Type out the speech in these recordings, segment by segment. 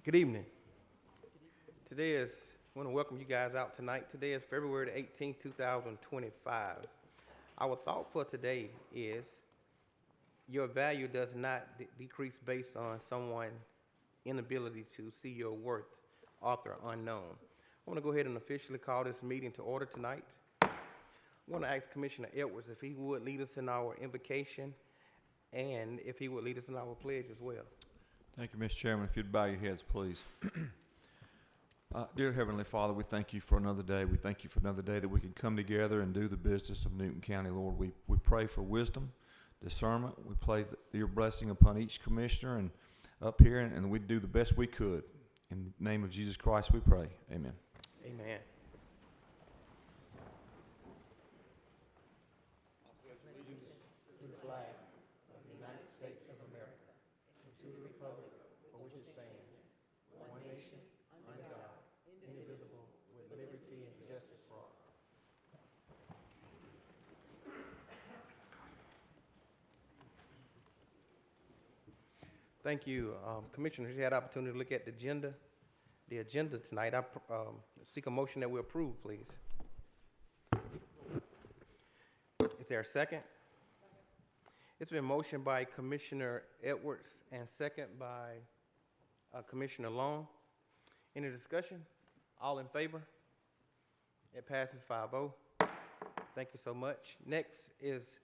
Good evening. I want to welcome you guys out tonight. Today is February the 18th, 2025. Our thought for today is your value does not decrease based on someone's inability to see your worth, author unknown. I want to go ahead and officially call this meeting to order tonight. I want to ask Commissioner Edwards if he would lead us in our invocation and if he would lead us in our pledge as well. Thank you, Mr. Chairman. If you'd bow your heads, please. Dear Heavenly Father, we thank you for another day. We thank you for another day that we can come together and do the business of Newton County, Lord. We pray for wisdom, discernment. We pray your blessing upon each commissioner and up here, and we do the best we could. In the name of Jesus Christ, we pray. Amen. Amen. To the flag of the United States of America, and to the republic for which it stands, one nation, under God, indivisible, with liberty and justice for all. Thank you, Commissioners. You had the opportunity to look at the agenda tonight. I seek a motion that we approve, please. Is there a second? It's been motioned by Commissioner Edwards and second by Commissioner Long. Any discussion? All in favor? It passes 5-0. Thank you so much. Next is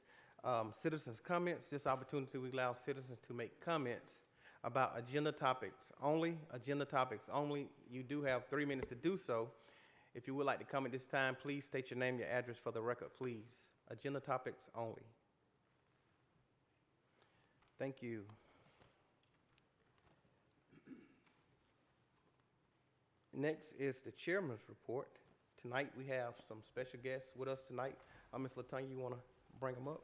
citizens' comments. This opportunity we allow citizens to make comments about agenda topics only. Agenda topics only. You do have 3 minutes to do so. If you would like to comment this time, please state your name, your address for the record, please. Agenda topics only. Thank you. Next is the chairman's report. Tonight we have some special guests with us tonight. Ms. Latonya, you want to bring them up?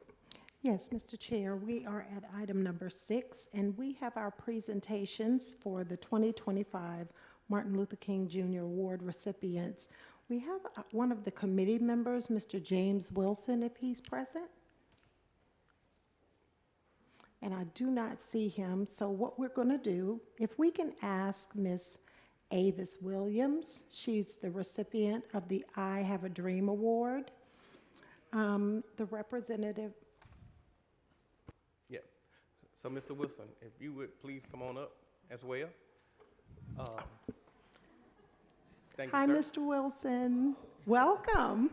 Yes, Mr. Chair, we are at item number 6, and we have our presentations for the 2025 Martin Luther King Jr. Award recipients. We have one of the committee members, Mr. James Wilson, if he's present. And I do not see him, so what we're going to do, if we can ask Ms. Avis Williams, she's the recipient of the I Have a Dream Award. The representative. Yeah. So, Mr. Wilson, if you would please come on up as well. Thank you, Hi, sir. Mr. Wilson. Welcome.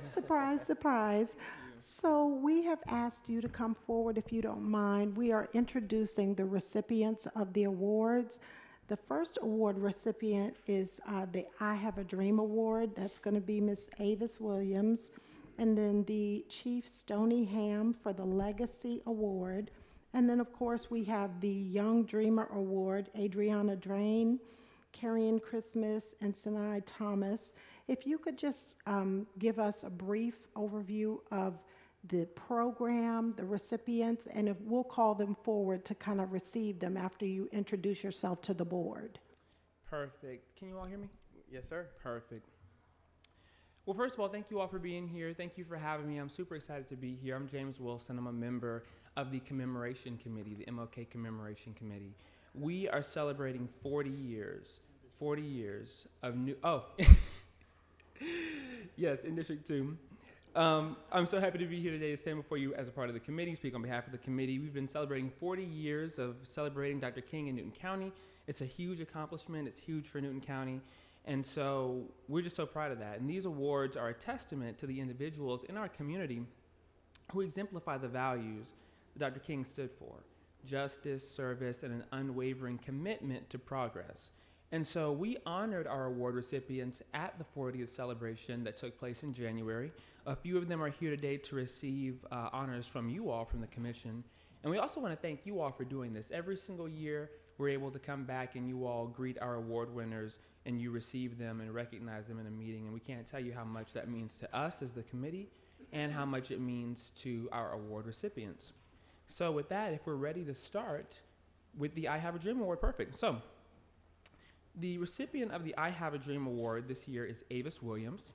Surprise, surprise. So we have asked you to come forward if you don't mind. We are introducing the recipients of the awards. The first award recipient is the I Have a Dream Award. That's going to be Ms. Avis Williams. And then the Chief Stoney Ham for the Legacy Award. And then, of course, we have the Young Dreamer Award, Adriana Drain, Carrion Christmas, and Sinai Thomas. If you could just give us a brief overview of the program, the recipients, and if we'll call them forward to kind of receive them after you introduce yourself to the board. Perfect. Can you all hear me? Yes, sir. Perfect. Well, first of all, thank you all for being here. Thank you for having me. I'm super excited to be here. I'm James Wilson. I'm a member of the Commemoration Committee, the MLK Commemoration Committee. We are celebrating 40 years of new, yes, in District 2. I'm so happy to be here today to stand before you as a part of the committee, speak on behalf of the committee. We've been celebrating 40 years of celebrating Dr. King in Newton County. It's a huge accomplishment. It's huge for Newton County. And so we're just so proud of that. And these awards are a testament to the individuals in our community who exemplify the values that Dr. King stood for: justice, service, and an unwavering commitment to progress. And so we honored our award recipients at the 40th celebration that took place in January. A few of them are here today to receive honors from you all, from the commission. And we also want to thank you all for doing this. Every single year, we're able to come back and you all greet our award winners and you receive them and recognize them in a meeting. And we can't tell you how much that means to us as the committee and how much it means to our award recipients. So with that, if we're ready to start with the I Have a Dream Award, perfect. So the recipient of the I Have a Dream Award this year is Avis Williams.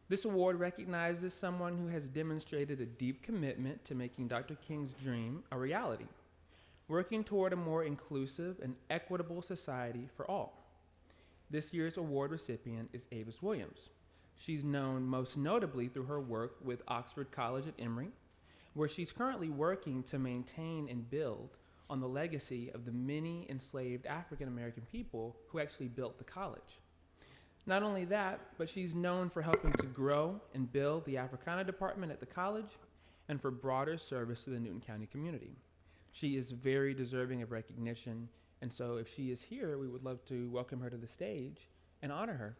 This award recognizes someone who has demonstrated a deep commitment to making Dr. King's dream a reality. working toward a more inclusive and equitable society for all. This year's award recipient is Avis Williams. She's known most notably through her work with Oxford College at Emory, where she's currently working to maintain and build on the legacy of the many enslaved African American people who actually built the college. Not only that, but she's known for helping to grow and build the Africana department at the college and for broader service to the Newton County community. She is very deserving of recognition, and so if she is here, we would love to welcome her to the stage and honor her.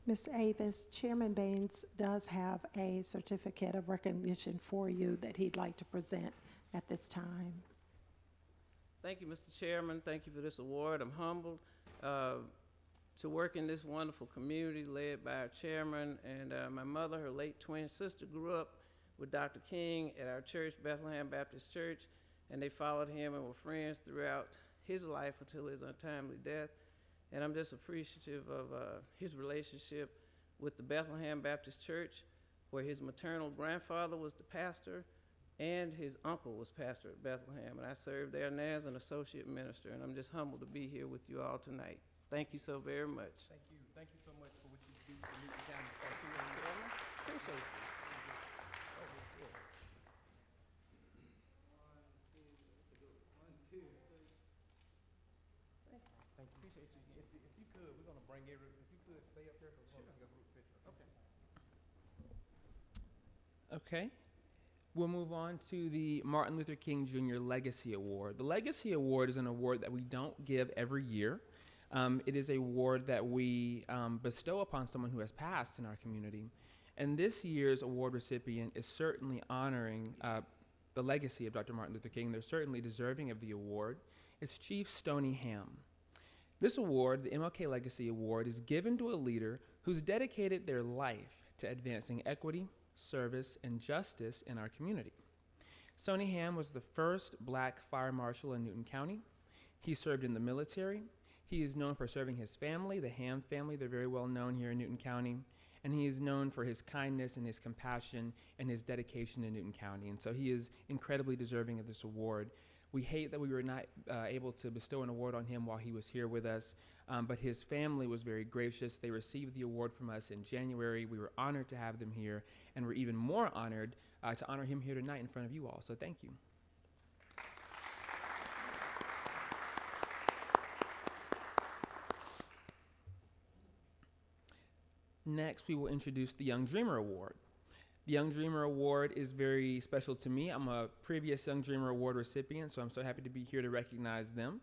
Ms. Avis, Chairman Baines does have a certificate of recognition for you that he'd like to present at this time. Thank you, Mr. Chairman. Thank you for this award. I'm humbled to work in this wonderful community led by our chairman and my mother. Her late twin sister grew up with Dr. King at our church, Bethlehem Baptist Church, and they followed him and were friends throughout his life until his untimely death. And I'm just appreciative of his relationship with the Bethlehem Baptist Church, where his maternal grandfather was the pastor and his uncle was pastor at Bethlehem. And I served there now as an associate minister, and I'm just humbled to be here with you all tonight. Thank you so very much. Thank you. Thank you so much for what you do for Newton County. Thank you, Mr. Chairman. Appreciate it. Thank you. Appreciate you. If you could, we're gonna bring if you could stay up here, we're gonna take a group picture. Okay. Okay. We'll move on to the Martin Luther King Jr. Legacy Award. The Legacy Award is an award that we don't give every year. It is a award that we bestow upon someone who has passed in our community. And this year's award recipient is certainly honoring the legacy of Dr. Martin Luther King. They're certainly deserving of the award. It's Chief Stoney Ham. This award, the MLK Legacy Award, is given to a leader who's dedicated their life to advancing equity, service, and justice in our community. Stoney Ham was the first black fire marshal in Newton County. He served in the military. He is known for serving his family, the Ham family. They're very well known here in Newton County. And he is known for his kindness and his compassion and his dedication to Newton County. And so he is incredibly deserving of this award. We hate that we were not able to bestow an award on him while he was here with us, but his family was very gracious. They received the award from us in January. We were honored to have them here, and we're even more honored to honor him here tonight in front of you all. So thank you. Next, we will introduce the Young Dreamer Award. The Young Dreamer Award is very special to me. I'm a previous Young Dreamer Award recipient, so I'm so happy to be here to recognize them.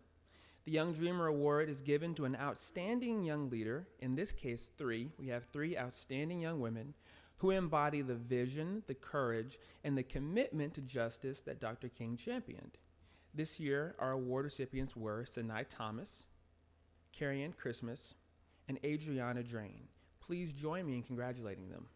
The Young Dreamer Award is given to an outstanding young leader, in this case, three. We have three outstanding young women who embody the vision, the courage, and the commitment to justice that Dr. King championed. This year, our award recipients were Sinai Thomas, Carrie Ann Christmas, and Adriana Drain. Please join me in congratulating them.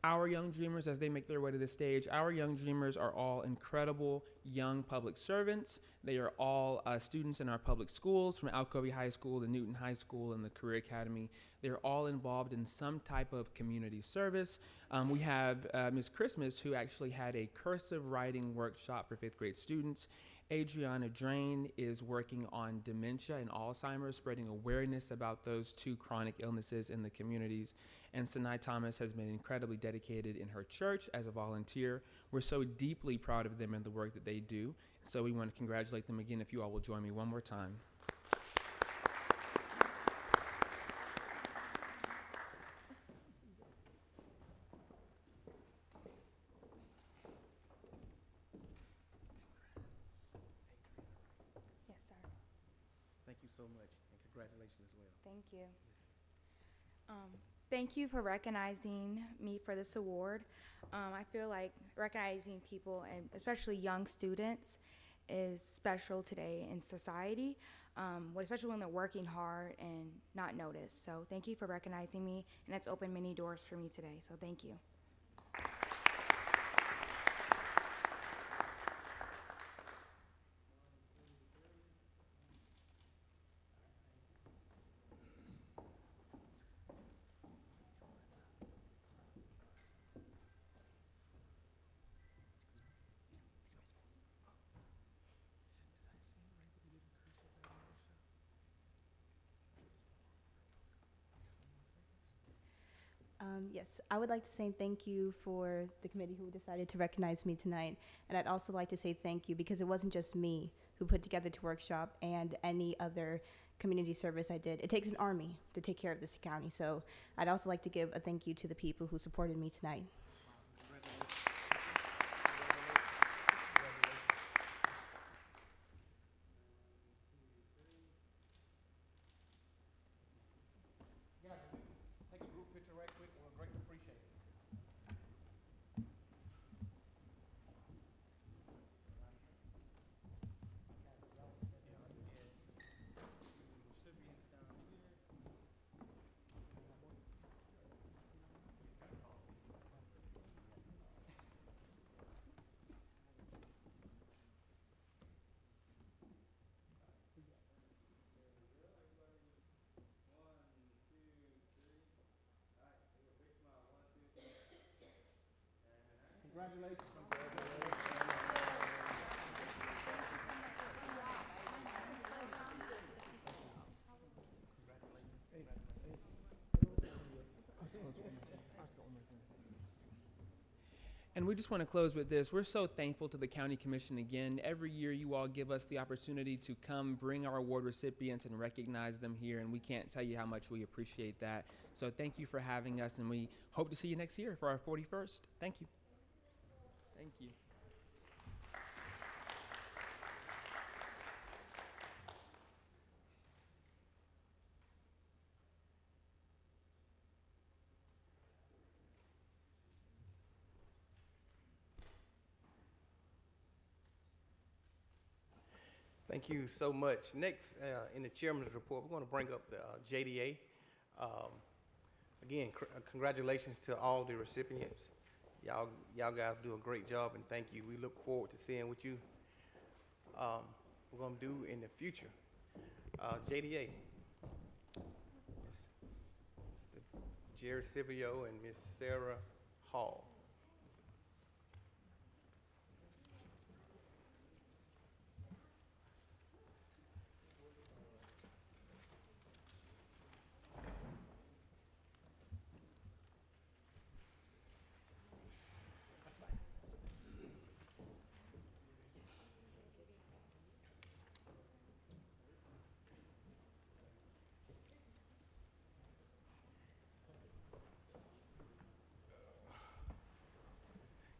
Our young dreamers, as they make their way to the stage, our young dreamers are all incredible young public servants. They are all students in our public schools, from Alcovey High School to Newton High School and the Career Academy. They're all involved in some type of community service. We have Ms. Christmas, who actually had a cursive writing workshop for 5th grade students. Adriana Drain is working on dementia and Alzheimer's, spreading awareness about those two chronic illnesses in the communities. And Sinai Thomas has been incredibly dedicated in her church as a volunteer. We're so deeply proud of them and the work that they do. So we want to congratulate them again, if you all will join me one more time. Yes, sir. Thank you so much, and congratulations as well. Thank you. Thank you for recognizing me for this award. I feel like recognizing people, and especially young students, is special today in society, especially when they're working hard and not noticed. So thank you for recognizing me, and it's opened many doors for me today, so thank you. Yes, I would like to say thank you for the committee who decided to recognize me tonight. And I'd also like to say thank you because it wasn't just me who put together the workshop and any other community service I did. It takes an army to take care of this county. So I'd also like to give a thank you to the people who supported me tonight. Take a group picture right quick. We'll greatly appreciate it. Congratulations. And we just want to close with this. We're so thankful to the County Commission again. Every year you all give us the opportunity to come bring our award recipients and recognize them here, and we can't tell you how much we appreciate that. So thank you for having us, and we hope to see you next year for our 41st. Thank you. Thank you. Thank you so much. Next, in the chairman's report, we're going to bring up the JDA. Again, congratulations to all the recipients. Y'all guys do a great job, and thank you. We look forward to seeing what you we're going to do in the future. JDA. Mr. Jerry Sivio and Miss Sarah Hall.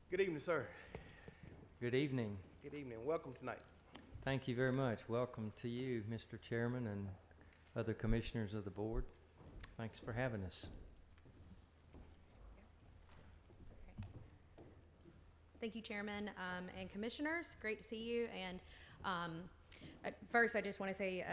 Good evening, sir. Good evening. Good evening. Welcome tonight. Thank you very much. Welcome to you, Mr. Chairman, and other commissioners of the board. Thanks for having us. Thank you, Chairman and Commissioners. Great to see you. And at first, I just want to say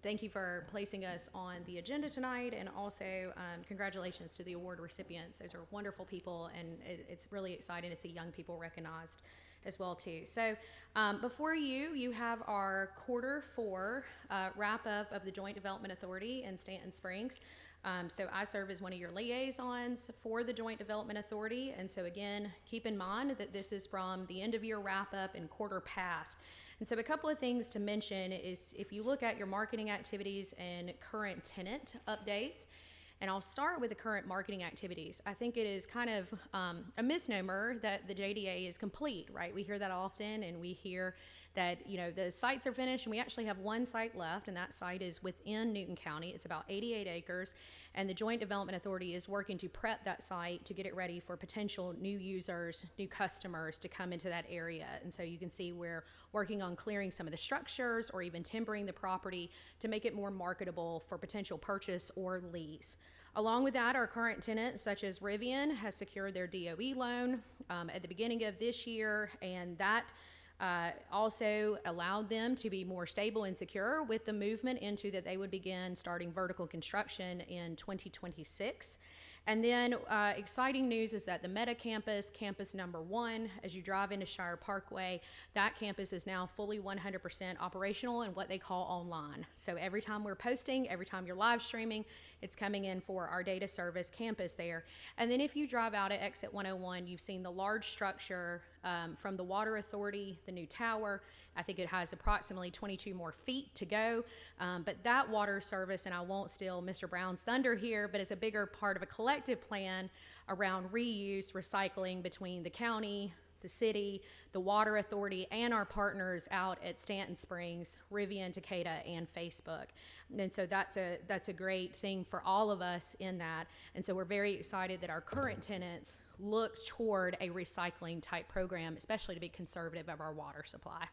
thank you for placing us on the agenda tonight, and also congratulations to the award recipients. Those are wonderful people, and it's really exciting to see young people recognized as well too. So before you have our Q4 wrap-up of the Joint Development Authority in Stanton Springs. So I serve as one of your liaisons for the Joint Development Authority, and so again, keep in mind that this is from the end of year wrap-up and quarter past. And so a couple of things to mention is if you look at your marketing activities and current tenant updates, and I'll start with the current marketing activities. I think it is kind of a misnomer that the JDA is complete, right? We hear that often, and we hear that, you know, the sites are finished, and we actually have one site left, and that site is within Newton County. It's about 88 acres, and the Joint Development Authority is working to prep that site to get it ready for potential new users, new customers to come into that area. And so you can see we're working on clearing some of the structures or even timbering the property to make it more marketable for potential purchase or lease. Along with that, our current tenant, such as Rivian, has secured their DOE loan at the beginning of this year, and that also allowed them to be more stable and secure with the movement into that they would begin starting vertical construction in 2026. And then exciting news is that the Meta campus, campus number 1, as you drive into Shire Parkway, that campus is now fully 100% operational and what they call online. So every time we're posting, every time you're live streaming, it's coming in for our data service campus there. And then if you drive out at exit 101, you've seen the large structure from the Water Authority, the new tower. I think it has approximately 22 more feet to go. But that water service, and I won't steal Mr. Brown's thunder here, but it's a bigger part of a collective plan around reuse, recycling between the county, the city, the Water Authority, and our partners out at Stanton Springs, Rivian, Takeda, and Facebook. And so that's a great thing for all of us in that. And so we're very excited that our current tenants look toward a recycling type program, especially to be conservative of our water supply.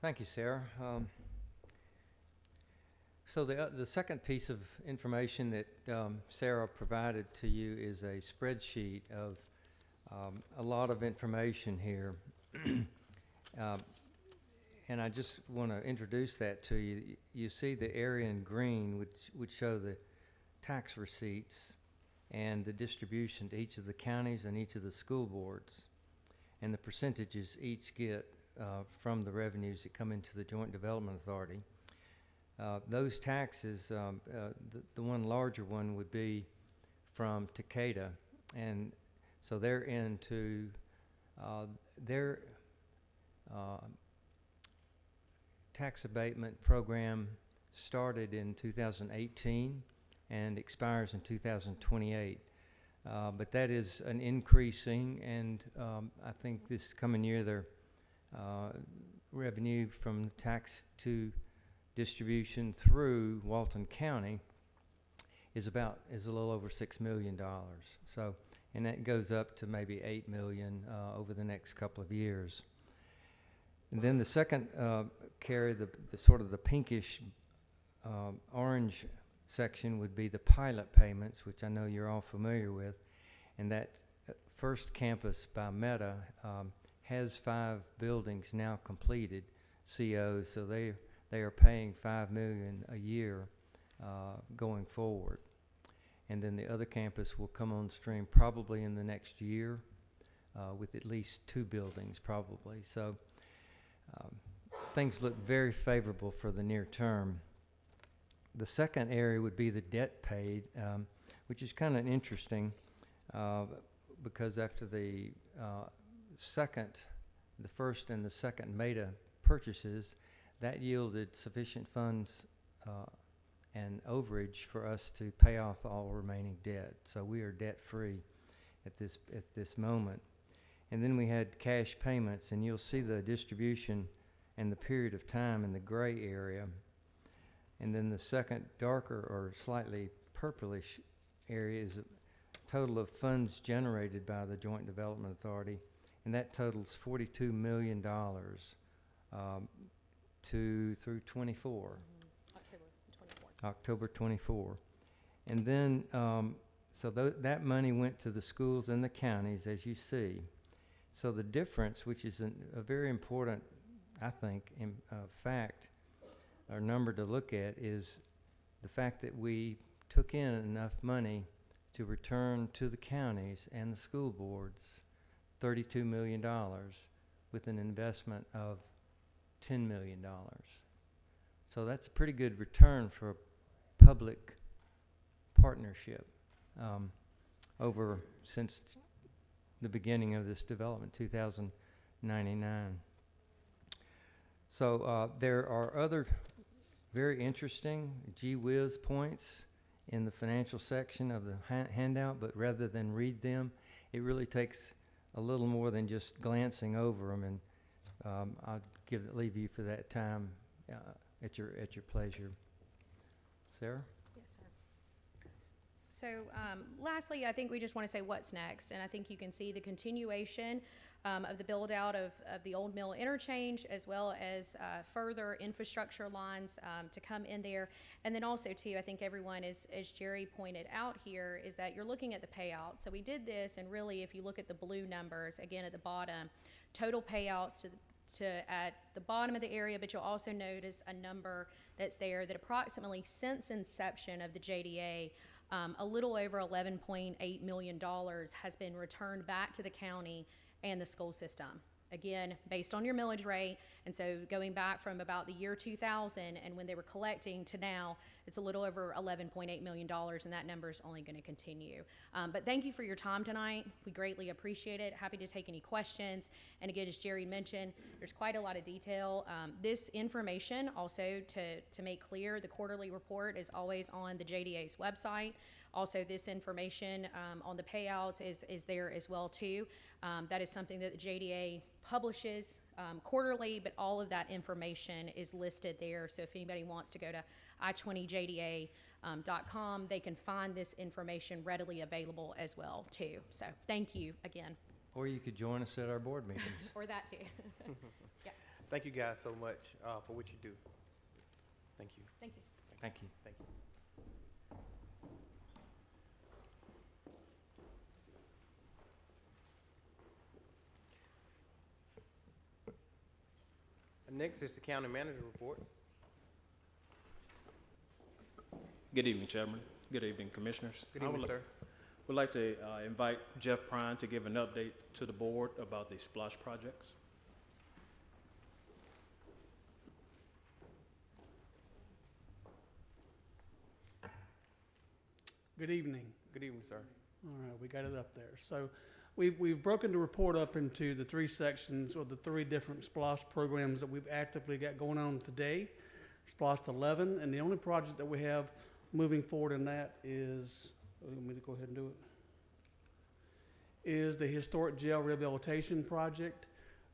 Thank you, Sarah. So the second piece of information that Sarah provided to you is a spreadsheet of a lot of information here. And I just want to introduce that to you. You see the area in green, which would show the tax receipts and the distribution to each of the counties and each of the school boards, and the percentages each get from the revenues that come into the Joint Development Authority. Those taxes, the one larger one would be from Takeda, and so they're into their tax abatement program started in 2018 and expires in 2028. But that is an increasing, and I think this coming year their revenue from tax to distribution through Walton County is a little over $6 million. So, and that goes up to maybe $8 million over the next couple of years. And then the second carry, the sort of the pinkish orange section would be the pilot payments, which I know you're all familiar with. And that first campus by Meta has 5 buildings now completed, COs, so they are paying $5 million a year going forward. And then the other campus will come on stream probably in the next year with at least 2 buildings probably. So things look very favorable for the near term. The second area would be the debt paid, which is kind of interesting because after the first and the second Meta purchases, that yielded sufficient funds and overage for us to pay off all remaining debt. So we are debt free at this moment. And then we had cash payments, and you'll see the distribution and the period of time in the gray area. And then the second darker or slightly purplish area is a total of funds generated by the Joint Development Authority, and that totals $42 million through 24. October 24. And then, so that money went to the schools and the counties, as you see. So the difference, which is a very important, I think, fact or number to look at, is the fact that we took in enough money to return to the counties and the school boards $32 million with an investment of $10 million. So that's a pretty good return for a public partnership over since the beginning of this development, 2099. So there are other very interesting gee whiz points in the financial section of the handout, but rather than read them, it really takes a little more than just glancing over them, and I'll leave you for that time at your pleasure. Sarah? Yes, sir. So lastly, I think we just want to say what's next, and I think you can see the continuation of the build out of the Old Mill interchange, as well as further infrastructure lines to come in there. And then also too, I think everyone, as Jerry pointed out here, is that you're looking at the payout. So we did this, and really if you look at the blue numbers, again at the bottom, total payouts to at the bottom of the area, but you'll also notice a number that's there that approximately since inception of the JDA, a little over $11.8 million has been returned back to the county and the school system. again, based on your millage rate. And so going back from about the year 2000 and when they were collecting to now, it's a little over $11.8 million, and that number is only going to continue. But thank you for your time tonight. We greatly appreciate it. Happy to take any questions. And again, as Jerry mentioned, there's quite a lot of detail. This information also, to make clear, the quarterly report is always on the JDA's website. Also, this information on the payouts is there as well too. That is something that the JDA publishes quarterly, but all of that information is listed there. So if anybody wants to go to i20jda.com, they can find this information readily available as well too. So thank you again. Or you could join us at our board meetings. Or that too. Yeah. Thank you guys so much for what you do. Thank you. Thank you. Thank you. Thank you. Next is the county manager report. Good evening, Chairman. Good evening, Commissioners. Good evening, sir. Would like to invite Jeff Prine to give an update to the board about the SPLOSH projects. Good evening. Good evening, sir. All right, we got it up there. So we've broken the report up into the three sections, or the three different SPLOSH programs that we've actively got going on today. SPLOSH 11, and the only project that we have moving forward in that is, let me go ahead and do it, is the historic jail rehabilitation project.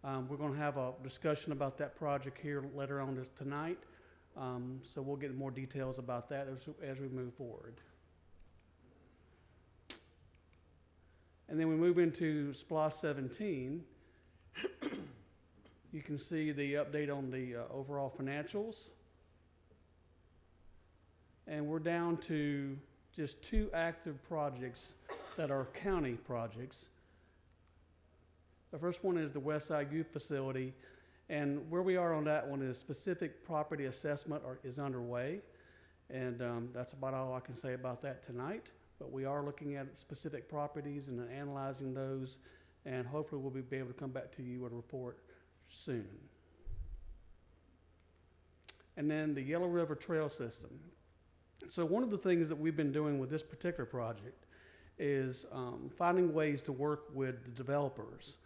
We're going to have a discussion about that project here later on this tonight. So we'll get more details about that as we move forward. And then we move into SPLOSH 17. You can see the update on the overall financials. And we're down to just 2 active projects that are county projects. The first one is the Westside Youth Facility. And where we are on that one is specific property assessment is underway. And that's about all I can say about that tonight. But we are looking at specific properties and analyzing those, and hopefully we'll be able to come back to you with a report soon. And then the Yellow River Trail System. So one of the things that we've been doing with this particular project is finding ways to work with the developers.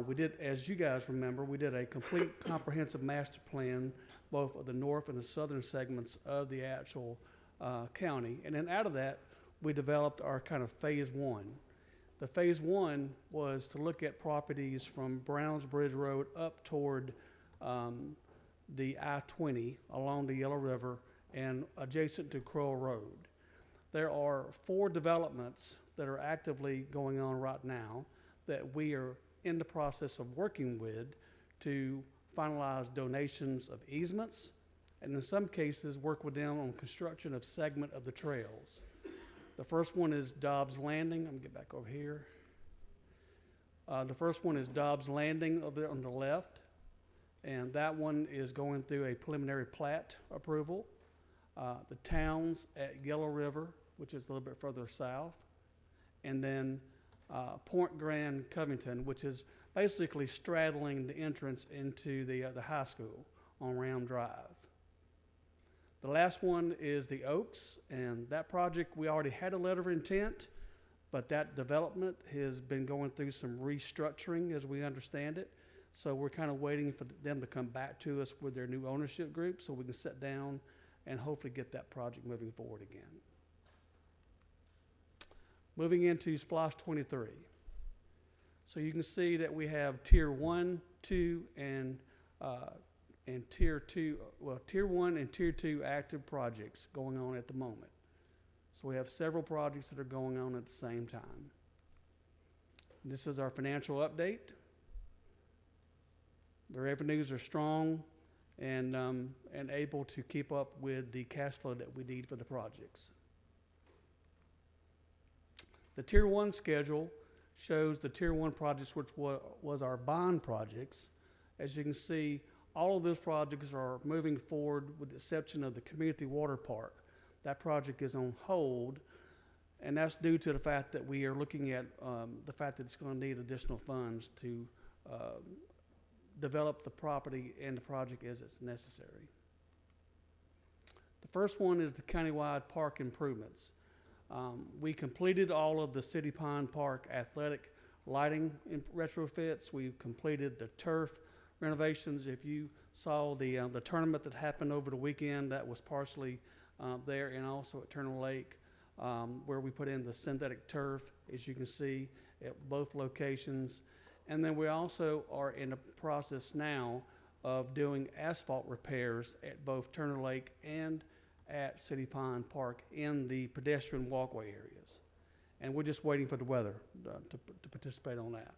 We did, as you guys remember, we did a complete comprehensive master plan, both of the north and the southern segments of the actual county. And then out of that, we developed our kind of phase 1. The phase 1 was to look at properties from Browns Bridge Road up toward the I-20 along the Yellow River and adjacent to Crowell Road. There are 4 developments that are actively going on right now that we are in the process of working with to finalize donations of easements, and in some cases work with them on construction of segment of the trails. The first one is Dobbs Landing. I'm gonna get back over here. The first one is Dobbs Landing on the left, and that one is going through a preliminary plat approval. The towns at Yellow River, which is a little bit further south, and then Point Grand Covington, which is basically straddling the entrance into the high school on Ram Drive. The last one is the Oaks, and that project, we already had a letter of intent, but that development has been going through some restructuring as we understand it. So we're kind of waiting for them to come back to us with their new ownership group so we can sit down and hopefully get that project moving forward again. Moving into SPLOSH 23. So you can see that we have Tier 1, 2, and Tier 2, well, Tier 1 and Tier 2 active projects going on at the moment. So we have several projects that are going on at the same time. This is our financial update. The revenues are strong and able to keep up with the cash flow that we need for the projects. The Tier 1 schedule shows the Tier 1 projects, which was our bond projects. As you can see, all of those projects are moving forward with the exception of the community water park. That project is on hold, and that's due to the fact that we are looking at the fact that it's going to need additional funds to develop the property and the project as it's necessary. The first one is the countywide park improvements. We completed all of the City Pond Park athletic lighting retrofits. We've completed the turf renovations. If you saw the tournament that happened over the weekend, that was partially there, and also at Turner Lake, where we put in the synthetic turf, as you can see, at both locations. And then we also are in the process now of doing asphalt repairs at both Turner Lake and at City Pond Park in the pedestrian walkway areas. And we're just waiting for the weather to participate on that.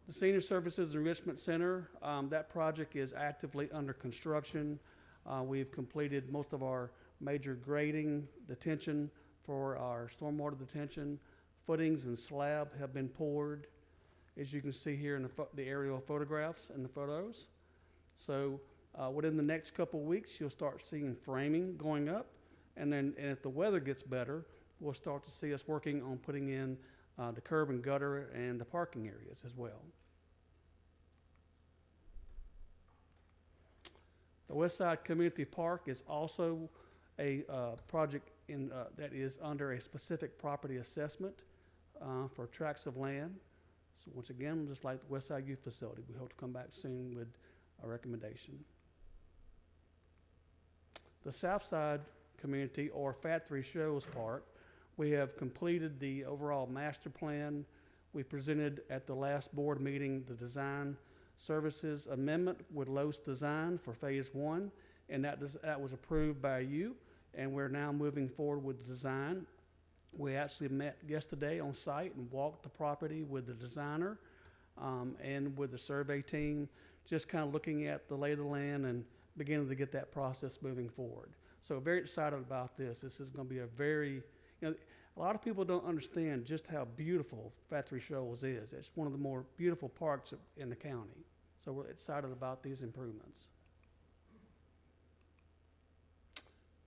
The Senior Services Enrichment Center, that project is actively under construction. We've completed most of our major grading detention for our stormwater detention. Footings and slab have been poured, as you can see here in the aerial photographs and the photos. So within the next couple of weeks, you'll start seeing framing going up. And if the weather gets better, we'll start to see us working on putting in the curb and gutter and the parking areas as well. The West Side Community Park is also a project that is under a specific property assessment for tracts of land. So once again, just like the West Side Youth Facility, we hope to come back soon with a recommendation. The South Side Community, or Fat Three Shoals Park, we have completed the overall master plan. We presented at the last board meeting the design services amendment with Lowe's Design for phase 1, and that was approved by you, and we're now moving forward with the design. We actually met yesterday on site and walked the property with the designer and with the survey team, just kind of looking at the lay of the land and beginning to get that process moving forward. So very excited about this. This is going to be a very, a lot of people don't understand just how beautiful Fat Three Shoals is. It's one of the more beautiful parks in the county. So we're excited about these improvements.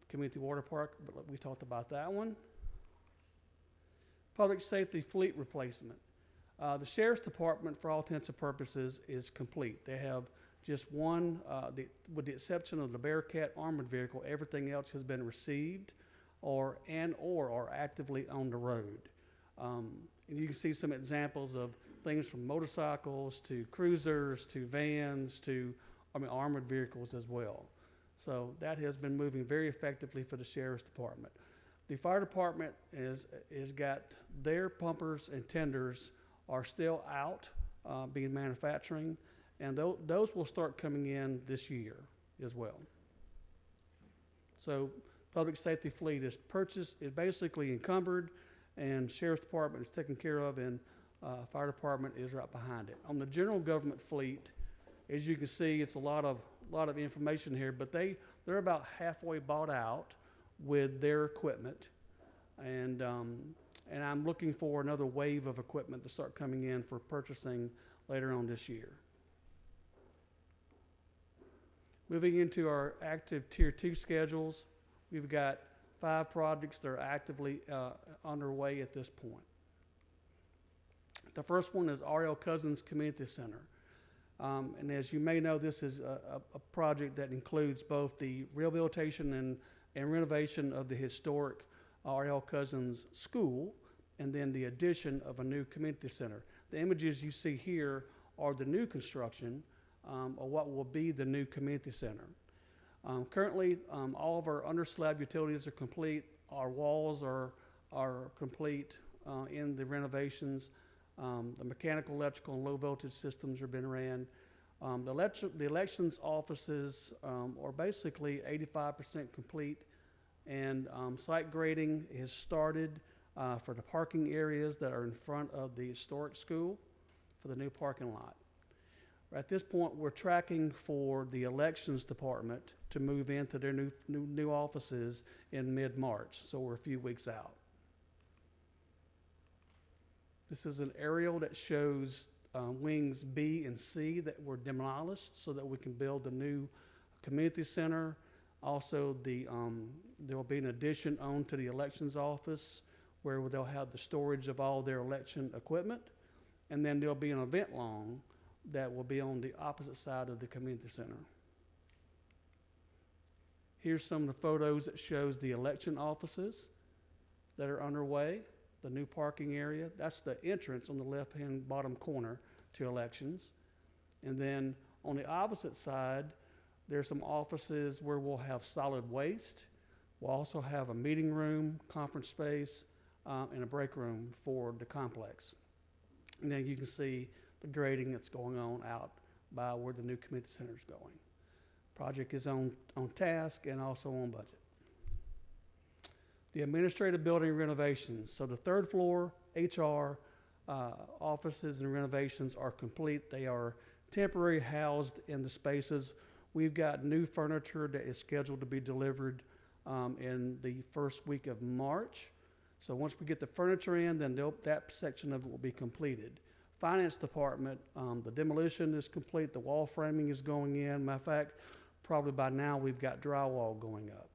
Community Water Park, but we talked about that one. Public Safety Fleet Replacement. The Sheriff's Department, for all intents and purposes, is complete. They have just one, with the exception of the Bearcat armored vehicle, everything else has been received or are actively on the road. And you can see some examples of things from motorcycles to cruisers to vans to armored vehicles as well. So that has been moving very effectively for the Sheriff's Department. The Fire Department is got their pumpers and tenders are still out being manufacturing, and those will start coming in this year as well. So Public Safety Fleet is basically encumbered, and Sheriff's Department is taken care of, and Fire Department is right behind it. On the General Government Fleet, as you can see, it's a lot of information here, but they're about halfway bought out with their equipment, and I'm looking for another wave of equipment to start coming in for purchasing later on this year. Moving into our active Tier 2 schedules, we've got 5 projects that are actively underway at this point. The first one is R.L. Cousins Community Center. And as you may know, this is a project that includes both the rehabilitation and renovation of the historic R.L. Cousins School, and then the addition of a new community center. The images you see here are the new construction of what will be the new community center. Currently, all of our under-slab utilities are complete. Our walls are complete in the renovations. The mechanical, electrical, and low-voltage systems have been ran. The elections offices are basically 85% complete, and site grading is started for the parking areas that are in front of the historic school for the new parking lot. At this point, we're tracking for the elections department to move into their new offices in mid-March, so we're a few weeks out. This is an aerial that shows wings B and C that were demolished so that we can build the new community center. Also, there will be an addition on to the elections office where they'll have the storage of all their election equipment. And then there'll be an event lawn that will be on the opposite side of the community center. Here's some of the photos that shows the election offices that are underway, the new parking area. That's the entrance on the left-hand bottom corner to elections. And then on the opposite side, there's some offices where we'll have solid waste. We'll also have a meeting room, conference space, and a break room for the complex. And then you can see the grading that's going on out by where the new community center is going. Project is on task and also on budget. The administrative building renovations. So the third floor HR offices and renovations are complete. They are temporarily housed in the spaces. We've got new furniture that is scheduled to be delivered in the first week of March. So once we get the furniture in, then that section of it will be completed. Finance department, the demolition is complete. The wall framing is going in. Matter of fact, probably by now we've got drywall going up.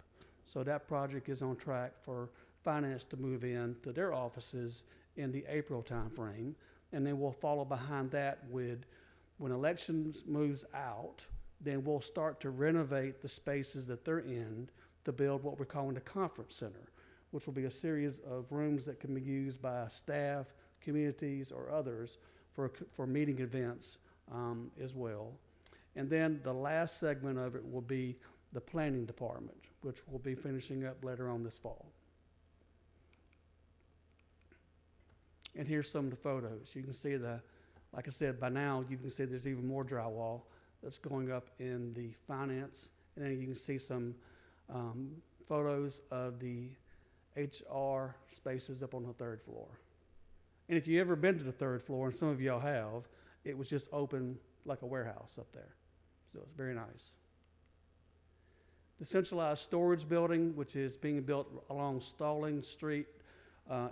So that project is on track for finance to move in to their offices in the April timeframe. And then we'll follow behind that with, when elections moves out, then we'll start to renovate the spaces that they're in to build what we're calling the conference center, which will be a series of rooms that can be used by staff, communities, or others for meeting events as well. And then the last segment of it will be the planning department, which will be finishing up later on this fall. And here's some of the photos. You can see like I said, by now you can see there's even more drywall that's going up in the finance. And then you can see some photos of the HR spaces up on the third floor. And if you've ever been to the third floor, and some of y'all have, it was just open like a warehouse up there. So it's very nice. The centralized storage building, which is being built along Stalling Street,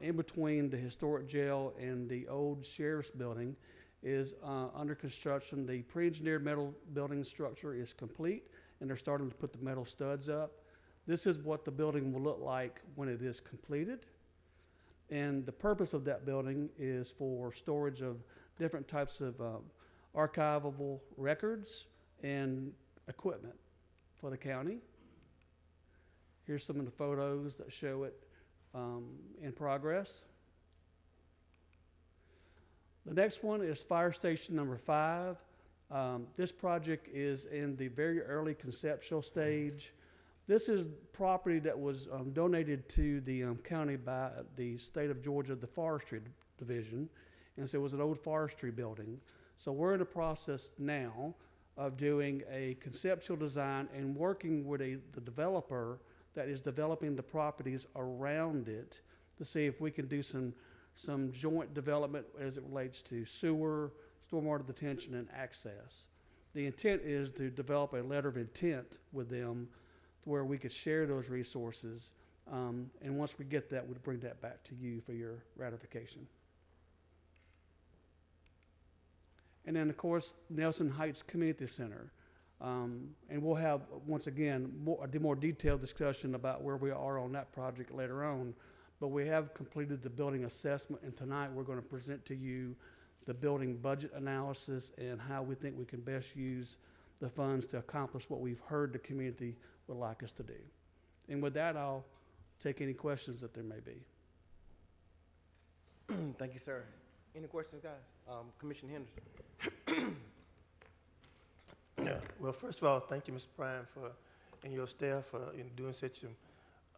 in between the historic jail and the old sheriff's building, is under construction. The pre-engineered metal building structure is complete, and they're starting to put the metal studs up. This is what the building will look like when it is completed. And the purpose of that building is for storage of different types of archivable records and equipment for the county. Here's some of the photos that show it in progress. The next one is Fire Station number 5. This project is in the very early conceptual stage. This is property that was donated to the county by the state of Georgia, the Forestry Division, and so it was an old forestry building. So we're in the process now of doing a conceptual design and working with the developer that is developing the properties around it to see if we can do some joint development as it relates to sewer, stormwater detention, and access. The intent is to develop a letter of intent with them where we could share those resources. And once we get that, we'd bring that back to you for your ratification. And then, of course, Nelson Heights Community Center. And we'll have, once again, a more detailed discussion about where we are on that project later on. But we have completed the building assessment, and tonight we're going to present to you the building budget analysis and how we think we can best use the funds to accomplish what we've heard the community would like us to do. And with that, I'll take any questions that there may be. Thank you, sir. Any questions, guys? Commissioner Henderson. Yeah. Well, first of all, thank you, Mr. Prime, and your staff for doing such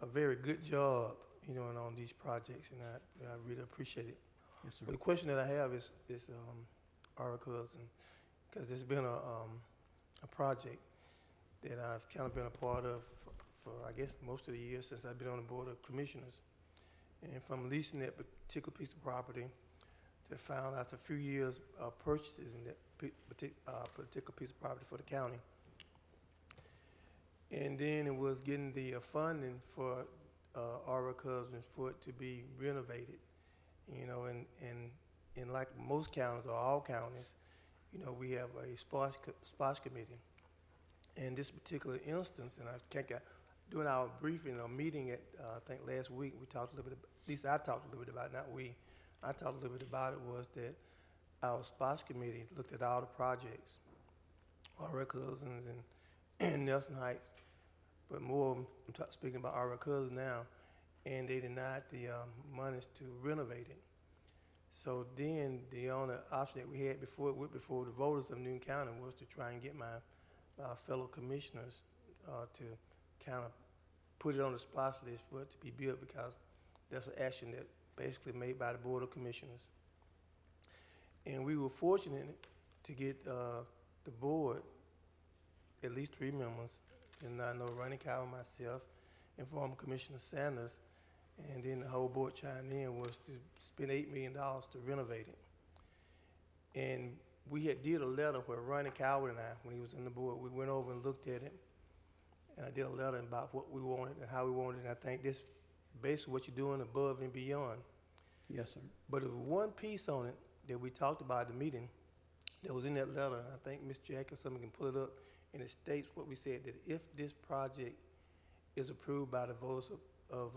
a very good job, on these projects, and I really appreciate it. Yes, sir. But the question that I have is articles, because it's been a project that I've kind of been a part of for I guess most of the years since I've been on the Board of Commissioners, and from leasing that particular piece of property to found after a few years of purchases in that particular piece of property for the county. And then it was getting the funding for Aura Cousins for it to be renovated, and like most counties or all counties, we have a SPOS committee. In this particular instance, and I can't get, during our briefing or meeting at I think last week, we talked a little bit, at least I talked a little bit about, not we, I talked a little bit about it, was that our SPOS committee looked at all the projects, our cousins and Nelson Heights, but more, speaking about our cousins now, and they denied the monies to renovate it. So then the only option that we had before the voters of Newton County was to try and get my fellow commissioners to kind of put it on the SPOS list for it to be built, because that's an action that basically made by the Board of Commissioners. And we were fortunate to get the board, at least 3 members, and I know Ronnie Cow, myself, and former Commissioner Sanders, and then the whole board chimed in, was to spend $8 million to renovate it. And we had did a letter where Ronnie Coward and I, when he was on the board, we went over and looked at it, and I did a letter about what we wanted and how we wanted it, and I think this basically what you're doing above and beyond. Yes, sir. But there was one piece on it that we talked about at the meeting that was in that letter, and I think Ms. Jack or someone can pull it up, and it states what we said, that if this project is approved by the voters of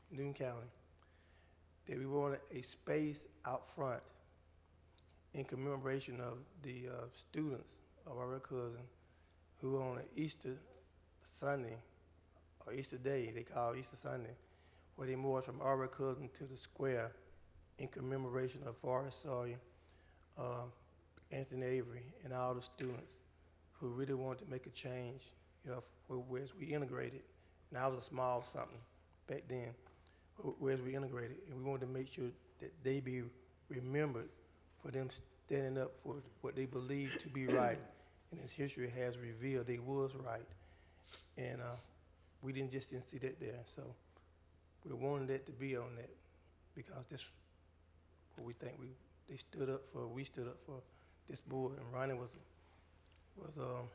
Newton County, that we wanted a space out front in commemoration of the students of our cousin who on Easter Sunday, or Easter Day, they call it Easter Sunday, where they marched from our cousin to the square in commemoration of Forrest Sawyer, Anthony Avery, and all the students who really wanted to make a change, you know, whereas we integrated. And I was a small something back then, whereas we integrated, and we wanted to make sure that they be remembered for them standing up for what they believed to be right. And as history has revealed, they was right. And we didn't see that there. So we wanted that to be on that, because this what we think they stood up for. We stood up for this board, and Ronnie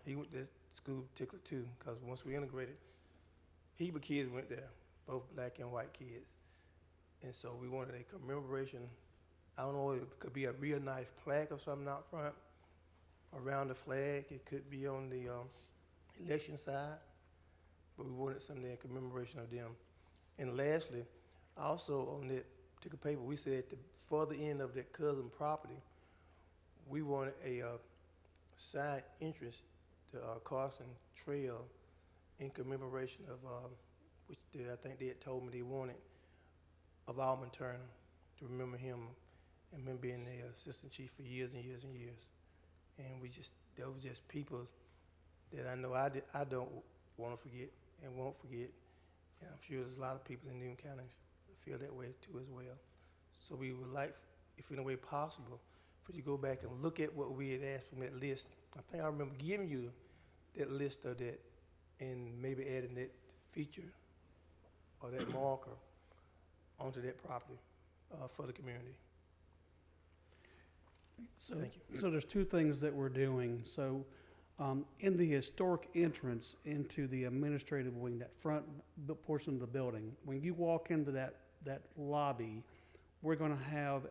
he went to school particular too, because once we integrated, Heber kids went there, both black and white kids, and so we wanted a commemoration. I don't know, it could be a real nice plaque or something out front around the flag. It could be on the election side, but we wanted something in commemoration of them. And lastly, also on that particular paper, we said at the further end of that cousin property, we wanted a side entrance to Carson Trail in commemoration of, which I think they had told me they wanted, of Alvin Turner, to remember him and him being the assistant chief for years and years and years. And there was just people that I know I don't want to forget and won't forget. And I'm sure there's a lot of people in Newton County feel that way too as well. So we would like, if in a way possible, for you to go back and look at what we had asked from that list. I think I remember giving you that list of that, and maybe adding that feature or that marker onto that property for the community. So, thank you. So there's 2 things that we're doing. So in the historic entrance into the administrative wing, that front portion of the building, when you walk into that lobby, we're going to have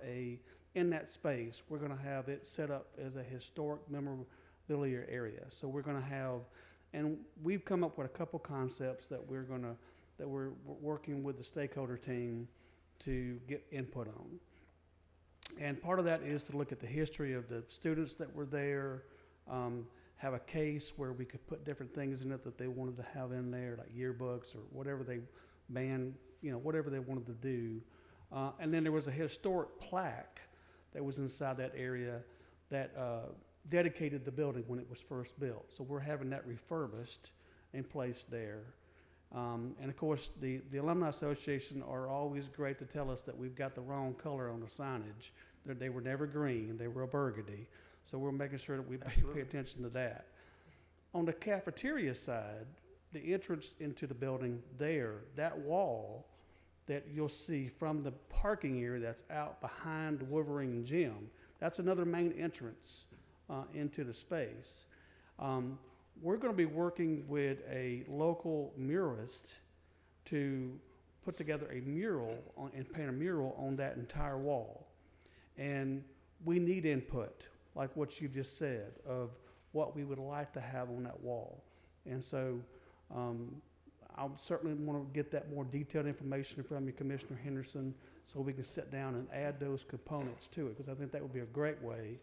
in that space, we're going to have it set up as a historic memorabilia area. So we're going to have, and we've come up with a couple concepts that we're working with the stakeholder team to get input on. And part of that is to look at the history of the students that were there, have a case where we could put different things in it that they wanted to have in there, like yearbooks or whatever they banned, whatever they wanted to do. And then there was a historic plaque that was inside that area that dedicated the building when it was first built. So we're having that refurbished and placed there. And of course, the Alumni Association are always great to tell us that we've got the wrong color on the signage. They were never green, they were a burgundy. So we're making sure that we pay attention to that. On the cafeteria side, the entrance into the building there, that wall that you'll see from the parking area that's out behind the Wolverine Gym, that's another main entrance into the space. We're going to be working with a local muralist to put together a mural and paint a mural on that entire wall. And we need input, like what you just said, of what we would like to have on that wall. And so I certainly want to get that more detailed information from you, Commissioner Henderson, so we can sit down and add those components to it, because I think that would be a great way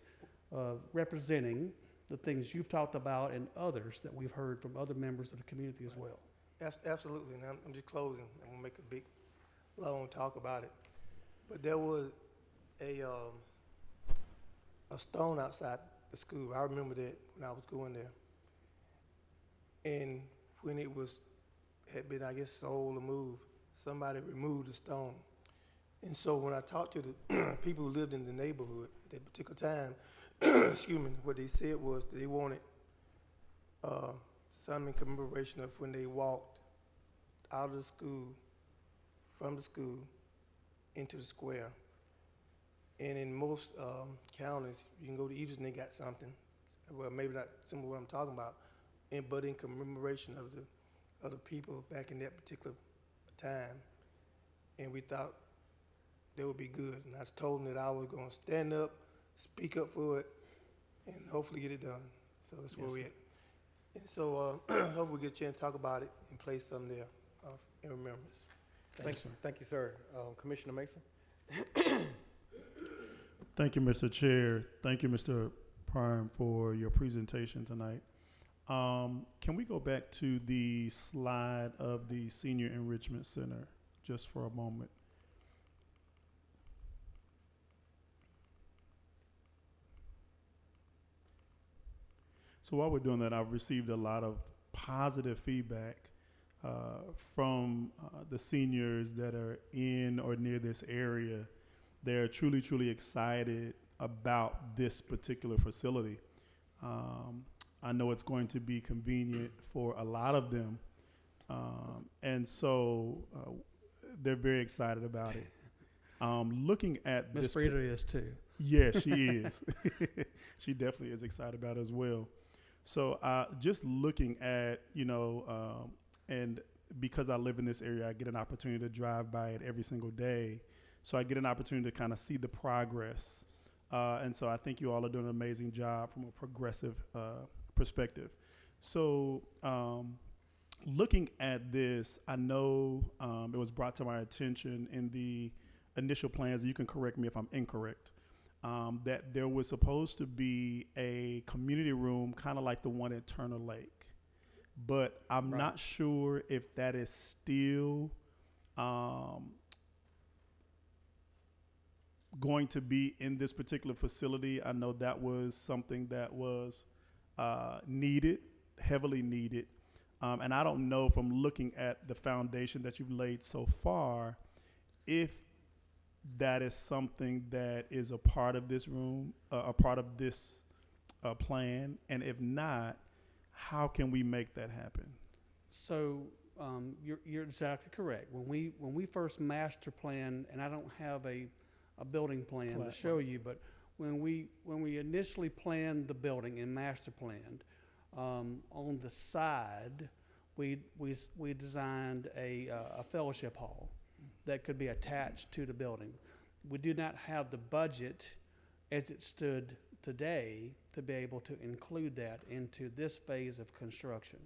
of representing the things you've talked about and others that we've heard from other members of the community as well. Absolutely, and I'm just closing. I'm gonna make a big, long talk about it. But there was a stone outside the school. I remember that when I was going there. And when it had been, I guess, sold or moved, somebody removed the stone. And so when I talked to the people who lived in the neighborhood at that particular time, excuse me, what they said was they wanted some in commemoration of when they walked out of the school, from the school, into the square. And in most counties, you can go to Egypt and they got something. Well, maybe not similar to what I'm talking about, but in commemoration of the people back in that particular time. And we thought that would be good. And I told them that I was going to stand up, speak up for it, and hopefully get it done. So that's where we're at. And so hopefully we get a chance to talk about it and place something there in remembrance. Thank you, sir. Commissioner Mason? Thank you, Mr. Chair. Thank you, Mr. Prime, for your presentation tonight. Can we go back to the slide of the Senior Enrichment Center just for a moment? So while we're doing that, I've received a lot of positive feedback from the seniors that are in or near this area. They're truly, truly excited about this particular facility. I know it's going to be convenient for a lot of them. And so they're very excited about it. Looking at Ms. Frieda is too. Yeah, she is. She definitely is excited about it as well. So just looking at, and because I live in this area, I get an opportunity to drive by it every single day. So I get an opportunity to kind of see the progress. And so I think you all are doing an amazing job from a progressive perspective. So looking at this, I know it was brought to my attention in the initial plans, and you can correct me if I'm incorrect, that there was supposed to be a community room kind of like the one at Turner Lake. But I'm not sure if that is still going to be in this particular facility. I know that was something that was needed, heavily needed. And I don't know from looking at the foundation that you've laid so far, if that is something that is a part of this room, a part of this plan. And if not, how can we make that happen? So you're exactly correct. When we first master plan, and I don't have a building plan to show you, but when we initially planned the building and master planned, on the side we designed a fellowship hall that could be attached to the building. We do not have the budget as it stood today to be able to include that into this phase of construction.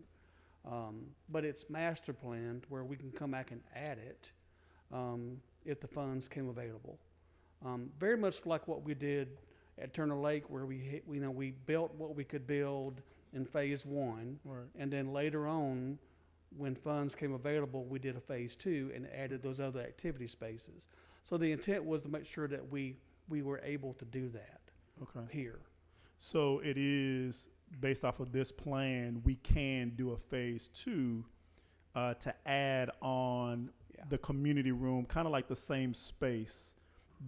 But it's master planned where we can come back and add it if the funds came available. Very much like what we did at Turner Lake, where we built what we could build in phase one, and then later on, when funds came available, we did a phase two and added those other activity spaces. So the intent was to make sure that we were able to do that here. So it is based off of this plan, we can do a phase two to add on the community room, kind of like the same space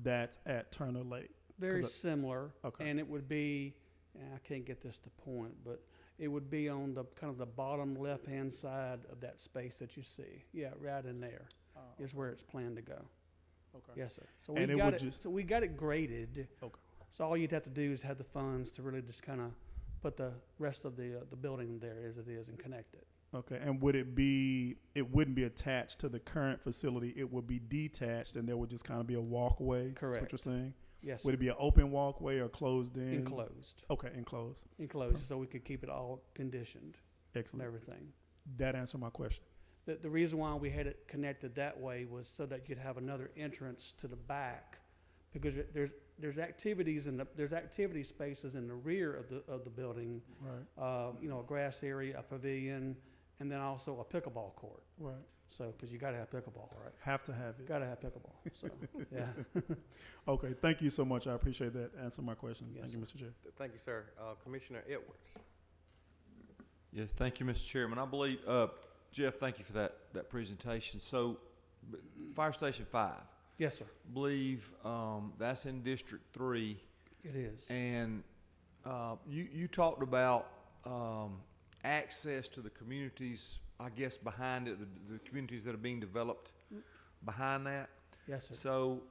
that's at Turner Lake. Very similar, and it would be, I can't get this to point, but it would be on the kind of the bottom left-hand side of that space that you see. Yeah, right in there is where it's planned to go. Okay. Yes, sir. So we got it graded. Okay. So all you'd have to do is have the funds to really just kind of put the rest of the building there as it is and connect it. Okay. And it wouldn't be attached to the current facility. It would be detached, and there would just kind of be a walkway. Correct. That's what you're saying? Yes. Would it be an open walkway or closed in? Enclosed. Okay, enclosed. Enclosed, so we could keep it all conditioned. Excellent. And everything. That answered my question. the reason why we had it connected that way was so that you'd have another entrance to the back, because there's activities there's activity spaces in the rear of the building. Right. You know, a grass area, a pavilion, and then also a pickleball court. Right. So, because you got to have pickleball, right? Have to have it. Got to have pickleball. So, yeah. Okay. Thank you so much. I appreciate that. Answer my question. Yes, Thank you, Mr. Chair. Thank you, sir. Commissioner Edwards. Yes, thank you, Mr. Chairman. I believe, Jeff, thank you for that presentation. So, Fire Station 5, Yes, sir. believe that's in District 3. It is. And you talked about access to the communities, I guess, behind it, the communities that are being developed behind that. Yes, sir. So,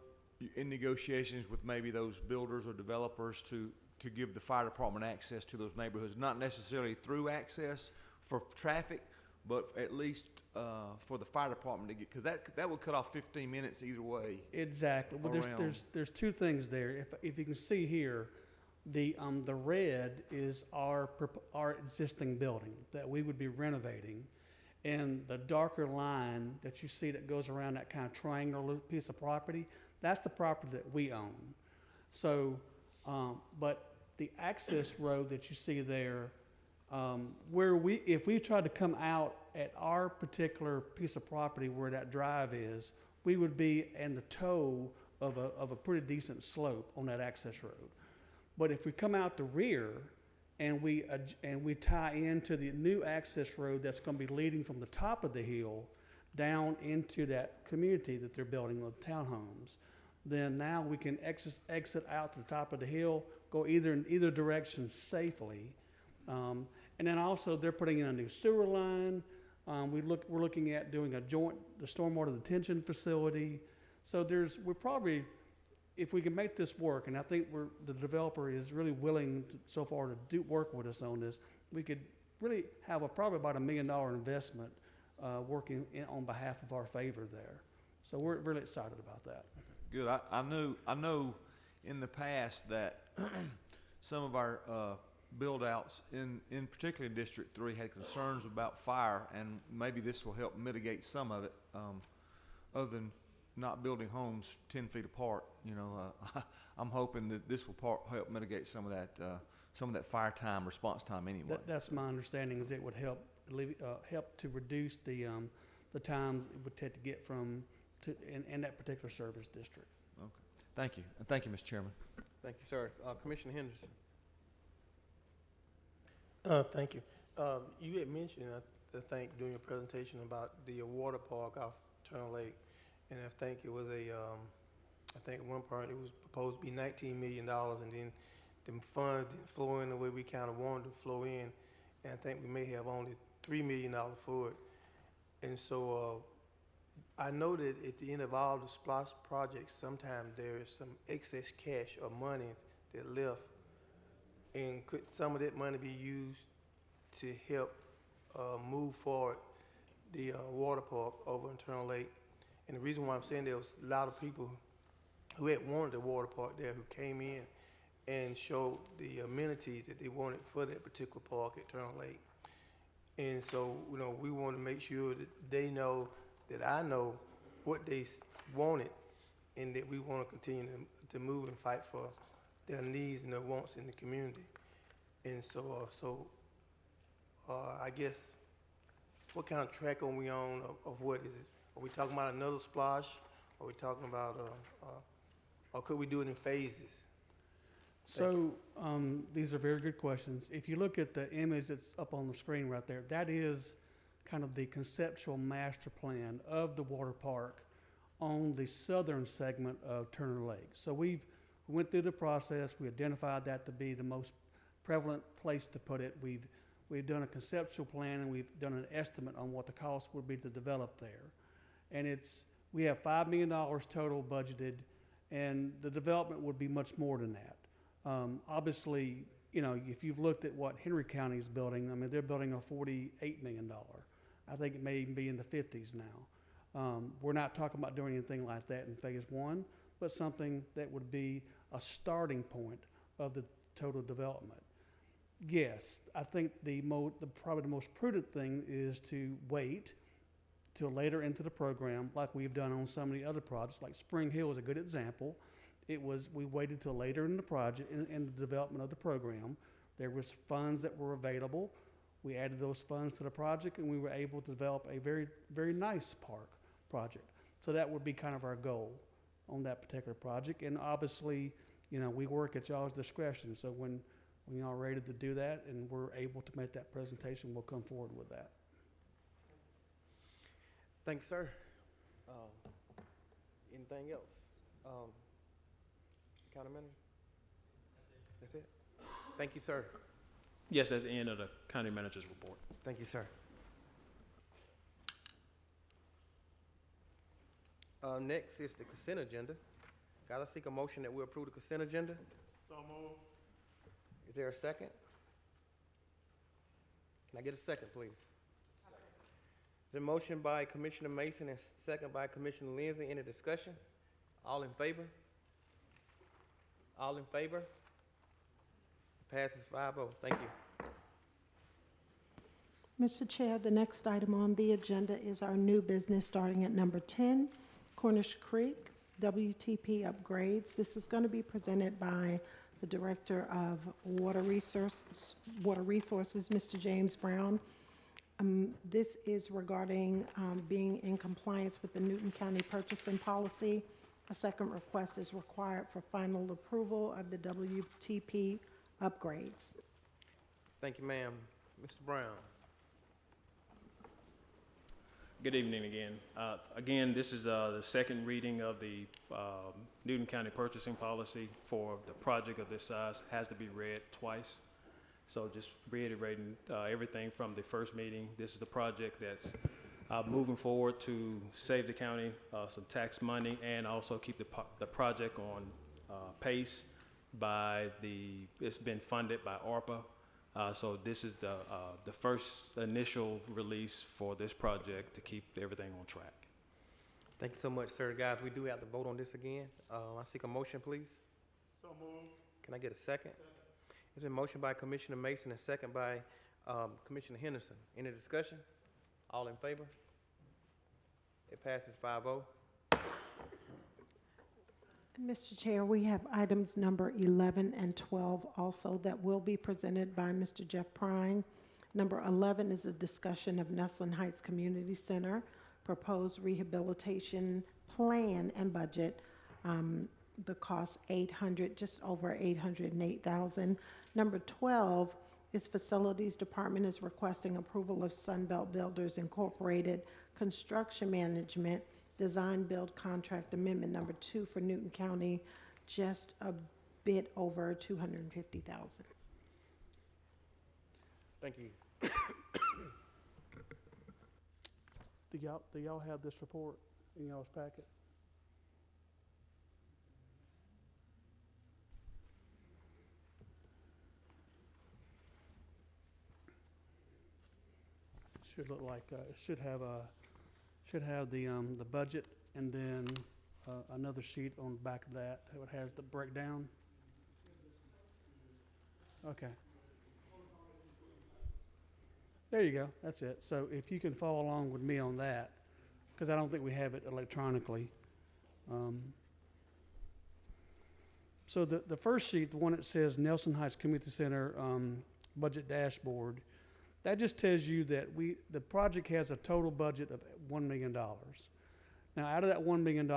in negotiations with maybe those builders or developers to give the fire department access to those neighborhoods, not necessarily through access for traffic, but at least for the fire department to get, because that would cut off 15 minutes either way. Exactly. Well, there's two things there. If you can see here, the red is our existing building that we would be renovating, and the darker line that you see that goes around that kind of triangular piece of property, that's the property that we own. So, but the access road that you see there, if we tried to come out at our particular piece of property where that drive is, we would be in the toe of a pretty decent slope on that access road. But if we come out the rear and we tie into the new access road that's going to be leading from the top of the hill down into that community that they're building with townhomes, then now we can exit out to the top of the hill, go in either direction safely. And then also they're putting in a new sewer line. We're looking at doing the stormwater detention facility. So we're probably, if we can make this work, and I think the developer is really willing so far to work with us on this, we could really have probably about $1 million investment working on behalf of our favor there. So we're really excited about that. Good. I know in the past that some of our build outs in particularly District 3 had concerns about fire, and maybe this will help mitigate some of it, other than not building homes 10 feet apart. You know, I'm hoping that this will help mitigate some of that fire time, response time anyway. That's my understanding, is it would help to reduce the time it would take to get in that particular service district. Okay. Thank you. And thank you, Mr. Chairman. Thank you, sir. Commissioner Henderson. Thank you. You had mentioned, I think, during your presentation about the water park off Turner Lake, and I think it was I think at one point it was proposed to be $19 million, and then the funds didn't flow in the way we kind of wanted to flow in, and I think we may have only $3 million for it. And so I know that at the end of all the SPLOST projects, sometimes there is some excess cash or money that left. And could some of that money be used to help move forward the water park over in Turner Lake? And the reason why I'm saying there was a lot of people who had wanted the water park there who came in and showed the amenities that they wanted for that particular park at Turner Lake. And so, you know, we want to make sure that they know that I know what they wanted, and that we want to continue to move and fight for their needs and their wants in the community. And so, I guess, what kind of track are we on of what is it? Are we talking about another splash? Are we talking about, or could we do it in phases? So these are very good questions. If you look at the image that's up on the screen right there, that is kind of the conceptual master plan of the water park on the southern segment of Turner Lake. So we went through the process. We identified that to be the most prevalent place to put it. We've done a conceptual plan, and we've done an estimate on what the cost would be to develop there. And we have $5 million total budgeted, and the development would be much more than that. Obviously, you know, if you've looked at what Henry County is building, I mean, they're building a $48 million. I think it may even be in the 50s now. We're not talking about doing anything like that in phase one, but something that would be a starting point of the total development. Yes, I think probably the most prudent thing is to wait till later into the program, like we've done on some of the other projects, like Spring Hill is a good example. We waited till later in the project, in the development of the program. There was funds that were available. We added those funds to the project, and we were able to develop a very, very nice park project. So that would be kind of our goal on that particular project. And obviously, you know, we work at y'all's discretion. So when y'all are ready to do that and we're able to make that presentation, we'll come forward with that. Thanks, sir. Anything else? County Manager? That's it? Thank you, sir. Yes, at the end of the county manager's report. Thank you, sir. Next is the consent agenda. Gotta seek a motion that we approve the consent agenda. So moved. Is there a second? Can I get a second, please? The motion by Commissioner Mason and second by Commissioner Lindsay. Any discussion? All in favor? All in favor? Passes 5-0. Thank you. Mr. Chair, the next item on the agenda is our new business starting at number 10, Cornish Creek WTP upgrades. This is going to be presented by the Director of Water Resources, Mr. James Brown. This is regarding being in compliance with the Newton County purchasing policy. A second request is required for final approval of the WTP upgrades. Thank you, ma'am. Mr. Brown. Good evening again. Again, this is the second reading of the Newton County purchasing policy for the project of this size. Has to be read twice. So just reiterating everything from the first meeting. This is the project that's moving forward to save the county some tax money and also keep the project on pace by it's been funded by ARPA. So this is the first initial release for this project to keep everything on track. Thank you so much, sir. Guys, we do have to vote on this again. I seek a motion, please. So moved. Can I get a second? It's been motion by Commissioner Mason and second by Commissioner Henderson. Any discussion? All in favor? It passes 5-0. Mr. Chair, we have items number 11 and 12 also that will be presented by Mr. Jeff Prine. Number 11 is a discussion of Nestling Heights Community Center, proposed rehabilitation plan and budget. The cost just over $808,000. Number 12 is Facilities Department is requesting approval of Sunbelt Builders Incorporated Construction Management Design Build Contract Amendment number 2 for Newton County, just a bit over $250,000. Thank you. Do y'all have this report in y'all's packet? Should look like it should have the budget and then another sheet on the back of that that has the breakdown. Okay. There you go. That's it. So if you can follow along with me on that, because I don't think we have it electronically. So the first sheet, the one that says Nestling Heights Community Center budget dashboard, that just tells you that the project has a total budget of $1 million. Now, out of that $1 million,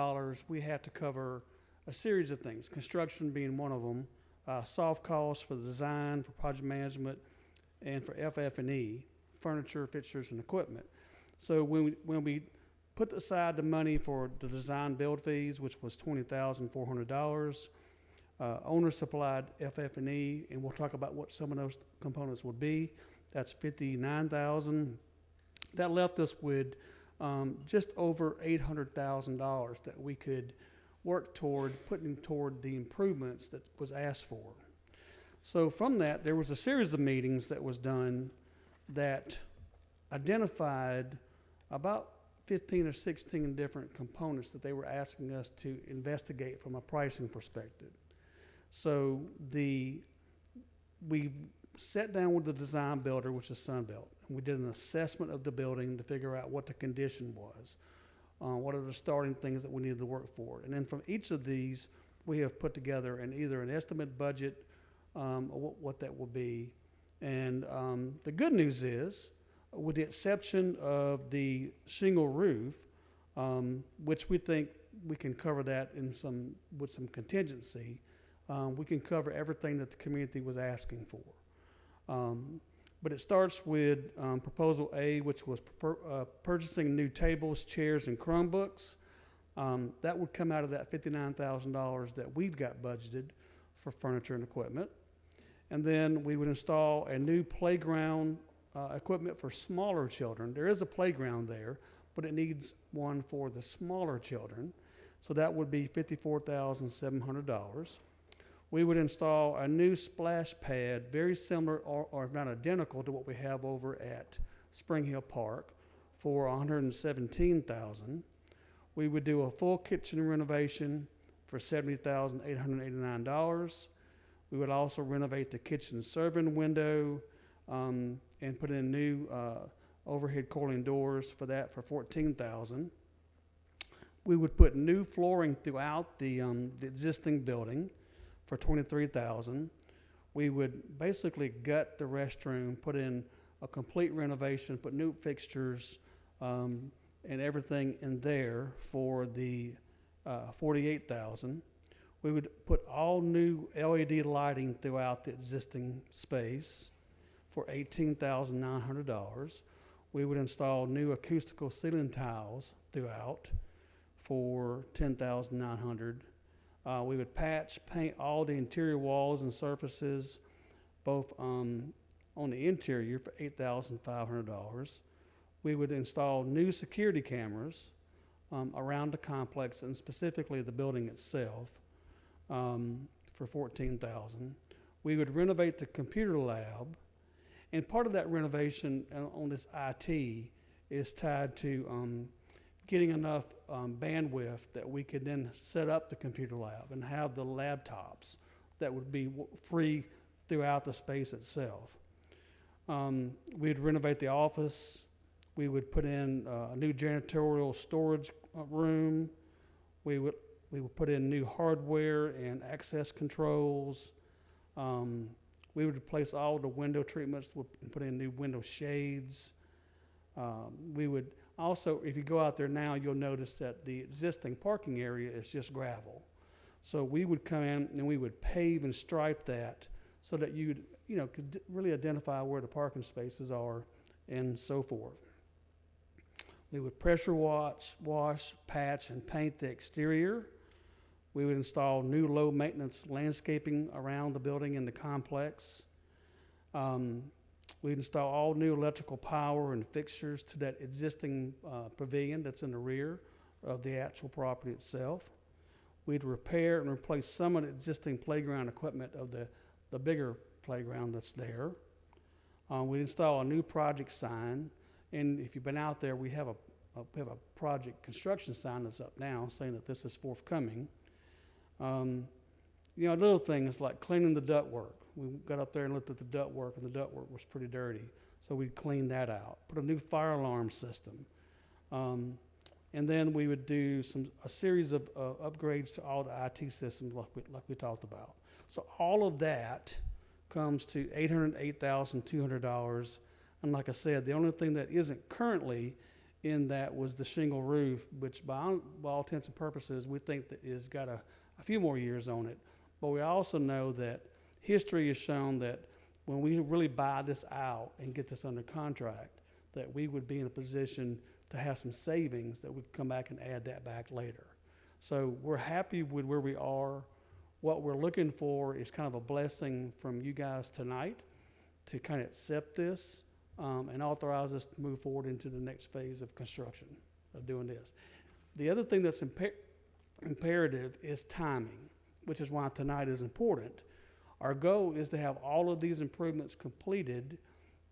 we have to cover a series of things, construction being one of them, soft costs for the design, for project management, and for FF&E, furniture, fixtures, and equipment. So when we put aside the money for the design build fees, which was $20,400, owner supplied FF&E, and we'll talk about what some of those components would be. That's $59,000. That left us with just over $800,000 that we could work toward putting toward the improvements that was asked for. So from that, there was a series of meetings that was done that identified about 15 or 16 different components that they were asking us to investigate from a pricing perspective. So we sat down with the design builder, which is Sunbelt, and we did an assessment of the building to figure out what the condition was, what are the starting things that we needed to work for. And then from each of these, we have put together either an estimate budget, or what that will be. And the good news is, with the exception of the shingle roof, which we think we can cover that with some contingency, we can cover everything that the community was asking for. But it starts with proposal A, which was purchasing new tables, chairs, and Chromebooks. That would come out of that $59,000 that we've got budgeted for furniture and equipment. And then we would install a new playground equipment for smaller children. There is a playground there, but it needs one for the smaller children. So that would be $54,700. We would install a new splash pad, very similar or not identical to what we have over at Spring Hill Park, for $117,000. We would do a full kitchen renovation for $70,889. We would also renovate the kitchen serving window and put in new overhead coiling doors for that for $14,000. We would put new flooring throughout the existing building for $23,000. We would basically gut the restroom, put in a complete renovation, put new fixtures and everything in there for the $48,000. We would put all new LED lighting throughout the existing space for $18,900. We would install new acoustical ceiling tiles throughout for $10,900. We would paint all the interior walls and surfaces, both on the interior, for $8,500. We would install new security cameras around the complex and specifically the building itself for $14,000. We would renovate the computer lab, and part of that renovation on this IT is tied to getting enough bandwidth that we could then set up the computer lab and have the laptops that would be free throughout the space itself. We'd renovate the office. We would put in a new janitorial storage room. We would put in new hardware and access controls. We would replace all the window treatments and put in new window shades. We would also, if you go out there now, you'll notice that the existing parking area is just gravel. So we would come in and we would pave and stripe that so that you could really identify where the parking spaces are and so forth. We would pressure wash, patch, and paint the exterior. We would install new low-maintenance landscaping around the building and the complex. We'd install all new electrical power and fixtures to that existing pavilion that's in the rear of the actual property itself. We'd repair and replace some of the existing playground equipment of the bigger playground that's there. We'd install a new project sign, and if you've been out there, we have a project construction sign that's up now saying that this is forthcoming. Little things like cleaning the ductwork. We got up there and looked at the ductwork, and the ductwork was pretty dirty. So we cleaned that out. Put a new fire alarm system. And then we would do a series of upgrades to all the IT systems like we talked about. So all of that comes to $808,200. And like I said, the only thing that isn't currently in that was the shingle roof, which by all intents and purposes, we think that is got a few more years on it. But we also know that history has shown that when we really buy this out and get this under contract, that we would be in a position to have some savings that we could come back and add that back later. So we're happy with where we are. What we're looking for is kind of a blessing from you guys tonight to kind of accept this and authorize us to move forward into the next phase of construction of doing this. The other thing that's imperative is timing, which is why tonight is important. Our goal is to have all of these improvements completed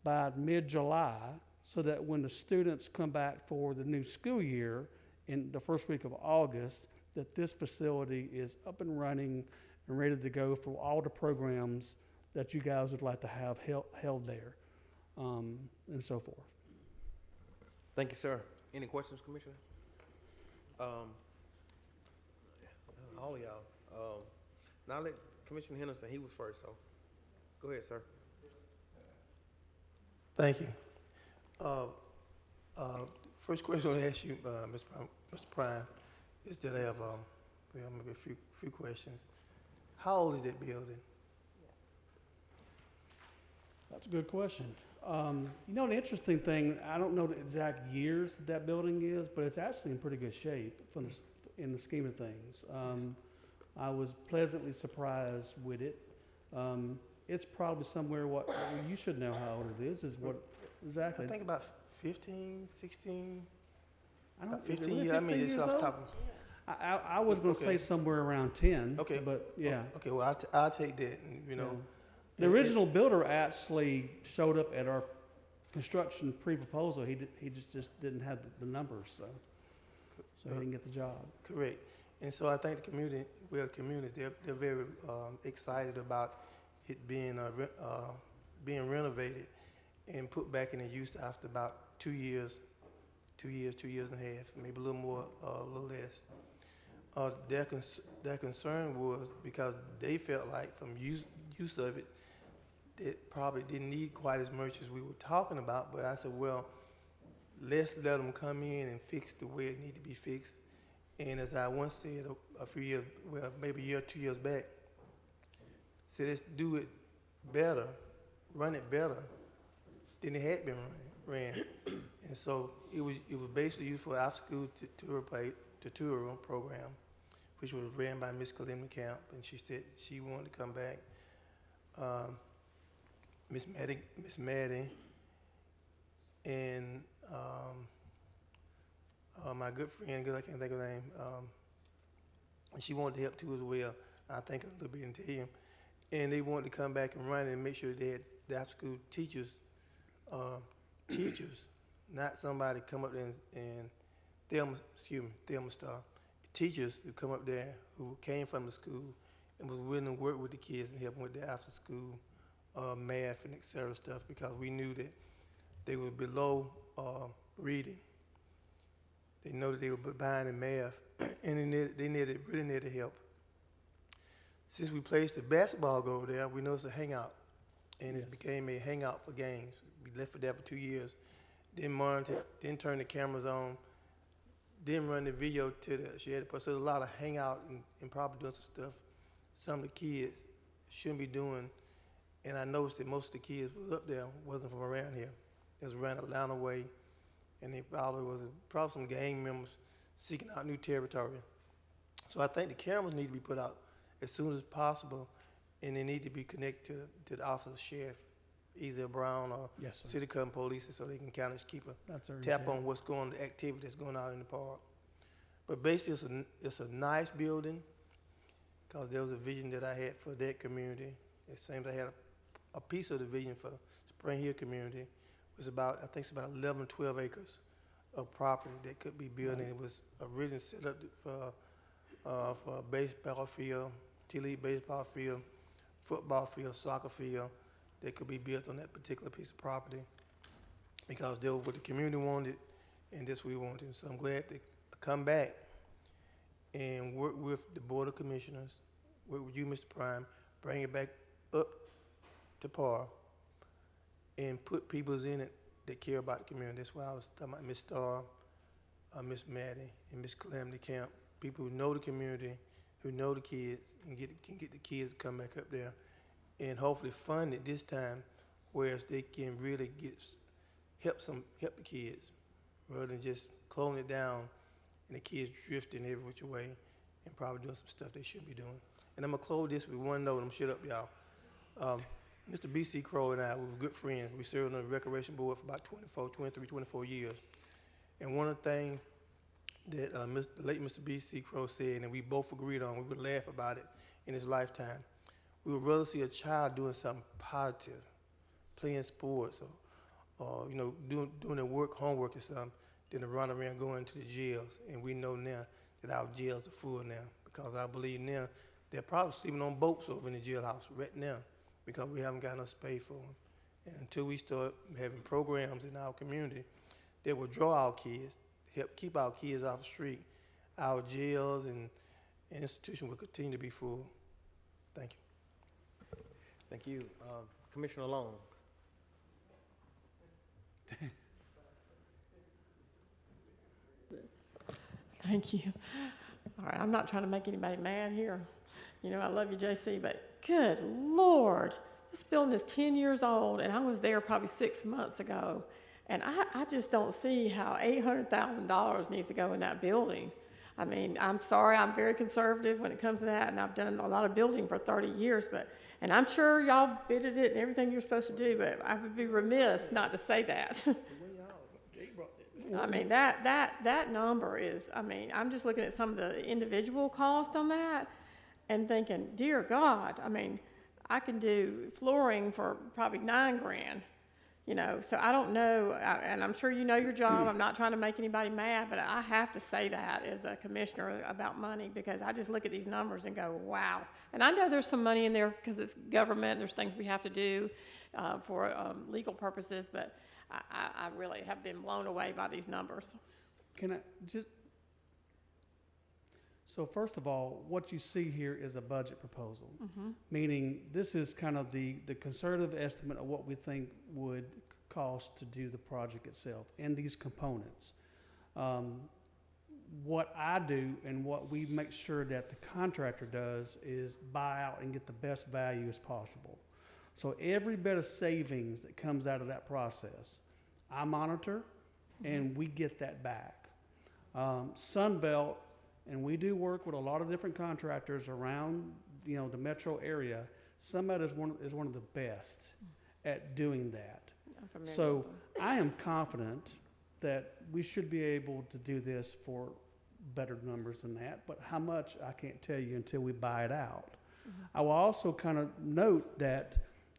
by mid-July so that when the students come back for the new school year in the first week of August, that this facility is up and running and ready to go for all the programs that you guys would like to have held there, and so forth. Thank you, sir. Any questions, Commissioner? All of y'all. Now let Commissioner Henderson, he was first, so go ahead, sir. Thank you. First question I want to ask you, Mr. Prime, is that I have maybe a few questions. How old is that building? That's a good question. You know, the interesting thing, I don't know the exact years that building is, but it's actually in pretty good shape in the scheme of things. I was pleasantly surprised with it. It's probably somewhere, you should know how old it is what exactly? I think about 15, 16. I don't, 15 really years. I mean, it's off the top of. I was going to say somewhere around 10. Okay. But yeah. Okay, well, I'll take that, you know. The original builder actually showed up at our construction pre-proposal. He just didn't have the numbers, so he didn't get the job. Correct. And so I think the community, they're very excited about it being renovated and put back into use after about 2 years and a half, maybe a little more, a little less. Their concern was because they felt like from use of it, it probably didn't need quite as much as we were talking about, but I said, well, let's let them come in and fix the way it needs to be fixed. And as I once said a few years, well, maybe a year or 2 years back, said let's do it better, run it better than it had been ran. And so it was basically used for after-school tutoring program, which was ran by Miss Kalimna Camp, and she said she wanted to come back. Miss Maddie, and my good friend, I can't think of her name, and she wanted to help too as well. I think a little bit into him, and they wanted to come back and run it and make sure they had the after-school teachers, not somebody come up there and Thelma Star, teachers who come up there who came from the school and was willing to work with the kids and help them with their after-school math and et cetera stuff, because we knew that they were below reading. They know that they were behind in math, and they really needed help. Since we placed the basketball goal there, we know it's a hangout, and it became a hangout for games. We left it there for 2 years, didn't monitor, didn't turn the cameras on, didn't run the video to the shed. So there's a lot of hangout and probably doing some stuff some of the kids shouldn't be doing. And I noticed that most of the kids was up there wasn't from around here. They was around Atlanta way, and they probably some gang members seeking out new territory. So I think the cameras need to be put out as soon as possible, and they need to be connected to the office of sheriff, either Brown or City County Police, so they can kind of keep a tap on the activity that's going on in the park. But basically, it's a nice building, because there was a vision that I had for that community. It seems I had a piece of the vision for Spring Hill community. It was about, I think it's about 11, 12 acres of property that could be built, and it was originally set up for a baseball field, T-League baseball field, football field, soccer field that could be built on that particular piece of property, because they were what the community wanted, and this we wanted. So I'm glad to come back and work with the Board of Commissioners, work with you, Mr. Prime, bring it back up to par, and put peoples in it that care about the community. That's why I was talking about Ms. Starr, Miss Maddie, and Miss Calamity Camp, people who know the community, who know the kids, and can get the kids to come back up there, and hopefully fund it this time, whereas they can really help the kids, rather than just closing it down and the kids drifting every which way and probably doing some stuff they shouldn't be doing. And I'm gonna close this with one note. I'm shut up, y'all. Mr. B.C. Crow and I, we were good friends. We served on the Recreation Board for about 24 years. And one of the things that the late Mr. B.C. Crow said, and we both agreed on, we would laugh about it in his lifetime, we would rather see a child doing something positive, playing sports, or doing their homework or something, than to run around going to the jails. And we know now that our jails are full now, because I believe now they're probably sleeping on boats over in the jailhouse right now. because we haven't got enough space for them. And until we start having programs in our community that will draw our kids, help keep our kids off the street, our jails and institutions will continue to be full. Thank you. Thank you. Commissioner Long. Thank you. All right, I'm not trying to make anybody mad here. You know, I love you, JC, but good Lord, this building is 10 years old, and I was there probably 6 months ago, and I just don't see how $800,000 needs to go in that building. I mean, I'm sorry, I'm very conservative when it comes to that, and I've done a lot of building for 30 years, and I'm sure y'all bidded it and everything you're supposed to do, but I would be remiss not to say that. I mean, that number is, I mean, I'm just looking at some of the individual cost on that and thinking, dear God, I mean, I can do flooring for probably $9,000, you know, so I don't know, and I'm sure you know your job. I'm not trying to make anybody mad, but I have to say that as a commissioner about money, because I just look at these numbers and go, wow. And I know there's some money in there because it's government, there's things we have to do for legal purposes, but I really have been blown away by these numbers. Can I just, so first of all, what you see here is a budget proposal, meaning this is kind of the conservative estimate of what we think would cost to do the project itself and these components. What I do and what we make sure that the contractor does is buy out and get the best value as possible. So every bit of savings that comes out of that process, I monitor, and we get that back. Sunbelt, and we do work with a lot of different contractors around, you know, the metro area. Sunbelt is one of the best at doing that. So I am confident that we should be able to do this for better numbers than that. But how much, I can't tell you until we buy it out. I will also kind of note that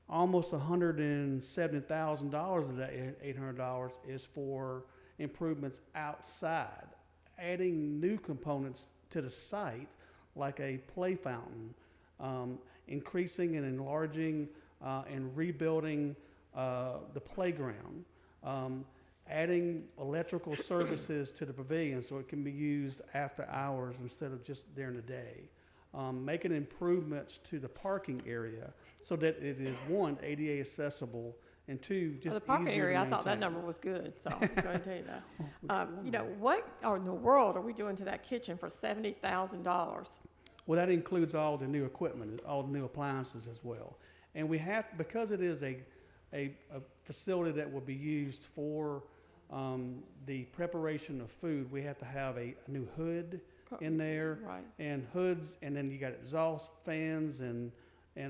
almost $170,000 of that $800 is for improvements outside, adding new components to the site, like a play fountain, increasing and enlarging and rebuilding the playground, adding electrical services to the pavilion so it can be used after hours instead of just during the day. Making improvements to the parking area so that it is, one, ADA accessible, and two, just the parking easier area, to I thought that maintain. number was good, so I'm just going to tell you that. You know, what in the world are we doing to that kitchen for $70,000? Well, that includes all the new equipment, all the new appliances as well. And we have, because it is a facility that will be used for the preparation of food, we have to have a new hood in there, Right. and hoods, and then you got exhaust fans and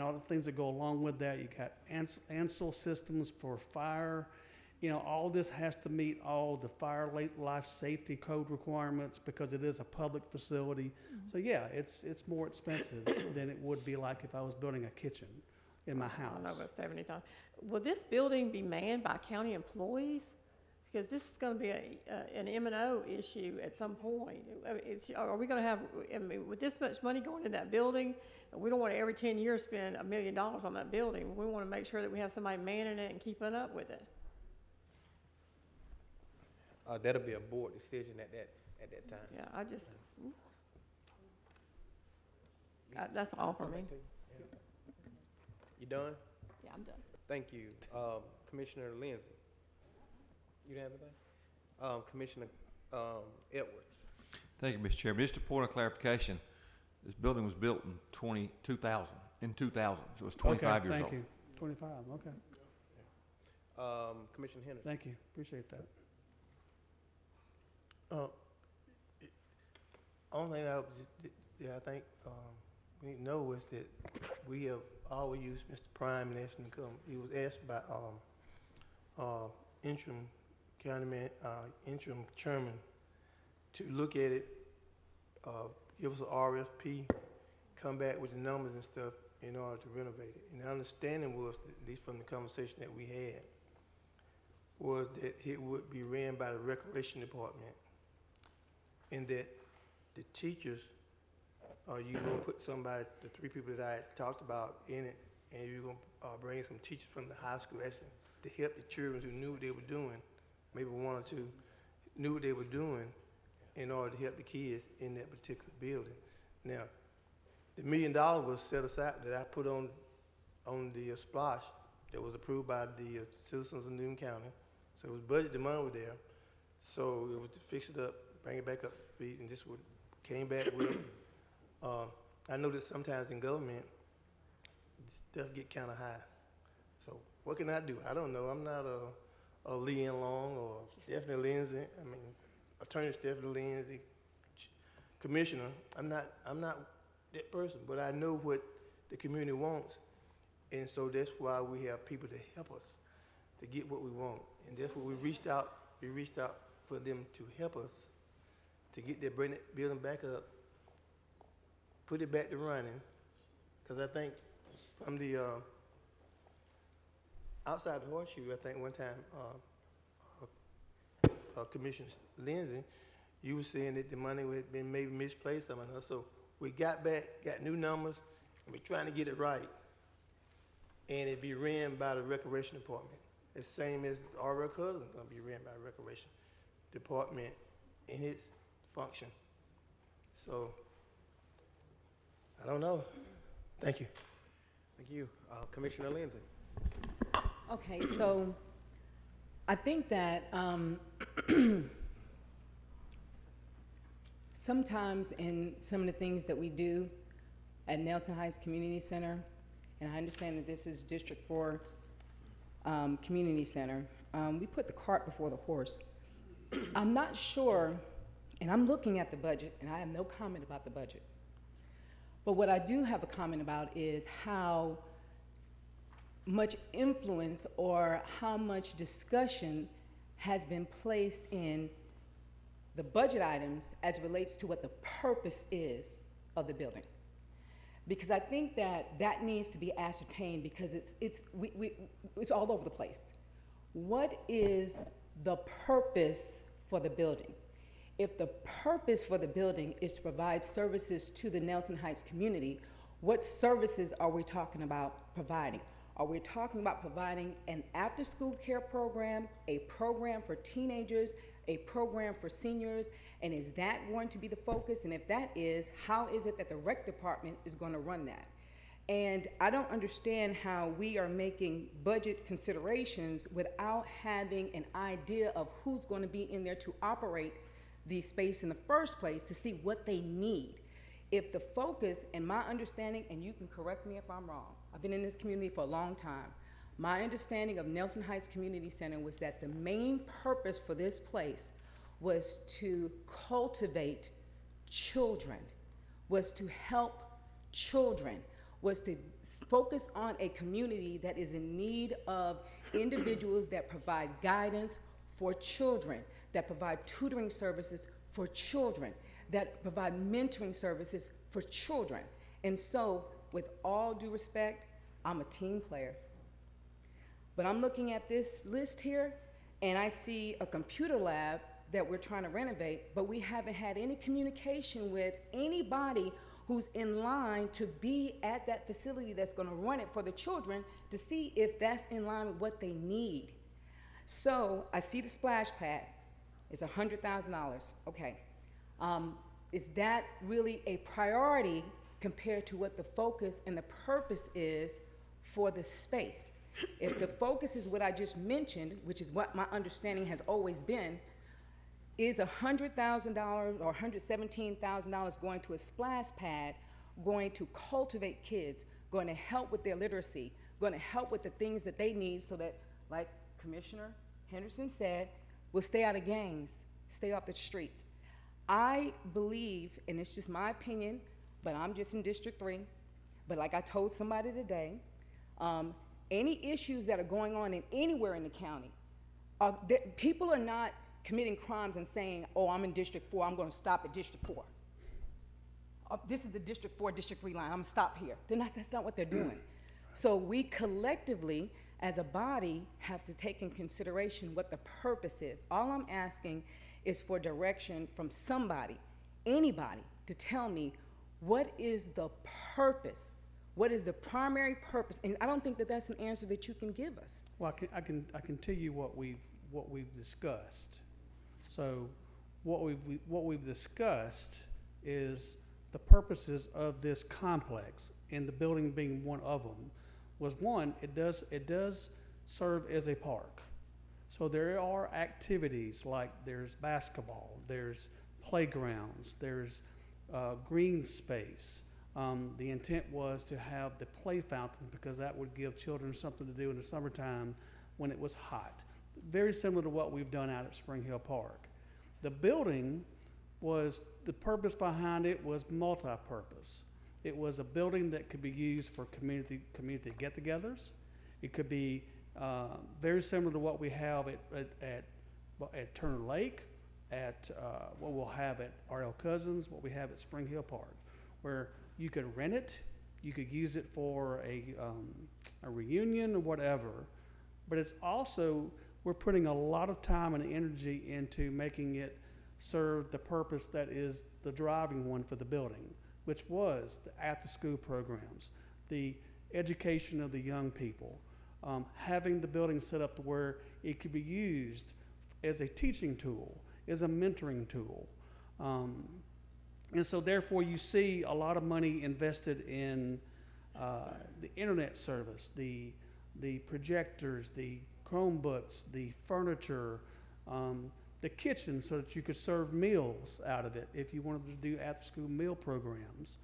all the things that go along with that. You got ANSEL systems for fire. You know, all this has to meet all the fire life safety code requirements because it is a public facility. So yeah, it's more expensive than it would be like if I was building a kitchen in my house. I don't know about 70,000. Will this building be manned by county employees? Because this is going to be an M&O issue at some point. Are we going to have, I mean, with this much money going in that building, we don't want to every 10 years spend $1 million on that building. We want to make sure that we have somebody manning it and keeping up with it. That'll be a board decision at that time. Yeah, I just, that's all for me. You done? Yeah, I'm done. Thank you. Commissioner Lindsay. You have anything? Commissioner Edwards. Thank you, Mr. Chairman. Just a point of clarification. This building was built in 2000, so it was 25 years old. Thank you. 25, okay. Commissioner Henderson. Thank you, appreciate that. Only thing I think we need to know is that we have always used Mr. Prime and asked him to come. He was asked by interim chairman to look at it, give us an RFP, come back with the numbers and stuff in order to renovate it. And the understanding was, at least from the conversation that we had, was that it would be ran by the recreation department, and that the teachers, you gonna put somebody, the three people that I talked about in it, and you're gonna bring some teachers from the high school actually to help the children who knew what they were doing, maybe one or two, knew what they were doing in order to help the kids in that particular building. Now, the $1 million was set aside that I put on the splash that was approved by the citizens of Newton County. So it was budgeted, the money was there. So it was to fix it up, bring it back up to speed, and this what came back with. I know that sometimes in government, stuff get kind of high. So what can I do? I don't know. I'm not a Lee and Long or Stephanie Lindsay. I mean, Attorney Stephanie Lindsay, Commissioner. I'm not that person, but I know what the community wants, and so that's why we have people to help us to get what we want, and that's what we reached out. We reached out for them to help us to get that, bring that building back up, put it back to running, because I think from the outside the horseshoe, I think one time, Commissioner Lindsay, you were saying that the money had been maybe misplaced on us. So we got back, got new numbers, and we're trying to get it right. And it be ran by the Recreation Department. The same as our cousin gonna be ran by the Recreation Department in its function. So, I don't know. Thank you. Thank you. Commissioner Lindsay. Okay, so I think that sometimes in some of the things that we do at Nelson Heights Community Center, and I understand that this is District 4 Community Center, we put the cart before the horse. I'm not sure, and I'm looking at the budget, and I have no comment about the budget. But what I do have a comment about is how much influence or how much discussion has been placed in the budget items as it relates to what the purpose is of the building. Because I think that that needs to be ascertained, because it's all over the place. What is the purpose for the building? If the purpose for the building is to provide services to the Nelson Heights community, what services are we talking about providing? Are we talking about providing an after-school care program, a program for teenagers, a program for seniors, and is that going to be the focus? And if that is, how is it that the rec department is going to run that? And I don't understand how we are making budget considerations without having an idea of who's going to be in there to operate the space in the first place, to see what they need. If the focus, and my understanding, and you can correct me if I'm wrong, I've been in this community for a long time, my understanding of Nelson Heights Community Center was that the main purpose for this place was to cultivate children, was to help children, was to focus on a community that is in need of individuals that provide guidance for children, that provide tutoring services for children, that provide mentoring services for children. And so, with all due respect, I'm a team player. But I'm looking at this list here, and I see a computer lab that we're trying to renovate, but we haven't had any communication with anybody who's in line to be at that facility that's going to run it for the children to see if that's in line with what they need. So I see the splash pad. It's $100,000. Okay. Is that really a priority compared to what the focus and the purpose is for the space? If the focus is what I just mentioned, which is what my understanding has always been, is $100,000 or $117,000 going to a splash pad, going to cultivate kids, going to help with their literacy, going to help with the things that they need so that, like Commissioner Henderson said, we'll stay out of gangs, stay off the streets. I believe, and it's just my opinion, but I'm just in District 3, but like I told somebody today, any issues that are going on anywhere in the county, people are not committing crimes and saying, oh, I'm in District 4, I'm going to stop at District 4. This is the District 4, District 3 line, I'm going to stop here. That's not what they're doing. So we collectively, as a body, have to take in consideration what the purpose is. All I'm asking is for direction from somebody, anybody, to tell me what is the purpose? What is the primary purpose? And I don't think that that's an answer that you can give us. Well, I can tell you what we've discussed. So, what we've discussed is the purposes of this complex, and the building being one of them. Was one, it does serve as a park. So there are activities like there's basketball, there's playgrounds, there's green space. The intent was to have the play fountain because that would give children something to do in the summertime when it was hot. Very similar to what we've done out at Spring Hill Park. The building was, the purpose behind it was multi-purpose. It was a building that could be used for community get-togethers. It could be very similar to what we have at Turner Lake, at what we'll have at R.L. Cousins, what we have at Spring Hill Park, where you could rent it, you could use it for a reunion or whatever, but it's also, we're putting a lot of time and energy into making it serve the purpose that is the driving one for the building, which was the after-school programs, the education of the young people, having the building set up to where it could be used as a teaching tool, as a mentoring tool. And so therefore you see a lot of money invested in the internet service, the projectors, the Chromebooks, the furniture, the kitchen, so that you could serve meals out of it if you wanted to do after-school meal programs,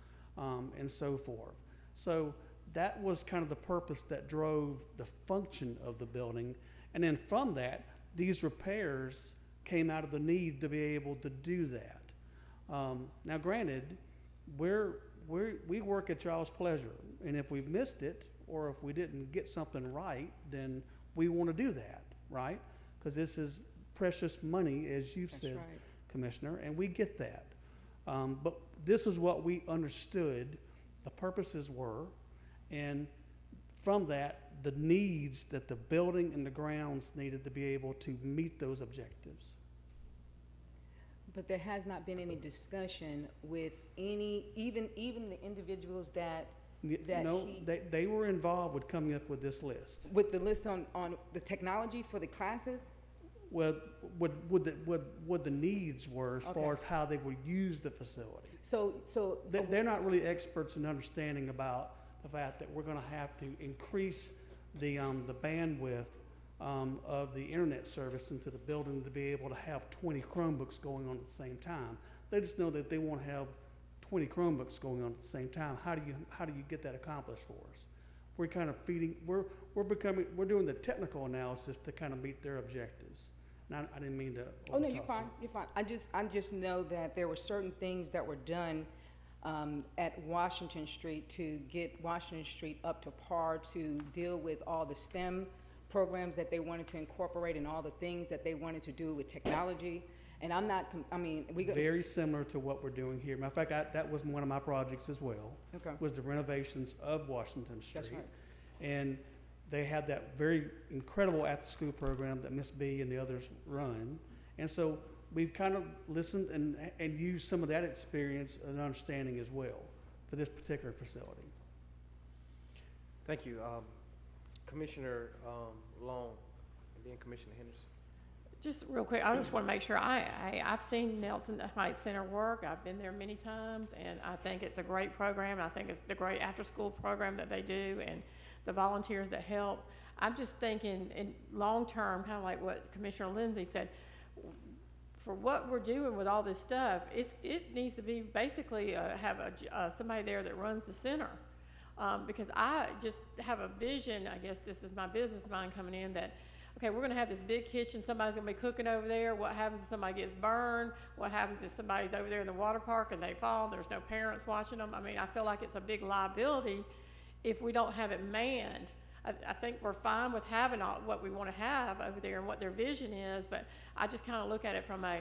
and so forth. So that was kind of the purpose that drove the function of the building. And then from that, these repairs came out of the need to be able to do that. Now granted, we work at y'all's pleasure, and if we've missed it, or if we didn't get something right, then we want to do that, right? Because this is precious money, as you've said, right, Commissioner, and we get that. But this is what we understood the purposes were, and from that, the needs that the building and the grounds needed to be able to meet those objectives. But there has not been any discussion with any, even the individuals that No, they were involved with coming up with this list. with the list on the technology for the classes. Well, what the needs were as far as how they would use the facility. So They're not really experts in understanding about the fact that we're gonna have to increase the bandwidth of the internet service into the building to be able to have 20 Chromebooks going on at the same time. They just know that they won't have 20 Chromebooks going on at the same time. How do you get that accomplished for us? We're kind of we're doing the technical analysis to kind of meet their objectives. And I didn't mean to. Oh no, you're fine. You're fine. I just know that there were certain things that were done at Washington Street to get Washington Street up to par to deal with all the STEM programs that they wanted to incorporate and all the things that they wanted to do with technology. And I'm not. Very similar to what we're doing here. Matter of fact, that was one of my projects as well. Okay. Was the renovations of Washington Street. That's right. And they had that very incredible after-school program that Miss B and the others run. And so we've kind of listened and used some of that experience and understanding as well for this particular facility. Thank you. Commissioner Long, and then Commissioner Henderson. Just real quick, I just want to make sure, I've seen Nelson Heights Center work. I've been there many times, and I think it's a great program. I think it's the great after-school program that they do and the volunteers that help. I'm just thinking in long-term, kind of like what Commissioner Lindsay said, for what we're doing with all this stuff, it needs to be basically have somebody there that runs the center. Because I just have a vision, I guess this is my business mind coming in, that okay, we're gonna have this big kitchen, somebody's gonna be cooking over there. What happens if somebody gets burned? What happens if somebody's over there in the water park and they fall and there's no parents watching them? I mean, I feel like it's a big liability if we don't have it manned. I think we're fine with having all what we wanna have over there and what their vision is, but I just kinda look at it from a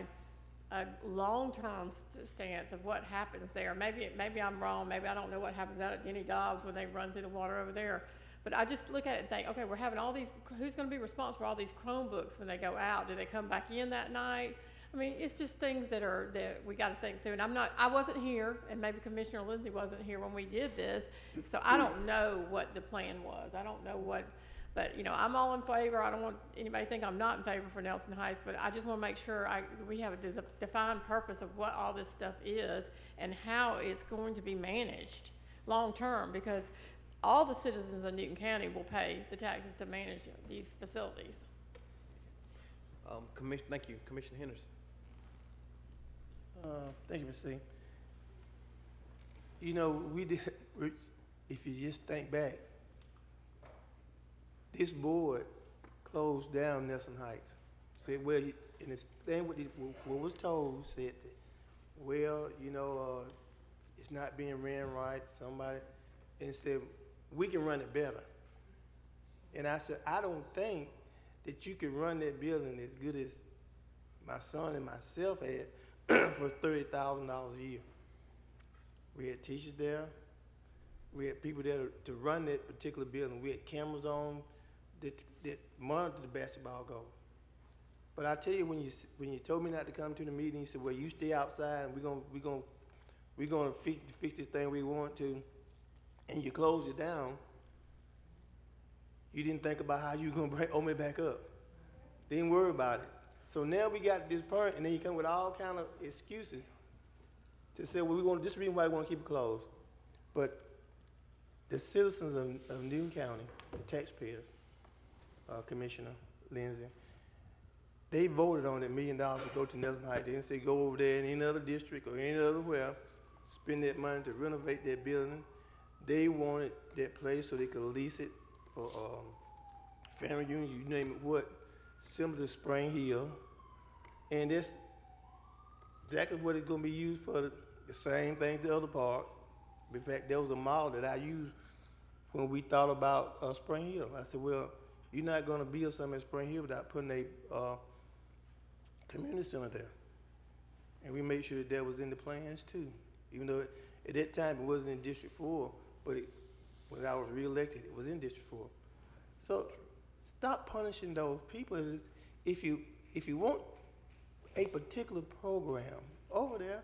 long-term stance of what happens there. Maybe I'm wrong, maybe I don't know what happens out at Denny Dobbs when they run through the water over there. But I just look at it and think, okay, we're having all these, who's going to be responsible for all these Chromebooks when they go out? Do they come back in that night? I mean, it's just things that we gotta think through. And I wasn't here, and maybe Commissioner Lindsay wasn't here when we did this, so I don't know what the plan was. I don't know what, but, you know, I'm all in favor. I don't want anybody to think I'm not in favor for Nelson Heights, but I just wanna make sure we have a defined purpose of what all this stuff is and how it's going to be managed long-term, because all the citizens of Newton County will pay the taxes to manage these facilities. Thank you, Commissioner Henderson. Thank you, Ms. C. You know, if you just think back, this board closed down Nelson Heights. Said, well, and this thing, what was told said that, well, you know, it's not being ran right, and said, we can run it better. And I said, I don't think that you can run that building as good as my son and myself had for $30,000 a year. We had teachers there. We had people there to run that particular building. We had cameras on that monitor the basketball goal. But I tell you, when you told me not to come to the meeting, you said, well, you stay outside and we're gonna fix this thing we want to, and you closed it down. You didn't think about how you were gonna open it back up. Didn't worry about it. So now we got this point, and then you come with all kind of excuses to say, well, this is the reason why we want to keep it closed. But the citizens of Newton County, the taxpayers, Commissioner Lindsay, they voted on that $1 million to go to Nelson Heights. They didn't say go over there in any other district or any other where, spend that money to renovate that building. They wanted that place so they could lease it for family reunion, you name it what, similar to Spring Hill. And that's exactly what it's gonna be used for, the same thing to the other park. In fact, there was a model that I used when we thought about Spring Hill. I said, well, you're not gonna build something at Spring Hill without putting a community center there. And we made sure that was in the plans too. Even though at that time it wasn't in District 4, but when I was reelected, it was in District 4. So stop punishing those people. If you want a particular program over there,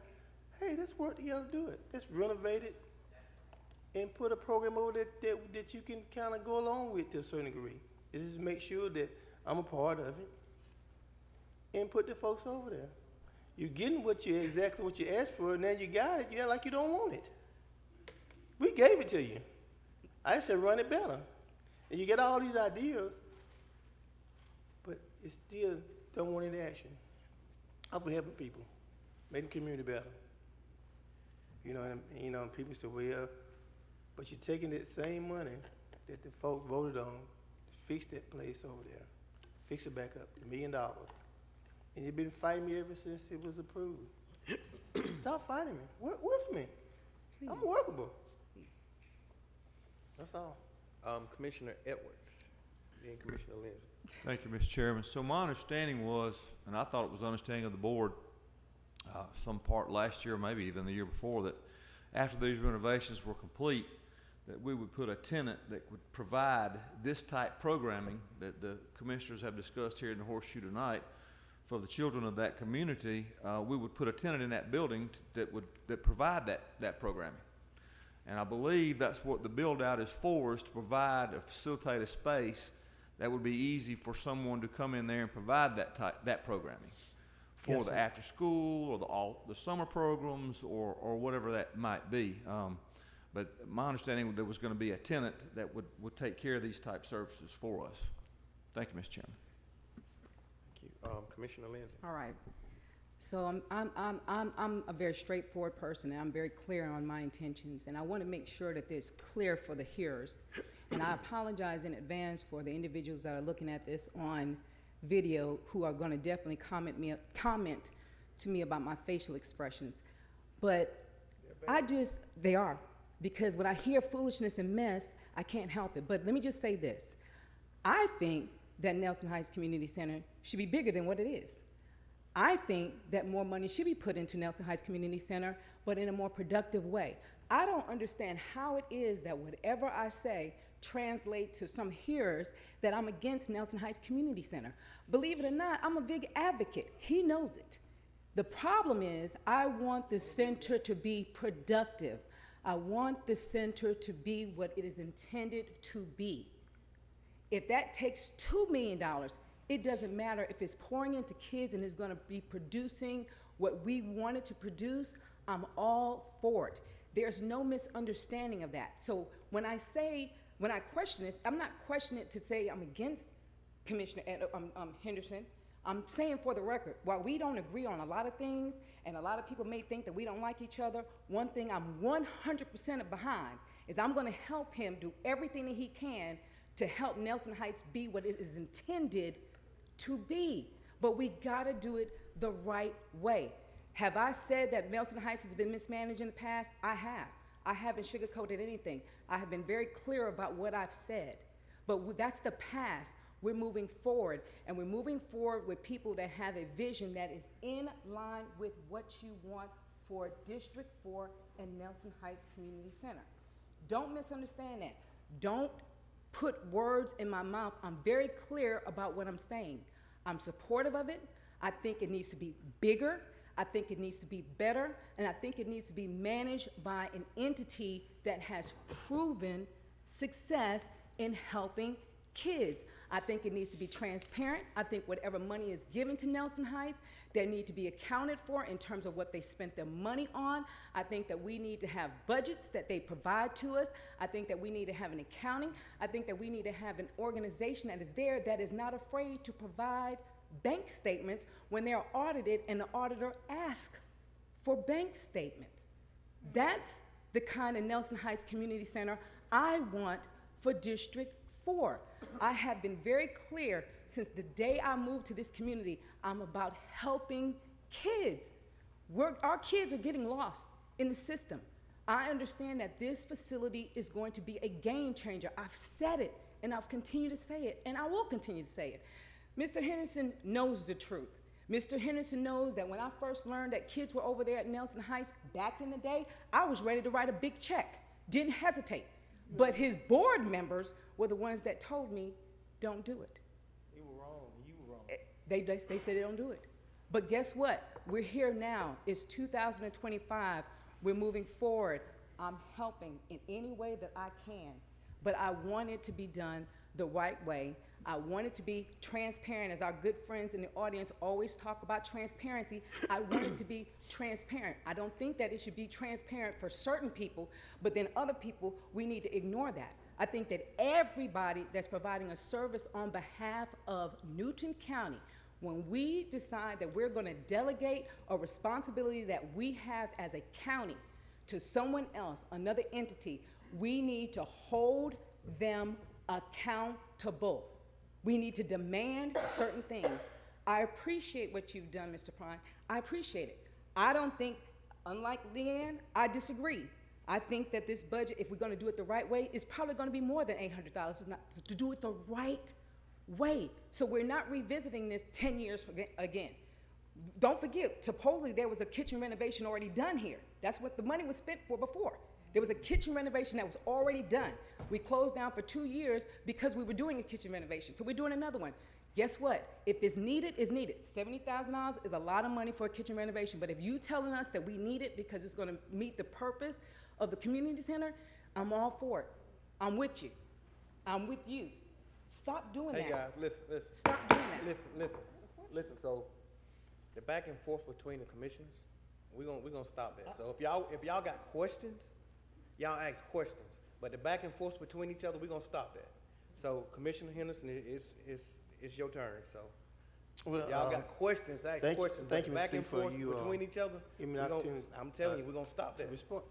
hey, let's work together to do it. Let's renovate it and put a program over there that you can kind of go along with to a certain degree. Just make sure that I'm a part of it and put the folks over there. You're getting exactly what you asked for, and now you got it. You're like you don't want it. We gave it to you. I said run it better. And you get all these ideas, but you still don't want any action. I'm for helping people, making the community better. You know, and people say, well, but you're taking that same money that the folks voted on to fix that place over there, fix it back up, $1 million. And you've been fighting me ever since it was approved. Stop fighting me. Work with me. Please. I'm workable. Please. That's all. Commissioner Edwards, then Commissioner Lindsay. Thank you, Mr. Chairman. So my understanding was, and I thought it was understanding of the board, some part last year, maybe even the year before, that after these renovations were complete, that we would put a tenant that would provide this type programming that the commissioners have discussed here in the Horseshoe tonight for the children of that community. We would put a tenant in that building that provide that programming. And I believe that's what the build out is for, is to provide or facilitate a space that would be easy for someone to come in there and provide that programming for the after school or the summer programs or whatever that might be. But my understanding was there was going to be a tenant that would take care of these type services for us. Thank you, Mr. Chairman. Thank you. Commissioner Lindsay. All right. So I'm a very straightforward person, and I'm very clear on my intentions, and I want to make sure that it's clear for the hearers. And I apologize in advance for the individuals that are looking at this on video who are going to definitely comment to me about my facial expressions. But they are, because when I hear foolishness and mess, I can't help it. But let me just say this. I think that Nelson Heights Community Center should be bigger than what it is. I think that more money should be put into Nelson Heights Community Center, but in a more productive way. I don't understand how it is that whatever I say translates to some hearers that I'm against Nelson Heights Community Center. Believe it or not, I'm a big advocate. He knows it. The problem is I want the center to be productive. I want the center to be what it is intended to be. If that takes $2 million, it doesn't matter if it's pouring into kids and is going to be producing what we wanted to produce. I'm all for it. There's no misunderstanding of that. So when I question this, I'm not questioning it to say I'm against Commissioner Henderson. I'm saying for the record, while we don't agree on a lot of things, and a lot of people may think that we don't like each other, one thing I'm 100% behind is I'm going to help him do everything that he can to help Nelson Heights be what it is intended to be. But we got to do it the right way. Have I said that Nelson Heights has been mismanaged in the past? I have. I haven't sugarcoated anything. I have been very clear about what I've said. But that's the past. We're moving forward, and we're moving forward with people that have a vision that is in line with what you want for District 4 and Nelson Heights Community Center. Don't misunderstand that. Don't put words in my mouth. I'm very clear about what I'm saying. I'm supportive of it. I think it needs to be bigger. I think it needs to be better, and I think it needs to be managed by an entity that has proven success in helping kids. I think it needs to be transparent. I think whatever money is given to Nelson Heights, they need to be accounted for in terms of what they spent their money on. I think that we need to have budgets that they provide to us. I think that we need to have an accounting. I think that we need to have an organization that is there that is not afraid to provide bank statements when they are audited and the auditor asks for bank statements. That's the kind of Nelson Heights Community Center I want for District 4. I have been very clear since the day I moved to this community, I'm about helping kids. Our kids are getting lost in the system. I understand that this facility is going to be a game changer. I've said it, and I'll continue to say it, and I will continue to say it. Mr. Henderson knows the truth. Mr. Henderson knows that when I first learned that kids were over there at Nelson Heights back in the day, I was ready to write a big check, didn't hesitate. But his board members were the ones that told me, don't do it. You were wrong. You were wrong. They said they don't do it. But guess what? We're here now. It's 2025. We're moving forward. I'm helping in any way that I can. But I want it to be done the right way. I want it to be transparent, as our good friends in the audience always talk about transparency. I want it to be transparent. I don't think that it should be transparent for certain people, but then other people, we need to ignore that. I think that everybody that's providing a service on behalf of Newton County, when we decide that we're going to delegate a responsibility that we have as a county to someone else, another entity, we need to hold them accountable. We need to demand certain things. I appreciate what you've done, Mr. Prime. I appreciate it. I don't think, unlike Leanne, I disagree. I think that this budget, if we're going to do it the right way, is probably going to be more than $800 to do it the right way. So we're not revisiting this 10 years again. Don't forget, supposedly there was a kitchen renovation already done here. That's what the money was spent for before. There was a kitchen renovation that was already done. We closed down for 2 years because we were doing a kitchen renovation. So we're doing another one. Guess what? If it's needed, it's needed. $70,000 is a lot of money for a kitchen renovation. But if you telling us that we need it because it's going to meet the purpose of the community center, I'm all for it. I'm with you. I'm with you. Stop doing that. Hey guys, listen. Stop doing that. Listen. So the back and forth between the commissioners, we're gonna stop that. So if y'all got questions, y'all ask questions. But the back and forth between each other, we're gonna stop that. So Commissioner Henderson, it's your turn. So Well, y'all got questions, ask questions. Thank you, back Mr. and for forth you, between each other. give me an opportunity, I'm telling you, we're gonna stop that. respond.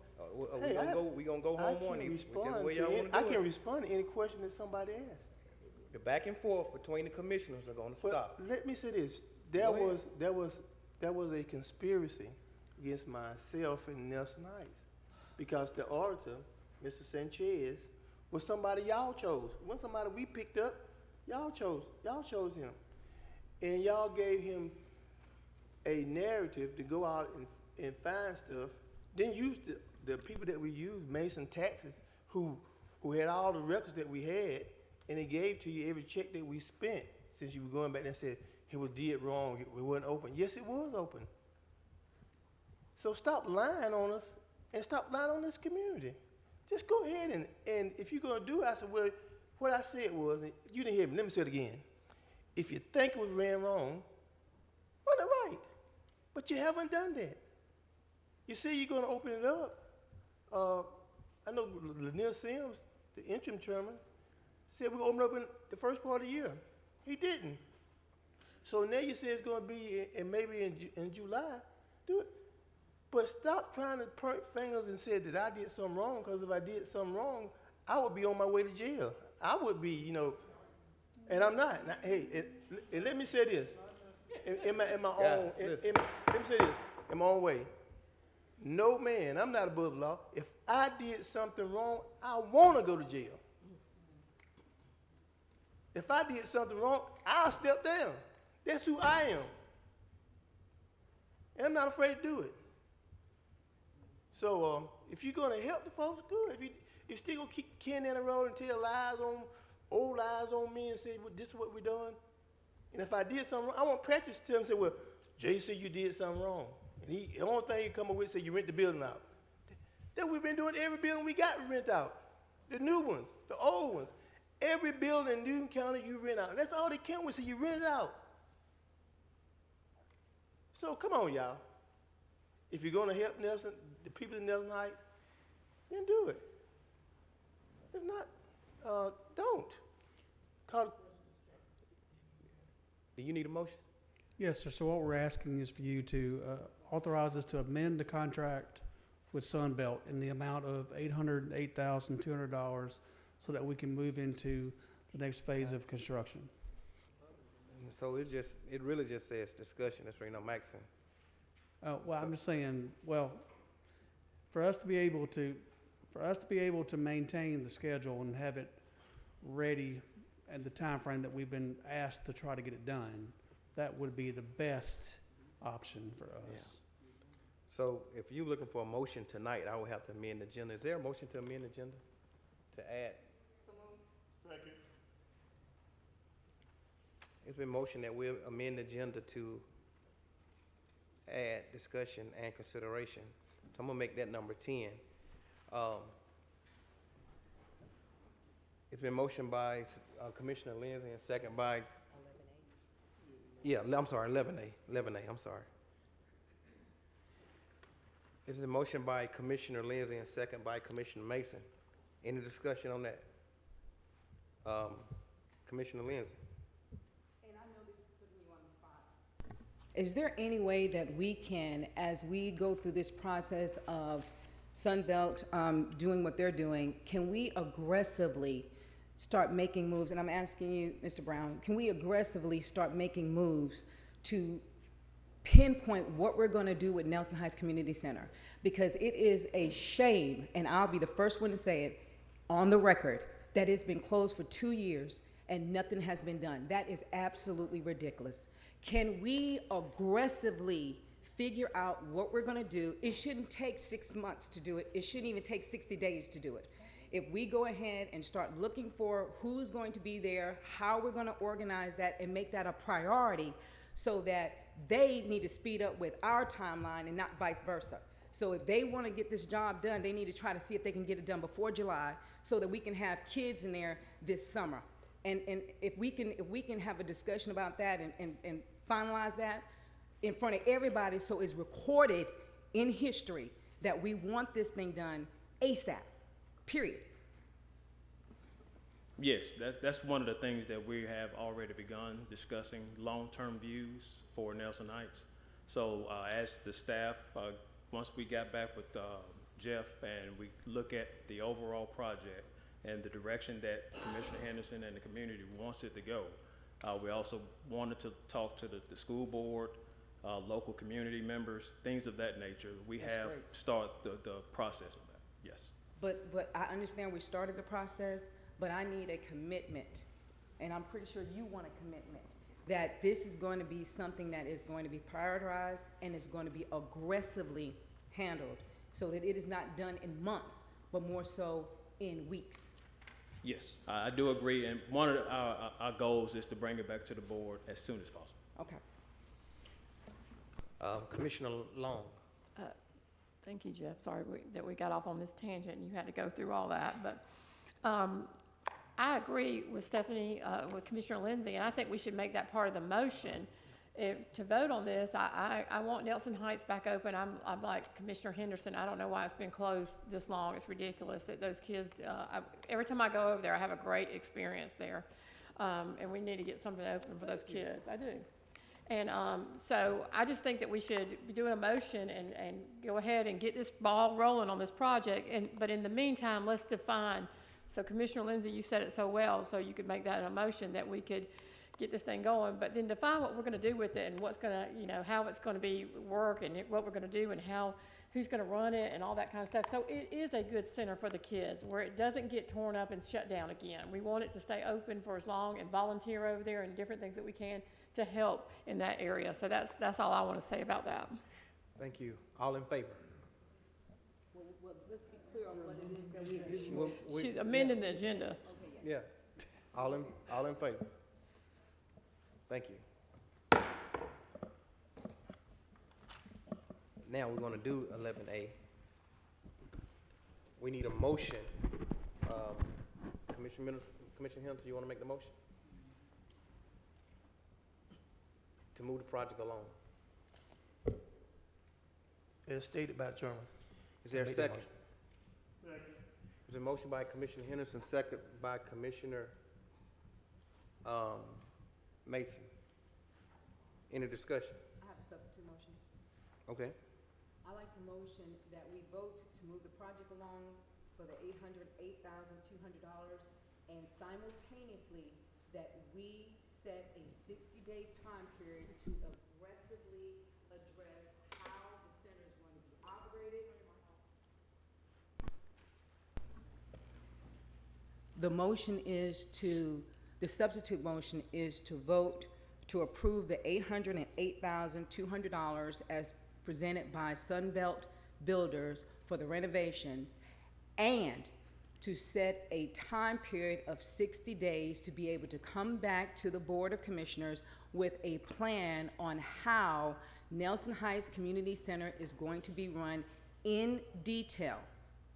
We gonna go home on either, whichever way y'all wanna do I can it. respond to any question that somebody asks. The back and forth between the commissioners are gonna But stop. let me say this: Go there was a conspiracy against myself and Nelson Heights because the auditor, Mr. Sanchez, was somebody y'all chose. Wasn't somebody we picked up. Y'all chose him, and y'all gave him a narrative to go out and find stuff. Then use the people that we used, Mason Taxes, who had all the records that we had, and they gave to you every check that we spent. Since you were going back there and said it was did wrong, it wasn't open. Yes, it was open. So stop lying on us and stop lying on this community. Just go ahead and if you're gonna do it, I said, well, what I said was, and you didn't hear me, let me say it again. If you think it was ran wrong, run it right. But you haven't done that. You say you're gonna open it up. I know Lanier Sims, the interim chairman, said we're gonna open up in the first part of the year. He didn't. So now you say it's gonna be maybe in July, do it. But stop trying to point fingers and say that I did something wrong, because if I did something wrong, I would be on my way to jail. I would be, you know, and I'm not. Now, hey, and let me say this, in my own, let me say this, in my own way. No man, I'm not above the law. If I did something wrong, I want to go to jail. If I did something wrong, I'll step down. That's who I am. And I'm not afraid to do it. So if you're going to help the folks, good. If you still going to keep kicking down the road and tell old lies on me and say, well, this is what we're doing. And if I did something wrong, I want Patrick to tell me, say, well, JC, you did something wrong. And the only thing he come up with is say, you rent the building out. That we've been doing every building we got, we rent out. The new ones, the old ones. Every building in Newton County, you rent out. And that's all they count with, so you rent it out. So come on, y'all. If you're going to help Nelson, the people in Nelson Heights, then do it. If not, don't. Do you need a motion? Yes, sir. So what we're asking is for you to authorize us to amend the contract with Sunbelt in the amount of $808,200 so that we can move into the next phase of construction. So it really just says discussion. That's right, Maxon. Well, I'm just saying, well, for us to be able to maintain the schedule and have it ready at the time frame that we've been asked to try to get it done, that would be the best option for us. Yeah. So if you're looking for a motion tonight, I will have to amend the agenda. Is there a motion to amend the agenda? To add? Second. It's been motioned that we'll amend the agenda to add discussion and consideration. So I'm gonna make that number 10. It's been motioned by Commissioner Lindsay and second by 11A. Yeah, I'm sorry, 11A, I'm sorry. It's been motioned by Commissioner Lindsay and second by Commissioner Mason. Any discussion on that? Commissioner Lindsay. And I know this is putting you on the spot. Is there any way that we can, as we go through this process of Sunbelt doing what they're doing, can we aggressively start making moves? And I'm asking you, Mr. Brown, can we aggressively start making moves to pinpoint what we're going to do with Nelson Heights Community Center? Because it is a shame, and I'll be the first one to say it on the record, that it's been closed for 2 years and nothing has been done. That is absolutely ridiculous. Can we aggressively figure out what we're going to do? It shouldn't take 6 months to do it. It shouldn't even take 60 days to do it. If we go ahead and start looking for who's going to be there, how we're going to organize that and make that a priority, so that they need to speed up with our timeline and not vice versa. So if they want to get this job done, they need to try to see if they can get it done before July so that we can have kids in there this summer. And if we can have a discussion about that and finalize that in front of everybody so it's recorded in history that we want this thing done ASAP, period. Yes, that's one of the things that we have already begun discussing, long-term views for Nelson Heights. So as the staff, once we got back with Jeff and we look at the overall project and the direction that Commissioner Henderson and the community wants it to go, we also wanted to talk to the school board, local community members, things of that nature. We That's have great. started the process of that, yes. But I understand we started the process, but I need a commitment, and I'm pretty sure you want a commitment, that this is going to be something that is going to be prioritized and is going to be aggressively handled so that it is not done in months, but more so in weeks. Yes, I do agree, and one of our goals is to bring it back to the board as soon as possible. Okay. Commissioner Long. Thank you, Jeff. Sorry that we got off on this tangent and you had to go through all that. But I agree with Stephanie, with Commissioner Lindsay, and I think we should make that part of the motion. To vote on this, I want Nelson Heights back open. I'm like Commissioner Henderson. I don't know why it's been closed this long. It's ridiculous that those kids, every time I go over there, I have a great experience there. And we need to get something open for those kids. I do. And so I just think that we should be doing a motion and go ahead and get this ball rolling on this project. But in the meantime, let's define. So Commissioner Lindsay, you said it so well, so you could make that a motion that we could get this thing going, but then define what we're going to do with it and what's going to, you know, how it's going to be work and what we're going to do and who's going to run it and all that kind of stuff. So it is a good center for the kids where it doesn't get torn up and shut down again. We want it to stay open for as long and volunteer over there and different things that we can to help in that area. So that's all I want to say about that. Thank you. All in favor? Well, let's be clear on what it is that we. She's amending the agenda. Yeah. All in favor? Thank you. Now we're gonna do 11A. We need a motion. Commissioner Henderson, you wanna make the motion? To move the project along. As stated by the chairman. Is there a Make the second? motion. Second. There's a motion by Commissioner Henderson, second by Commissioner Mason. Any discussion? I have a substitute motion. Okay. I like to motion that we vote to move the project along for the $808,200 and simultaneously that we set a 60-day time period to aggressively address how the center is going to be operated. The substitute motion is to vote to approve the $808,200 as presented by Sunbelt Builders for the renovation and to set a time period of 60 days to be able to come back to the Board of Commissioners with a plan on how Nelson Heights Community Center is going to be run in detail,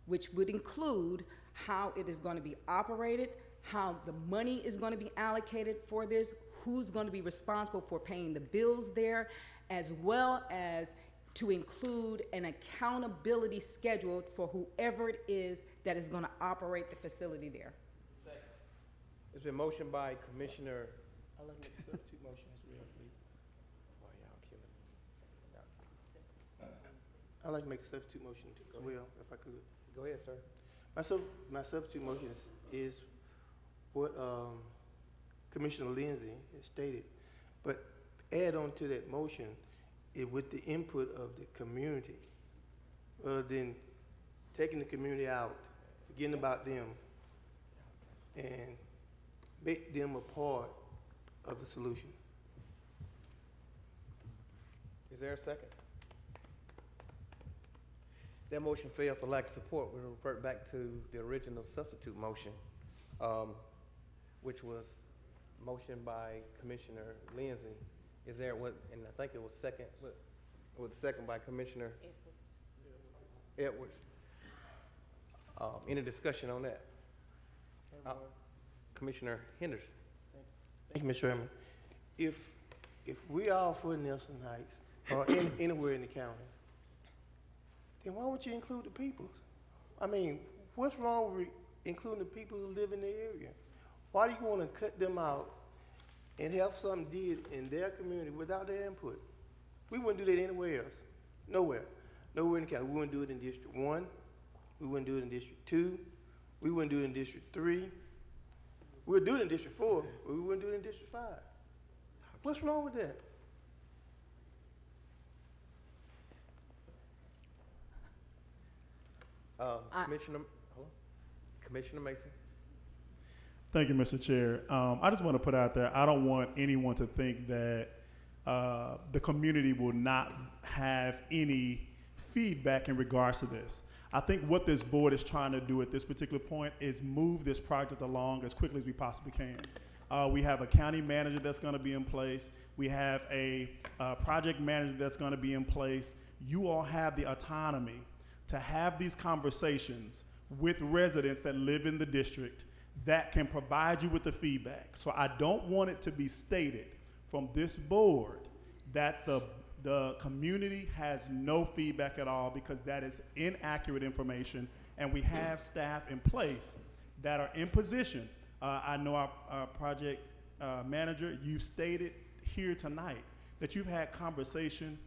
which would include how it is going to be operated, how the money is going to be allocated for this, who's going to be responsible for paying the bills there, as well as to include an accountability schedule for whoever it is that is going to operate the facility there. Second. It's been motioned by Commissioner. I'd like to make a substitute motion as well, please. Why y'all killing me? I'd like to make a substitute motion as well, if I could. Go ahead, sir. My substitute motion is what Commissioner Lindsay has stated, but add on to that motion with the input of the community, rather than taking the community out, forgetting about them, and make them a part of the solution. Is there a second? That motion failed for lack of support. We'll revert back to the original substitute motion, which was motioned by Commissioner Lindsay. Is there what, and I think it was second, what was second by Commissioner Edwards. Any discussion on that? Commissioner Henderson. Thank you, Mr. Chairman. If we are for Nelson Heights or anywhere in the county, then why would you include the peoples? I mean, what's wrong with including the people who live in the area? Why do you want to cut them out and have something did in their community without their input? We wouldn't do that anywhere else. Nowhere. Nowhere in the county. We wouldn't do it in District 1. We wouldn't do it in District 2. We wouldn't do it in District 3. We'll do it in District 4, but we wouldn't do it in District 5. What's wrong with that? Commissioner Mason. Thank you, Mr. Chair. I just want to put out there, I don't want anyone to think that the community will not have any feedback in regards to this. I think what this board is trying to do at this particular point is move this project along as quickly as we possibly can. We have a county manager that's going to be in place. We have a project manager that's going to be in place. You all have the autonomy to have these conversations with residents that live in the district that can provide you with the feedback. So I don't want it to be stated from this board that the community has no feedback at all, because that is inaccurate information, and we have staff in place that are in position. I know our project manager, you stated here tonight that you've had conversation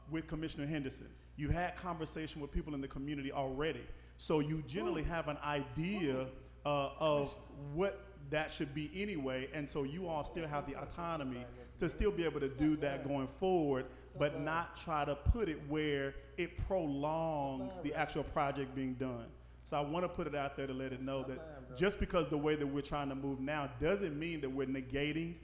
with Commissioner Henderson. You've had conversation with people in the community already. So you generally have an idea of what that should be anyway, and so you all still have the autonomy to still be able to do that going forward, but not try to put it where it prolongs the actual project being done. So I want to put it out there to let it know that just because the way that we're trying to move now doesn't mean that we're negating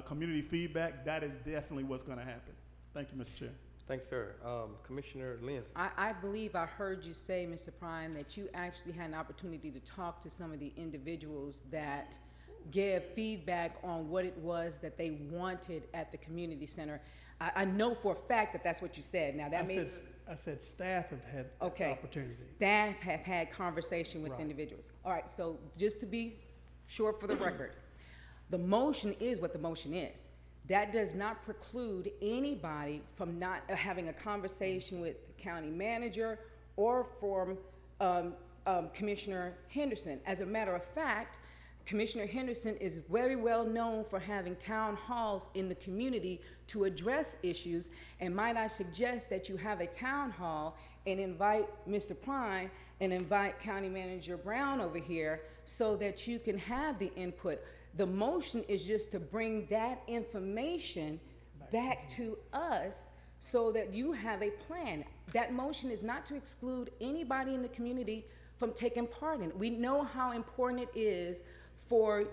community feedback. That is definitely what's going to happen. Thank you, Mr. Chair. Thanks, sir. Commissioner Lindsay. I believe I heard you say, Mr. Prime, that you actually had an opportunity to talk to some of the individuals that gave feedback on what it was that they wanted at the community center. I know for a fact that that's what you said. Now that I said staff have had opportunity. Staff have had conversation with individuals. All right, so just to be sure for the record, the motion is what the motion is. That does not preclude anybody from not having a conversation with the county manager or from Commissioner Henderson. As a matter of fact, Commissioner Henderson is very well known for having town halls in the community to address issues, and might I suggest that you have a town hall and invite Mr. Prime and invite County Manager Brown over here so that you can have the input. The motion is just to bring that information back to us so that you have a plan. That motion is not to exclude anybody in the community from taking part in it. We know how important it is for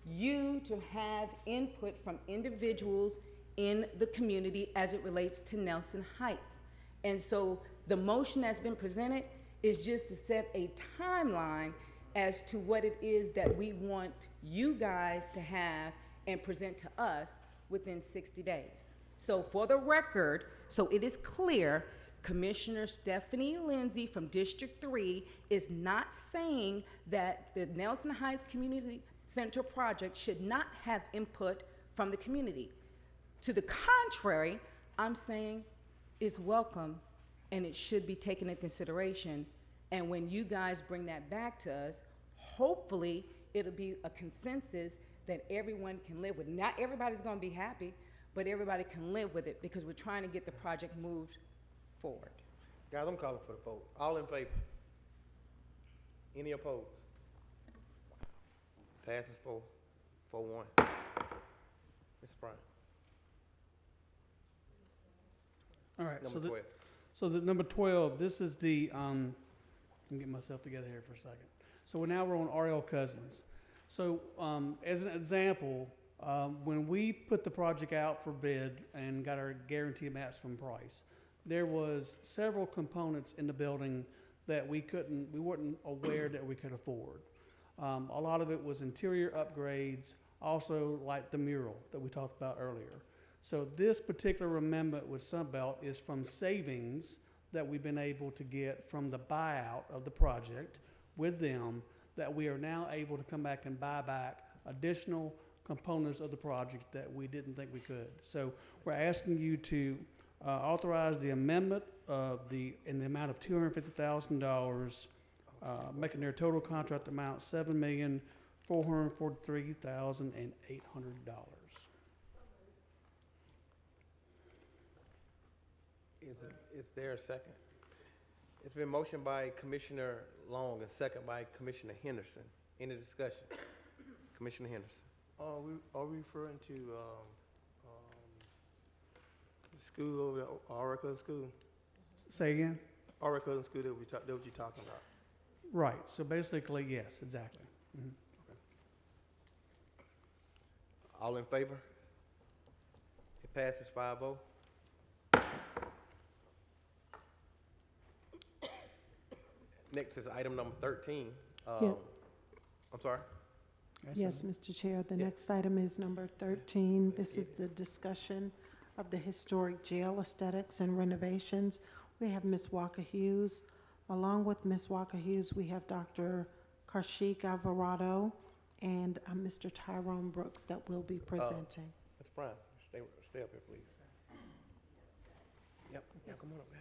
you to have input from individuals in the community as it relates to Nelson Heights. And so the motion that's been presented is just to set a timeline as to what it is that we want you guys to have and present to us within 60 days. So for the record, so it is clear, Commissioner Stephanie Lindsay from District 3 is not saying that the Nelson Heights Community Center project should not have input from the community. To the contrary, I'm saying it's welcome and it should be taken into consideration. And when you guys bring that back to us, hopefully it'll be a consensus that everyone can live with. Not everybody's gonna be happy, but everybody can live with it because we're trying to get the project moved forward. Guys, I'm calling for the vote. All in favor? Any opposed? Passes 4-1. Mr. Prime. All right, Number 12. So the number 12, this is the, let me get myself together here for a second. So we're on R.L. Cousins. So as an example, when we put the project out for bid and got our guarantee maximum price, there was several components in the building that we weren't aware that we could afford. A lot of it was interior upgrades, also like the mural that we talked about earlier. So this particular amendment with Sunbelt is from savings that we've been able to get from the buyout of the project with them, that we are now able to come back and buy back additional components of the project that we didn't think we could. So we're asking you to authorize the amendment in the amount of $250,000, making their total contract amount $7,443,800. Is there a second? It's been motioned by Commissioner Long and second by Commissioner Henderson. Any discussion? Commissioner Henderson. Are we referring to the school over there, Oracle School? Say again? Oracle School that what you're talking about? Right. So basically, yes, exactly. Mm-hmm. Okay. All in favor? It passes 5-0. Next is item number 13. Yeah. I'm sorry? Yes, Mr. Chair, the next item is number 13. This is the discussion of the historic jail aesthetics and renovations. We have Ms. Walker Hughes Along with Ms. Walker Hughes, we have Dr. Karshik Alvarado and Mr. Tyrone Brooks that will be presenting. Mr. Brown, stay up here, please. Yep, come on up, guys.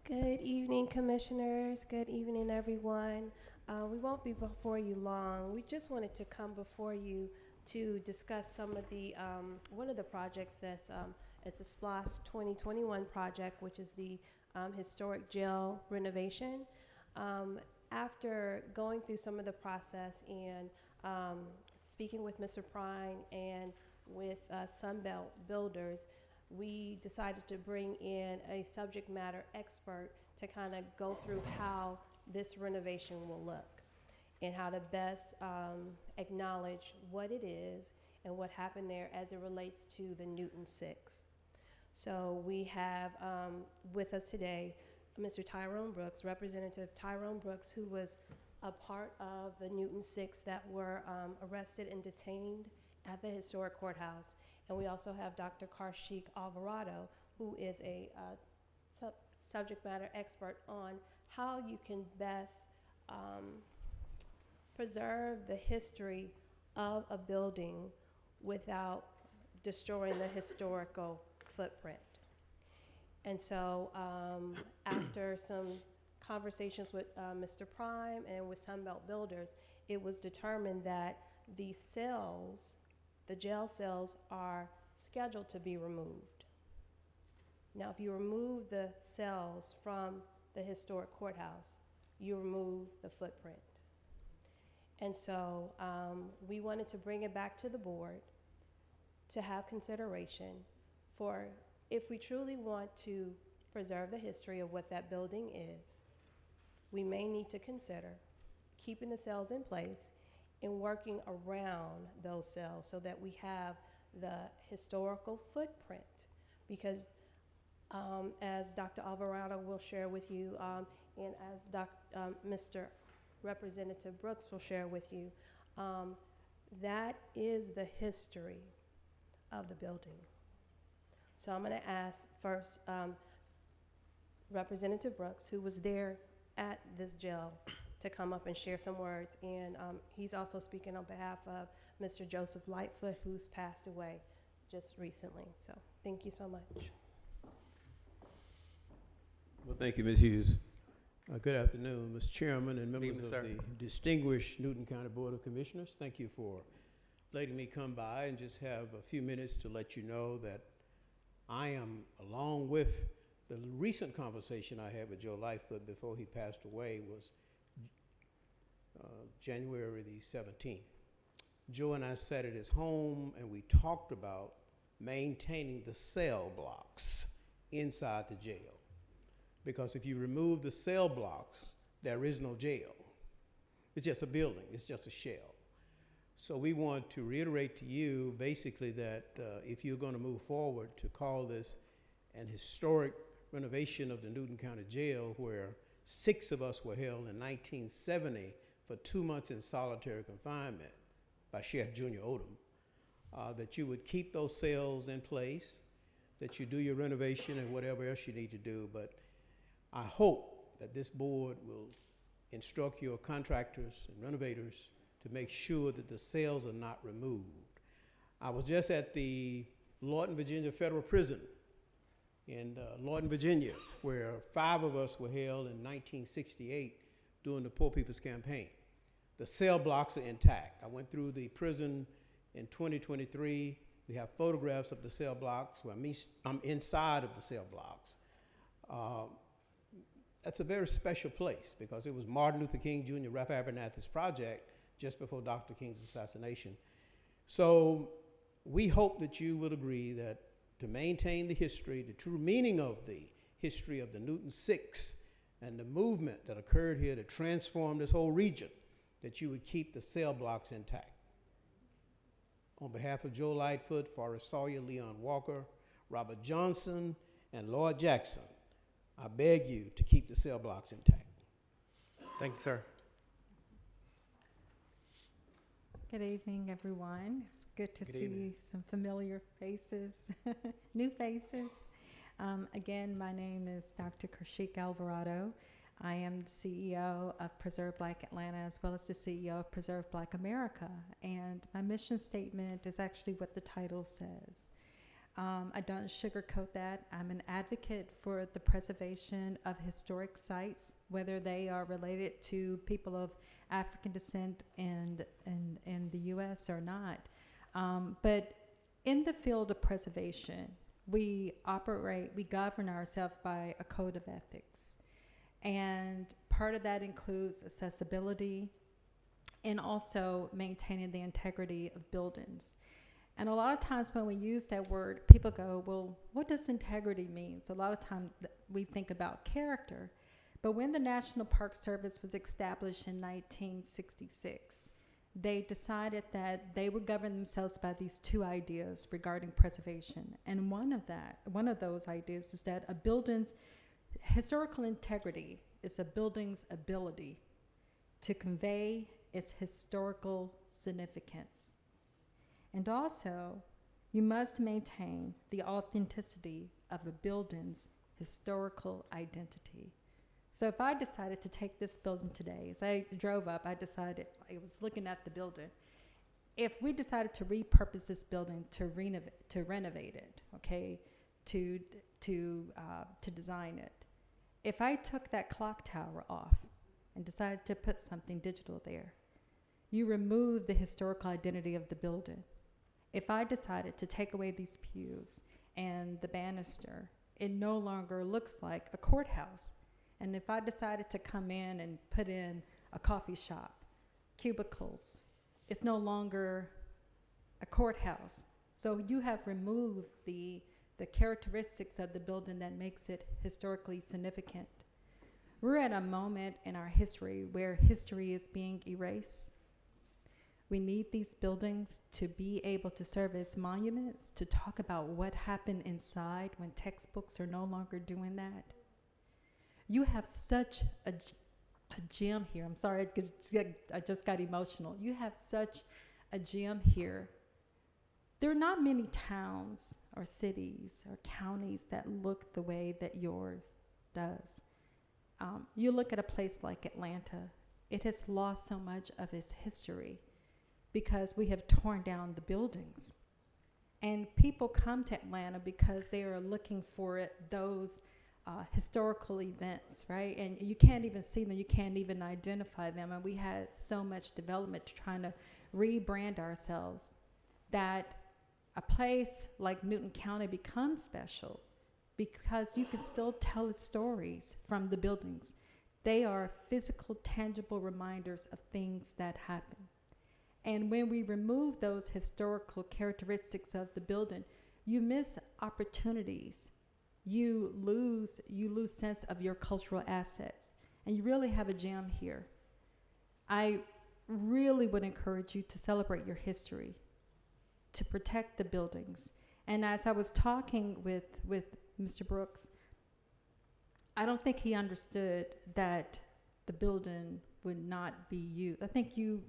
Good evening, commissioners. Good evening, everyone. We won't be before you long. We just wanted to come before you to discuss some of the, one of the projects that's, it's a SPLOS 2021 project, which is the historic jail renovation. After going through some of the process and speaking with Mr. Prime and with Sunbelt Builders, we decided to bring in a subject matter expert to kind of go through how this renovation will look and how to best acknowledge what it is and what happened there as it relates to the Newton 6. So we have with us today Mr. Tyrone Brooks, Representative Tyrone Brooks, who was a part of the Newton 6 that were arrested and detained at the historic courthouse. And we also have Dr. Karshik Alvarado, who is a subject matter expert on how you can best preserve the history of a building without destroying the historical footprint. And so after some conversations with Mr. Prime and with Sunbelt Builders, it was determined that the cells, the jail cells, are scheduled to be removed. Now, if you remove the cells from the historic courthouse, you remove the footprint. And so we wanted to bring it back to the board to have consideration for if we truly want to preserve the history of what that building is, we may need to consider keeping the cells in place and working around those cells so that we have the historical footprint. Because as Dr. Alvarado will share with you, and as Mr. Representative Brooks will share with you, that is the history of the building. So I'm going to ask first Representative Brooks, who was there at this jail, to come up and share some words. And he's also speaking on behalf of Mr. Joseph Lightfoot, who's passed away just recently. So thank you so much. Well, thank you, Ms. Hughes. Good afternoon, Mr. Chairman and members of the distinguished Newton County Board of Commissioners. Thank you for letting me come by and just have a few minutes to let you know that I am, along with the recent conversation I had with Joe Lightfoot before he passed away, was January the 17th. Joe and I sat at his home and we talked about maintaining the cell blocks inside the jail. Because if you remove the cell blocks, there is no jail. It's just a building, it's just a shell. So we want to reiterate to you basically that if you're going to move forward to call this an historic renovation of the Newton County Jail, where 6 of us were held in 1970 for 2 months in solitary confinement by Sheriff Junior Odom, that you would keep those cells in place, that you do your renovation and whatever else you need to do. But I hope that this board will instruct your contractors and renovators to make sure that the cells are not removed. I was just at the Lawton, Virginia Federal Prison in Lawton, Virginia, where 5 of us were held in 1968 during the Poor People's Campaign. The cell blocks are intact. I went through the prison in 2023. We have photographs of the cell blocks. Well, I'm inside of the cell blocks. That's a very special place because it was Martin Luther King Jr., Ralph Abernathy's project just before Dr. King's assassination. So we hope that you will agree that to maintain the history, the true meaning of the history of the Newton 6 and the movement that occurred here to transform this whole region, that you would keep the cell blocks intact. On behalf of Joe Lightfoot, Forrest Sawyer, Leon Walker, Robert Johnson, and Lloyd Jackson, I beg you to keep the cell blocks intact. Thank you, sir. Good evening, everyone. It's good to Good see evening. some familiar faces, new faces. Again, my name is Dr. Kershik Alvarado. I am the CEO of Preserve Black Atlanta, as well as the CEO of Preserve Black America. And my mission statement is actually what the title says. I don't sugarcoat that. I'm an advocate for the preservation of historic sites, whether they are related to people of African descent in the U.S. or not. But in the field of preservation, we govern ourselves by a code of ethics. And part of that includes accessibility and also maintaining the integrity of buildings. And a lot of times when we use that word, people go, well, what does integrity mean? So a lot of times we think about character. But when the National Park Service was established in 1966, they decided that they would govern themselves by these two ideas regarding preservation. And one of those ideas is that a building's historical integrity is a building's ability to convey its historical significance. And also, you must maintain the authenticity of a building's historical identity. So if I decided to take this building today, as I drove up, I was looking at the building. If we decided to repurpose this building to renovate it, okay, to design it, if I took that clock tower off and decided to put something digital there, you remove the historical identity of the building. If I decided to take away these pews and the banister, it no longer looks like a courthouse. And if I decided to come in and put in a coffee shop, cubicles, it's no longer a courthouse. So you have removed the characteristics of the building that makes it historically significant. We're at a moment in our history where history is being erased. We need these buildings to be able to serve as monuments, to talk about what happened inside when textbooks are no longer doing that. You have such a gem here. I'm sorry, because I just got emotional. You have such a gem here. There are not many towns or cities or counties that look the way that yours does. You look at a place like Atlanta, it has lost so much of its history because we have torn down the buildings. And people come to Atlanta because they are looking for those historical events, right? And you can't even see them, you can't even identify them. And we had so much development trying to rebrand ourselves that a place like Newton County becomes special because you can still tell its stories from the buildings. They are physical, tangible reminders of things that happen. And when we remove those historical characteristics of the building, you miss opportunities. You lose sense of your cultural assets. And you really have a gem here. I really would encourage you to celebrate your history, to protect the buildings. And as I was talking with Mr. Brooks, I don't think he understood that the building would not be used. I think you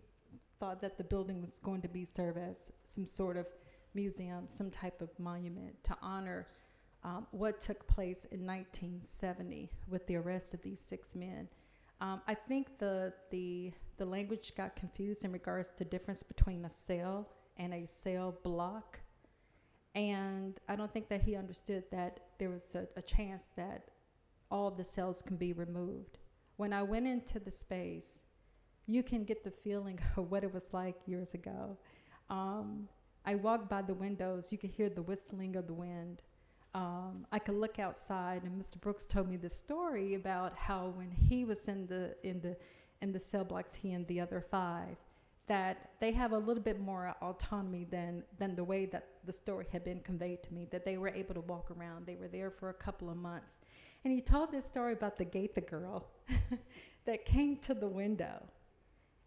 thought that the building was going to be served as some sort of museum, some type of monument to honor what took place in 1970 with the arrest of these 6 men. I think the language got confused in regards to difference between a cell and a cell block. And I don't think that he understood that there was a chance that all the cells can be removed. When I went into the space, you can get the feeling of what it was like years ago. I walked by the windows, you could hear the whistling of the wind. I could look outside, and Mr. Brooks told me the story about how when he was in the cell blocks, he and the other 5, that they have a little bit more autonomy than the way that the story had been conveyed to me, that they were able to walk around. They were there for a couple of months. And he told this story about the Gaither girl that came to the window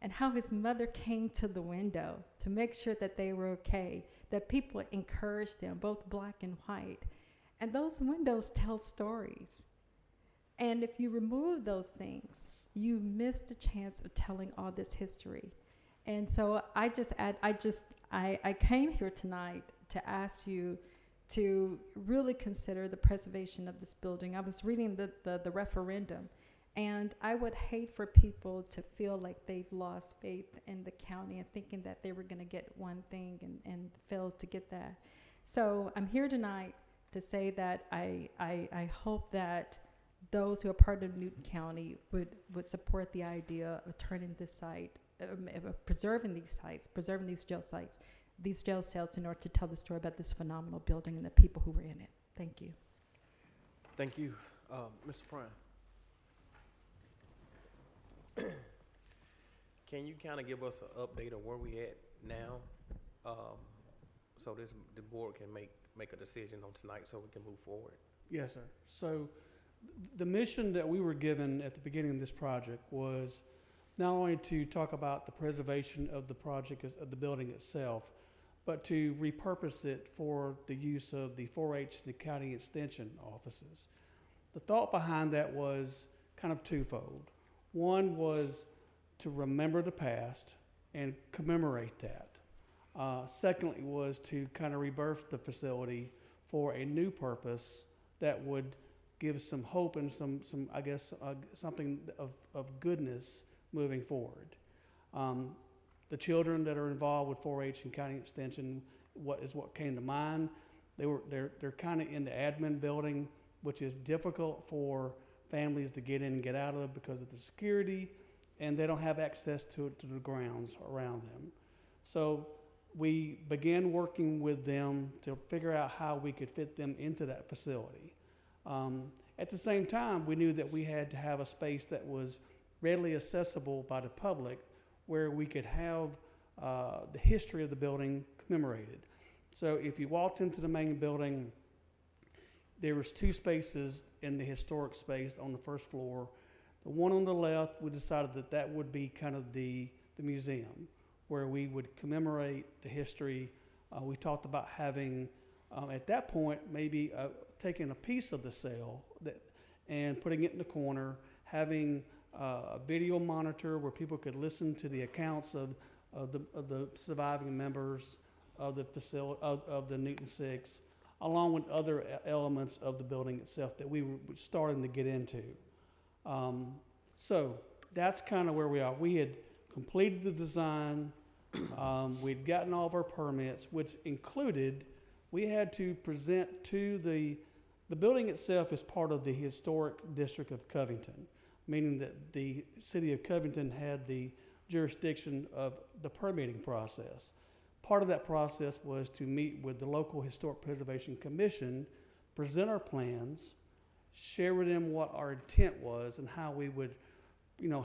and how his mother came to the window to make sure that they were okay, that people encouraged them, both black and white. And those windows tell stories. And if you remove those things, you missed the chance of telling all this history. And so I came here tonight to ask you to really consider the preservation of this building. I was reading the referendum, and I would hate for people to feel like they've lost faith in the county and thinking that they were going to get one thing and failed to get that. So I'm here tonight to say that I hope that those who are part of Newton County would support the idea of turning this site, preserving these sites, preserving these jail sites, these jail cells, in order to tell the story about this phenomenal building and the people who were in it. Thank you. Thank you. Mr. Prime. Can you kind of give us an update of where we at now, so the board can make a decision on tonight so we can move forward? Yes, sir. So the mission that we were given at the beginning of this project was not only to talk about the preservation of the project, of the building itself, but to repurpose it for the use of the 4-H and the county extension offices. The thought behind that was kind of twofold. One was to remember the past and commemorate that. Secondly was to kind of rebirth the facility for a new purpose that would give some hope and some I guess, something of goodness moving forward. The children that are involved with 4-H and county extension, what came to mind. They're kind of in the admin building, which is difficult for families to get in and get out of because of the security, and they don't have access to the grounds around them. So we began working with them to figure out how we could fit them into that facility. At the same time, we knew that we had to have a space that was readily accessible by the public, where we could have the history of the building commemorated. So if you walked into the main building, there was 2 spaces in the historic space on the first floor. The one on the left, we decided that would be kind of the museum, where we would commemorate the history. We talked about having, at that point, maybe taking a piece of the cell and putting it in the corner, having a video monitor where people could listen to the accounts of the surviving members of the facility of the Newton 6, along with other elements of the building itself that we were starting to get into. So that's kind of where we are. We had completed the design. We'd gotten all of our permits, which included we had to present to the building itself is part of the historic district of Covington, meaning that the city of Covington had the jurisdiction of the permitting process. Part of that process was to meet with the local Historic Preservation Commission, present our plans, share with them what our intent was and how we would,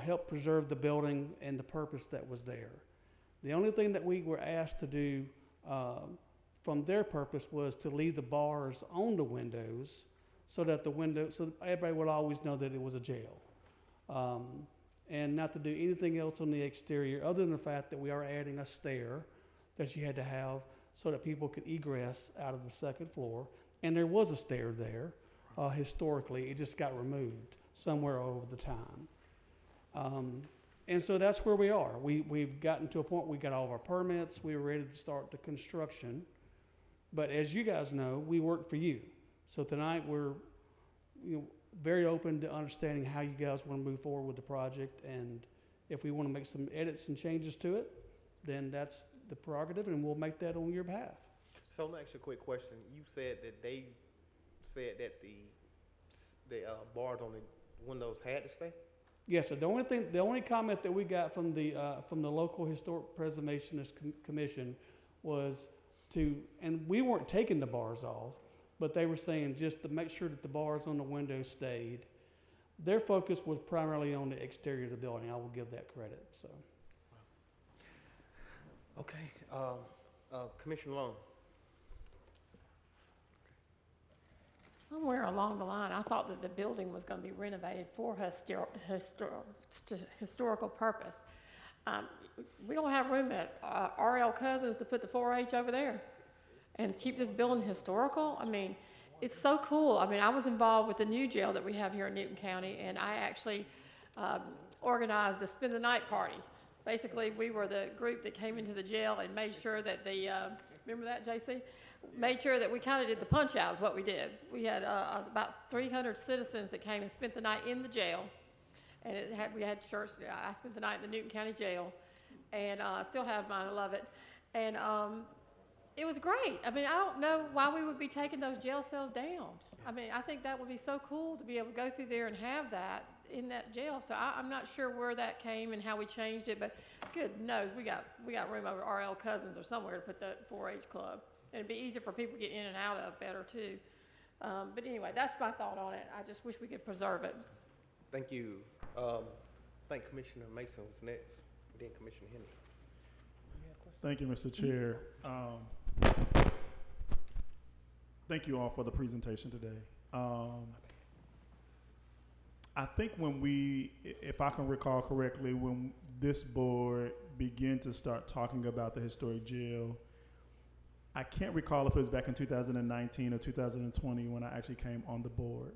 help preserve the building and the purpose that was there. The only thing that we were asked to do from their purpose was to leave the bars on the windows so that so everybody would always know that it was a jail. And not to do anything else on the exterior other than the fact that we are adding a stair that you had to have so that people could egress out of the second floor. And there was a stair there historically. It just got removed somewhere over the time. And so that's where we are. We've gotten to a point, we got all of our permits, we were ready to start the construction. But as you guys know, we work for you. So tonight we're very open to understanding how you guys want to move forward with the project, and if we want to make some edits and changes to it, then that's the prerogative, and we'll make that on your behalf. So let me ask you a quick question. You said that they said that the bars on the windows had to stay? Yes, sir. The only comment that we got from the local Historic Preservation Commission was and we weren't taking the bars off, but they were saying just to make sure that the bars on the windows stayed. Their focus was primarily on the exterior of the building. I will give that credit. So. Okay, Commissioner Long. Somewhere along the line, I thought that the building was going to be renovated for historical purpose. We don't have room at R.L. Cousins to put the 4-H over there and keep this building historical. I mean, it's so cool. I mean, I was involved with the new jail that we have here in Newton County, and I actually organized the spend the night party. Basically, we were the group that came into the jail and made sure that the, remember that, JC? Made sure that we kind of did the punch out is what we did. We had about 300 citizens that came and spent the night in the jail. And we had church. I spent the night in the Newton County Jail, and I still have mine. I love it. And it was great. I mean, I don't know why we would be taking those jail cells down. I mean, I think that would be so cool to be able to go through there and have that in that jail. So I'm not sure where that came and how we changed it, but good knows we got room over RL Cousins or somewhere to put the 4-H club. And it'd be easier for people to get in and out of better too. But anyway, that's my thought on it. I just wish we could preserve it. Thank you. I think Commissioner Mason was next, then Commissioner Henderson. Thank you, Mr. Chair. Thank you all for the presentation today. I think when if I can recall correctly, when this board began to start talking about the historic jail, I can't recall if it was back in 2019 or 2020 when I actually came on the board.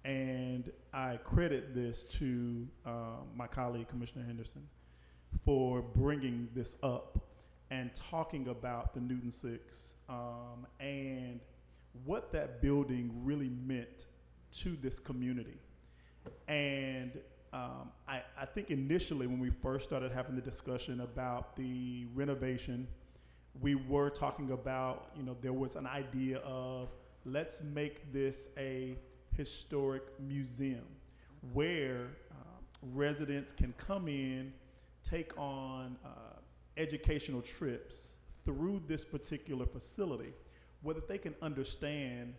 And I credit this to my colleague, Commissioner Henderson, for bringing this up and talking about the Newton 6 and what that building really meant to this community. And I think initially when we first started having the discussion about the renovation, we were talking about, there was an idea of let's make this a historic museum where residents can come in, take on educational trips through this particular facility, whether they can understand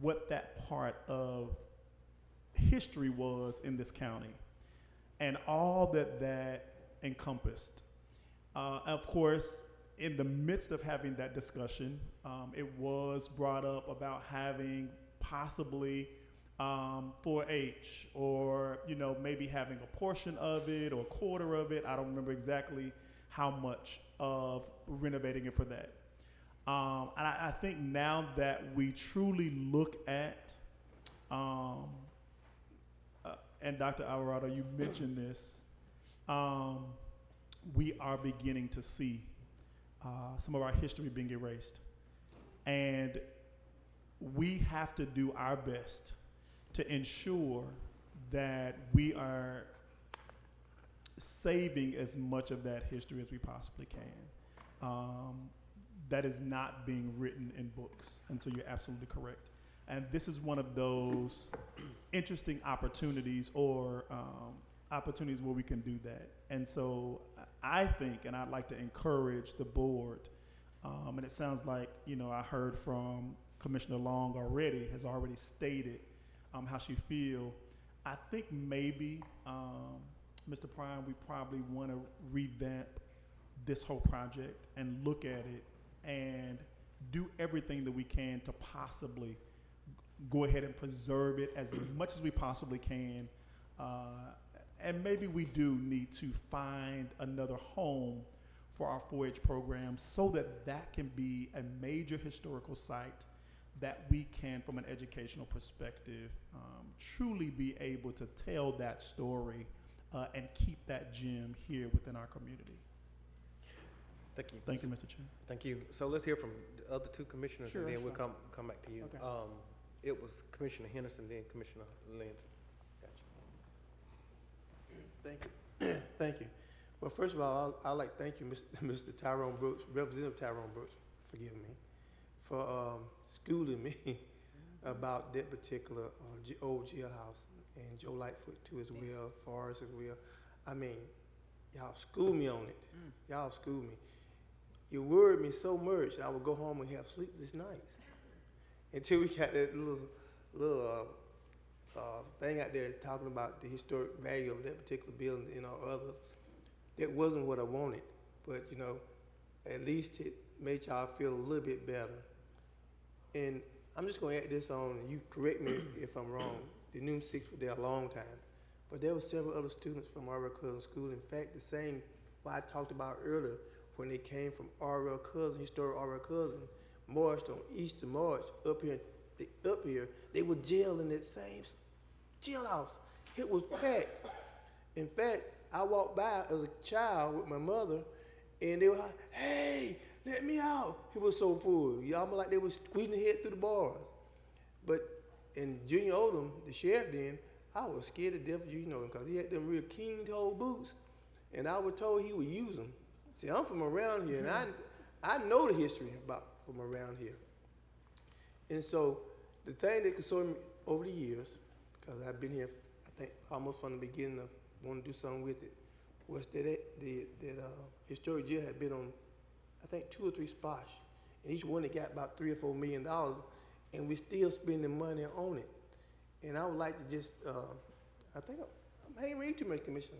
what that part of history was in this county and all that encompassed. Of course, in the midst of having that discussion, it was brought up about having possibly 4-H or, maybe having a portion of it or a quarter of it. I don't remember exactly how much of renovating it for that. And I think now that we truly look at, and Dr. Alvarado, you mentioned this, we are beginning to see some of our history being erased. And we have to do our best to ensure that we are saving as much of that history as we possibly can. That is not being written in books, and so you're absolutely correct. And this is one of those interesting opportunities or opportunities where we can do that. And so I think, and I'd like to encourage the board, and it sounds like, I heard from Commissioner Long has already stated how she feel. I think maybe, Mr. Prime, we probably want to revamp this whole project and look at it and do everything that we can to possibly go ahead and preserve it as much as we possibly can. And maybe we do need to find another home for our 4-H program so that can be a major historical site that we can, from an educational perspective, truly be able to tell that story and keep that gem here within our community. Thank you. Thank you, Mr. Chair. Thank you. So let's hear from the other two commissioners, Sure, and then that's we'll fine. come back to you. Okay. It was Commissioner Henderson, then Commissioner Lindsay. Thank you. Thank you. Well, first of all, I'd like to thank you, Mr. Tyrone Brooks, Representative Tyrone Brooks, forgive me, for schooling me about that particular old jailhouse, and Joe Lightfoot too as well, Forrest as well. I mean, y'all schooled me on it. Y'all schooled me. You worried me so much I would go home and have sleepless nights until we got that little thing out there talking about the historic value of that particular building and others. That wasn't what I wanted, but at least it made y'all feel a little bit better. And I'm just going to add this on, and you correct me if I'm wrong. The Newton 6 was there a long time, but there were several other students from R.L. Cousins School. In fact, the same what I talked about earlier when they came from R.L. Cousins, historic R.L. Cousins, marched on Easter March up here, they were jailed in that same jailhouse. It was packed. In fact, I walked by as a child with my mother, and they were like, "Hey, let me out." It was so full. Almost like they was squeezing their head through the bars. But in Junior Odom, the sheriff then, I was scared to death of Junior Odom because he had them real king-toe boots, and I was told he would use them. See, I'm from around here, and I know the history about from around here. And so the thing that concerned me over the years, because I've been here, I think, almost from the beginning of wanting to do something with it, was that historic jail had been on, I think, 2 or 3 spots, and each one had got about $3 or $4 million, and we're still spending money on it. And I would like to just, I think I ain't read too much, Commissioner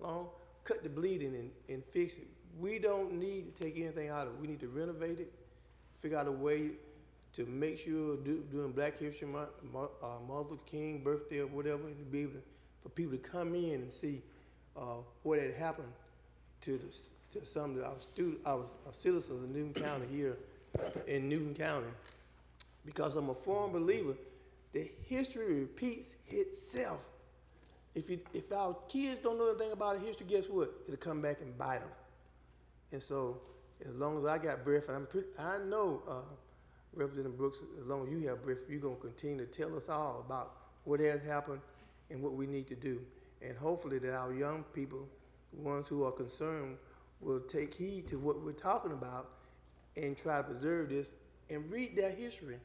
Long, cut the bleeding and fix it. We don't need to take anything out of it. We need to renovate it, figure out a way to make sure doing Black History Month, Martin Luther King birthday or whatever, and to be able for people to come in and see what had happened to some of our citizens in Newton County here in Newton County. Because I'm a firm believer that history repeats itself. If our kids don't know anything about history, guess what? It'll come back and bite them. And so, as long as I got breath, and I know, Representative Brooks, as long as you have breath, you're going to continue to tell us all about what has happened and what we need to do. And hopefully that our young people, the ones who are concerned, will take heed to what we're talking about and try to preserve this and read their history.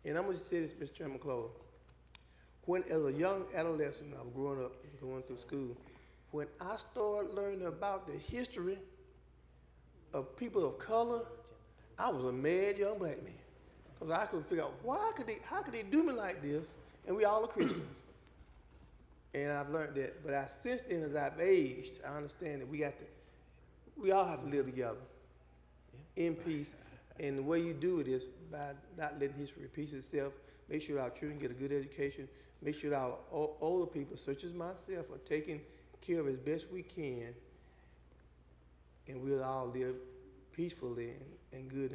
And I'm going to say this, Mr. Chairman Claude. When, as a young adolescent, I was growing up and going through school, when I started learning about the history of people of color, I was a mad young black man. Because I couldn't figure out how could they do me like this, and we all are Christians. And I've learned that. But since then, as I've aged, I understand that we all have to live together in peace. And the way you do it is by not letting history repeat itself. Make sure our children get a good education. Make sure our older people, such as myself, are taken care of as best we can. And we'll all live peacefully and good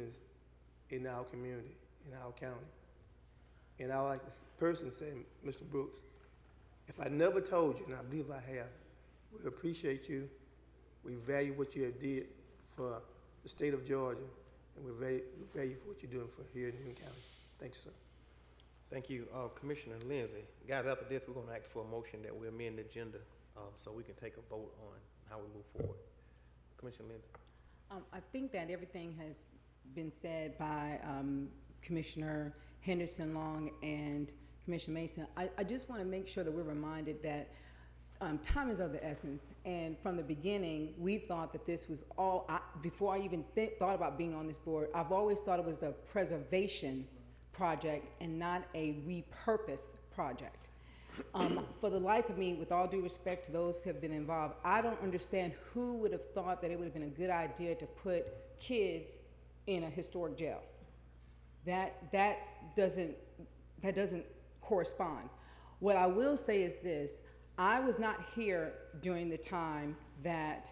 in our community, in our county. And I would like to personally say, Mr. Brooks, if I never told you, and I believe I have, we appreciate you. We value what you have did for the state of Georgia, and we value for what you're doing for here in Newton County. Thank you, sir. Thank you, Commissioner Lindsay. Guys, after this, we're going to ask for a motion that we amend the agenda so we can take a vote on how we move forward. Commissioner Lindsay. I think that everything has been said by Commissioner Henderson Long and Commissioner Mason. I just want to make sure that we're reminded that time is of the essence. And from the beginning, we thought that this was all, before I even thought about being on this board, I've always thought it was a preservation project and not a repurpose project. For the life of me, with all due respect to those who have been involved, I don't understand who would have thought that it would have been a good idea to put kids in a historic jail. That doesn't correspond. What I will say is this: I was not here during the time that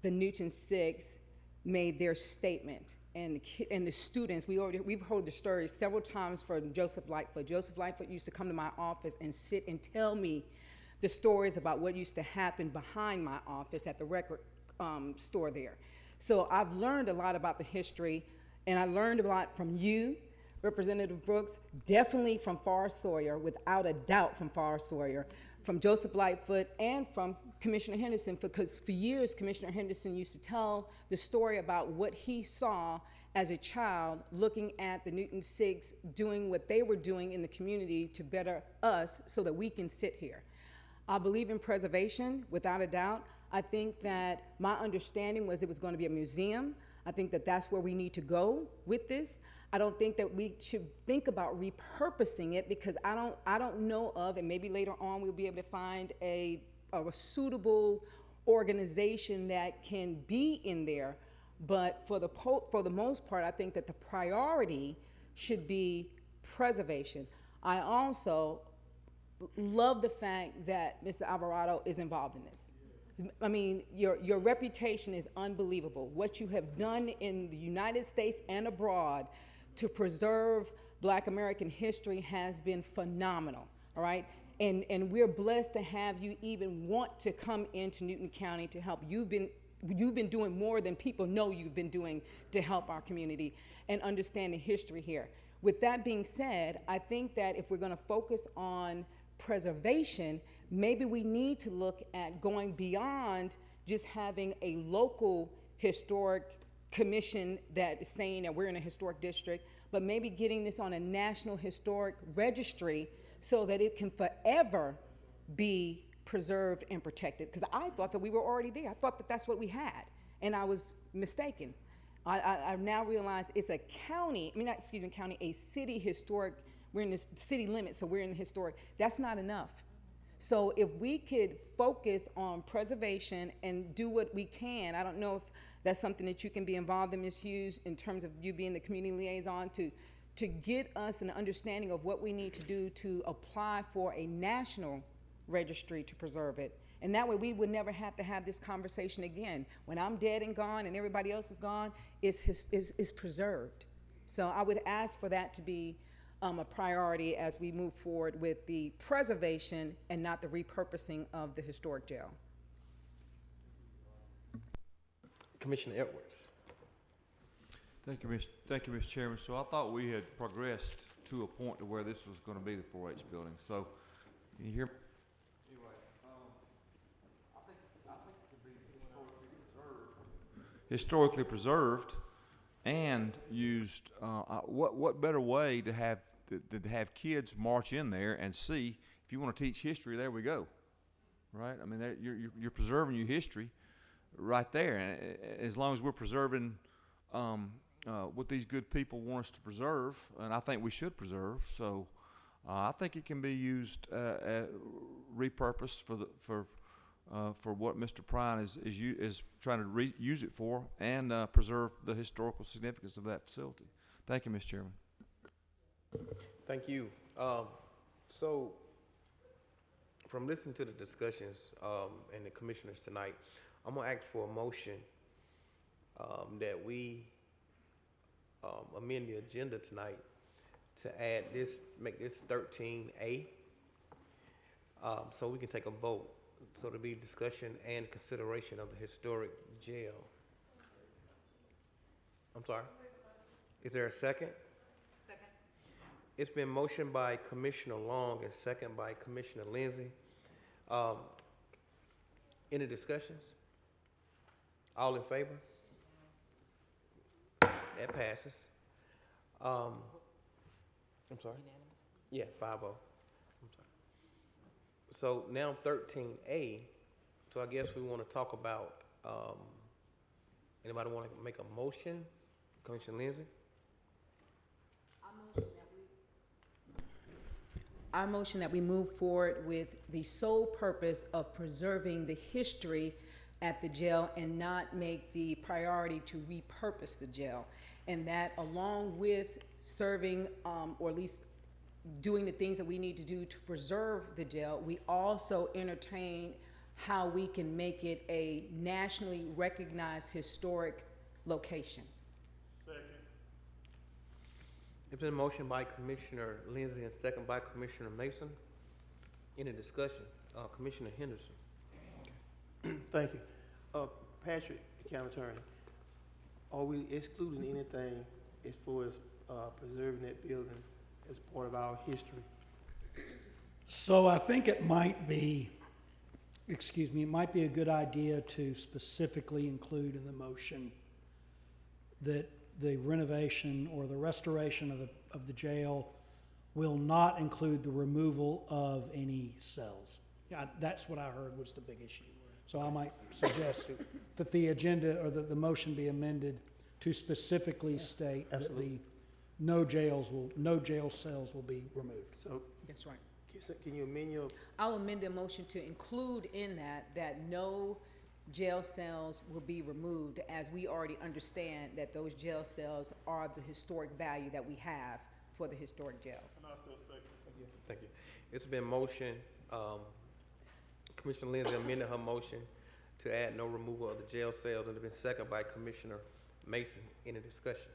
the Newton Six made their statement, and the students. We've heard the stories several times from Joseph Lightfoot. Joseph Lightfoot used to come to my office and sit and tell me the stories about what used to happen behind my office at the record store there. So I've learned a lot about the history, and I learned a lot from you, Representative Brooks, definitely from Forrest Sawyer, without a doubt from Forrest Sawyer, from Joseph Lightfoot, and from Commissioner Henderson, because for years Commissioner Henderson used to tell the story about what he saw as a child looking at the Newton Six doing what they were doing in the community to better us so that we can sit here. I believe in preservation, without a doubt. I think that my understanding was it was going to be a museum. I think that that's where we need to go with this. I don't think that we should think about repurposing it, because I don't know of, and maybe later on we'll be able to find a suitable organization that can be in there. But for the most part, I think that the priority should be preservation. I also love the fact that Mr. Alvarado is involved in this. I mean, your reputation is unbelievable. What you have done in the United States and abroad to preserve Black American history has been phenomenal, all right? And we're blessed to have you even want to come into Newton County to help. You've been doing more than people know you've been doing to help our community and understand the history here. With that being said, I think that if we're going to focus on preservation, maybe we need to look at going beyond just having a local historic commission that is saying that we're in a historic district, but maybe getting this on a national historic registry so that it can forever be preserved and protected. Because I thought that we were already there. I thought that that's what we had, and I was mistaken. I now realize it's a county, county, a city historic. We're in the city limits, so we're in the historic. That's not enough. So if we could focus on preservation and do what we can, I don't know if that's something that you can be involved in, Ms. Hughes, in terms of you being the community liaison, to get us an understanding of what we need to do to apply for a national registry to preserve it. And that way we would never have to have this conversation again. When I'm dead and gone and everybody else is gone, it's preserved. So I would ask for that to be a priority as we move forward with the preservation and not the repurposing of the historic jail. Commissioner Edwards. Thank you, Mr. Chairman. So I thought we had progressed to a point to where this was going to be the 4-H building. So, can you hear me? Anyway, I think it could be historically preserved and used. What better way to have kids march in there and see? If you want to teach history, there we go. Right? I mean, you're preserving your history right there. And as long as we're preserving what these good people want us to preserve, and I think we should preserve. So I think it can be used, repurposed for what Mr. Prine is trying to use it for, and preserve the historical significance of that facility. Thank you, Mr. Chairman. Thank you. So from listening to the discussions and the commissioners tonight, I'm going to ask for a motion that we amend the agenda tonight to add this, make this 13A, so we can take a vote. So to be discussion and consideration of the historic jail. I'm sorry? Is there a second? Second. It's been motioned by Commissioner Long and second by Commissioner Lindsay. Any discussions? All in favor? That passes. I'm sorry? Unanimous? Yeah, 5-0. I'm sorry. So now 13A, so I guess we want to talk about, anybody want to make a motion? Commissioner Lindsay? I motion that we move forward with the sole purpose of preserving the history at the jail and not make the priority to repurpose the jail. And that along with serving, or at least doing the things that we need to do to preserve the jail, we also entertain how we can make it a nationally recognized historic location. Second. It's been a motion by Commissioner Lindsay and second by Commissioner Mason. Any discussion? Commissioner Henderson. Thank you. Patrick, the county attorney, are we excluding anything as far as preserving that building as part of our history? So I think it might be, it might be a good idea to specifically include in the motion that the renovation or the restoration of the jail will not include the removal of any cells. Yeah, that's what I heard was the big issue. So I might suggest that the agenda or that the motion be amended to specifically state that no jail cells will be removed. So That's right. can you amend your? I'll amend the motion to include in that no jail cells will be removed, as we already understand that those jail cells are the historic value that we have for the historic jail. And I still second. Thank you. It's been motion, Commissioner Lindsay amended her motion to add no removal of the jail cells, and it's been seconded by Commissioner Mason. Any discussion?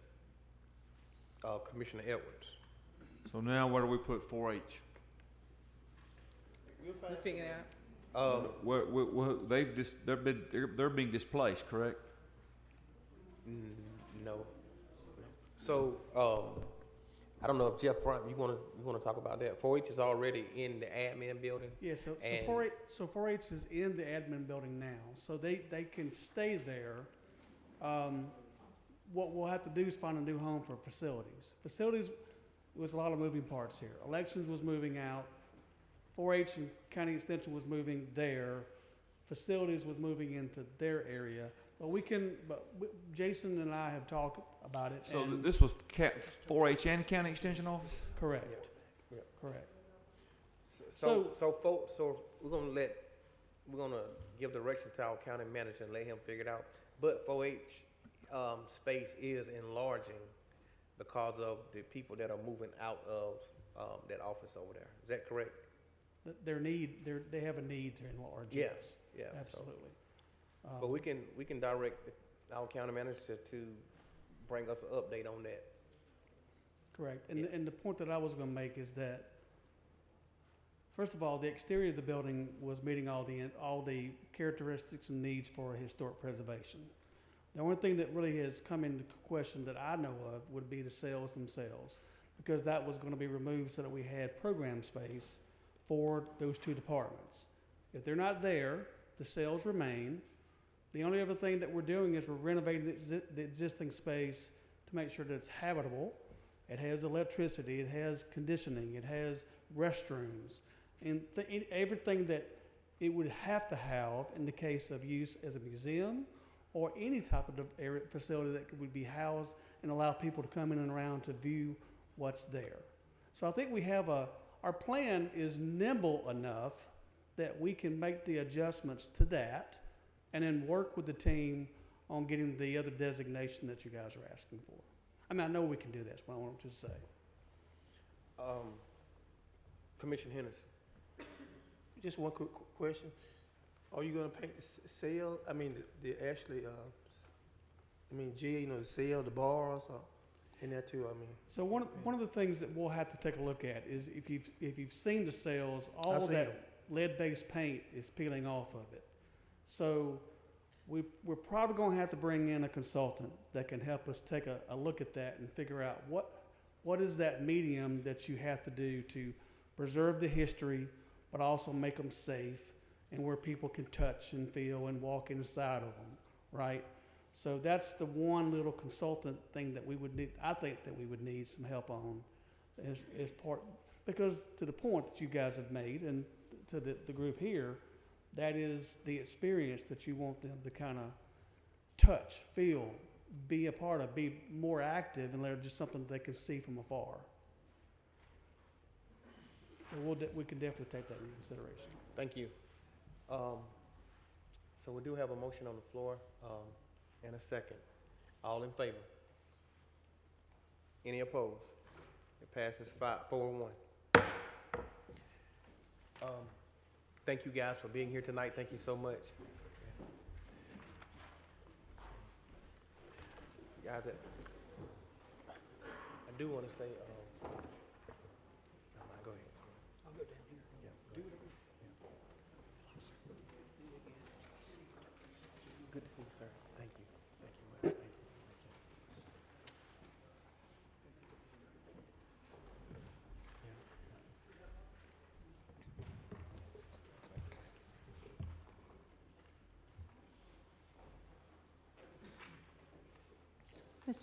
Commissioner Edwards. So now where do we put 4-H? You figure it out. They're being displaced, correct? No. So, I don't know if Jeff Bryant, you wanna talk about that? 4-H is already in the admin building. Yeah, so and 4-H is in the admin building now, so they can stay there. What we'll have to do is find a new home for facilities. Facilities was a lot of moving parts here. Elections was moving out, 4-H and County Extension was moving there, facilities was moving into their area. But Jason and I have talked about it. So and this was 4-H and County Extension Office? Correct. Yeah. Correct. So we're gonna give direction to our county manager and let him figure it out. But 4-H space is enlarging because of the people that are moving out of that office over there. Is that correct? They have a need to enlarge. Yes. Yeah. Absolutely. But we can direct our county manager to bring us an update on that. Correct. And the point that I was going to make is that, first of all, the exterior of the building was meeting all the characteristics and needs for historic preservation. The only thing that really has come into question that I know of would be the cells themselves, because that was going to be removed so that we had program space for those two departments. If they're not there, the cells remain. The only other thing that we're doing is we're renovating the existing space to make sure that it's habitable. It has electricity, it has conditioning, it has restrooms, and everything that it would have to have in the case of use as a museum or any type of facility that would be housed and allow people to come in and around to view what's there. So I think we have our plan is nimble enough that we can make the adjustments to that and then work with the team on getting the other designation that you guys are asking for. I mean, I know we can do this, but I want to just say. Commissioner Henderson. Just one quick question. Are you gonna paint the cell? I mean, the G, the cell, the bars, or in there too, I mean. So one of the things that we'll have to take a look at is if you've seen the cells, all of that lead-based paint is peeling off of it. So we're probably going to have to bring in a consultant that can help us take a look at that and figure out what is that medium that you have to do to preserve the history, but also make them safe and where people can touch and feel and walk inside of them, right? So that's the one little consultant thing that we would need. I think that we would need some help on as part, because to the point that you guys have made and to the group here, that is the experience that you want them to kind of touch, feel, be a part of, be more active, and they're just something they can see from afar. So we can definitely take that into consideration. Thank you. So we do have a motion on the floor and a second. All in favor? Any opposed? It passes 4-1. Thank you guys for being here tonight. Thank you so much. Guys, I do want to say, go ahead. I'll go down here. Yeah. Do whatever. Good to see you, sir. Thank you. Thank you much. Thank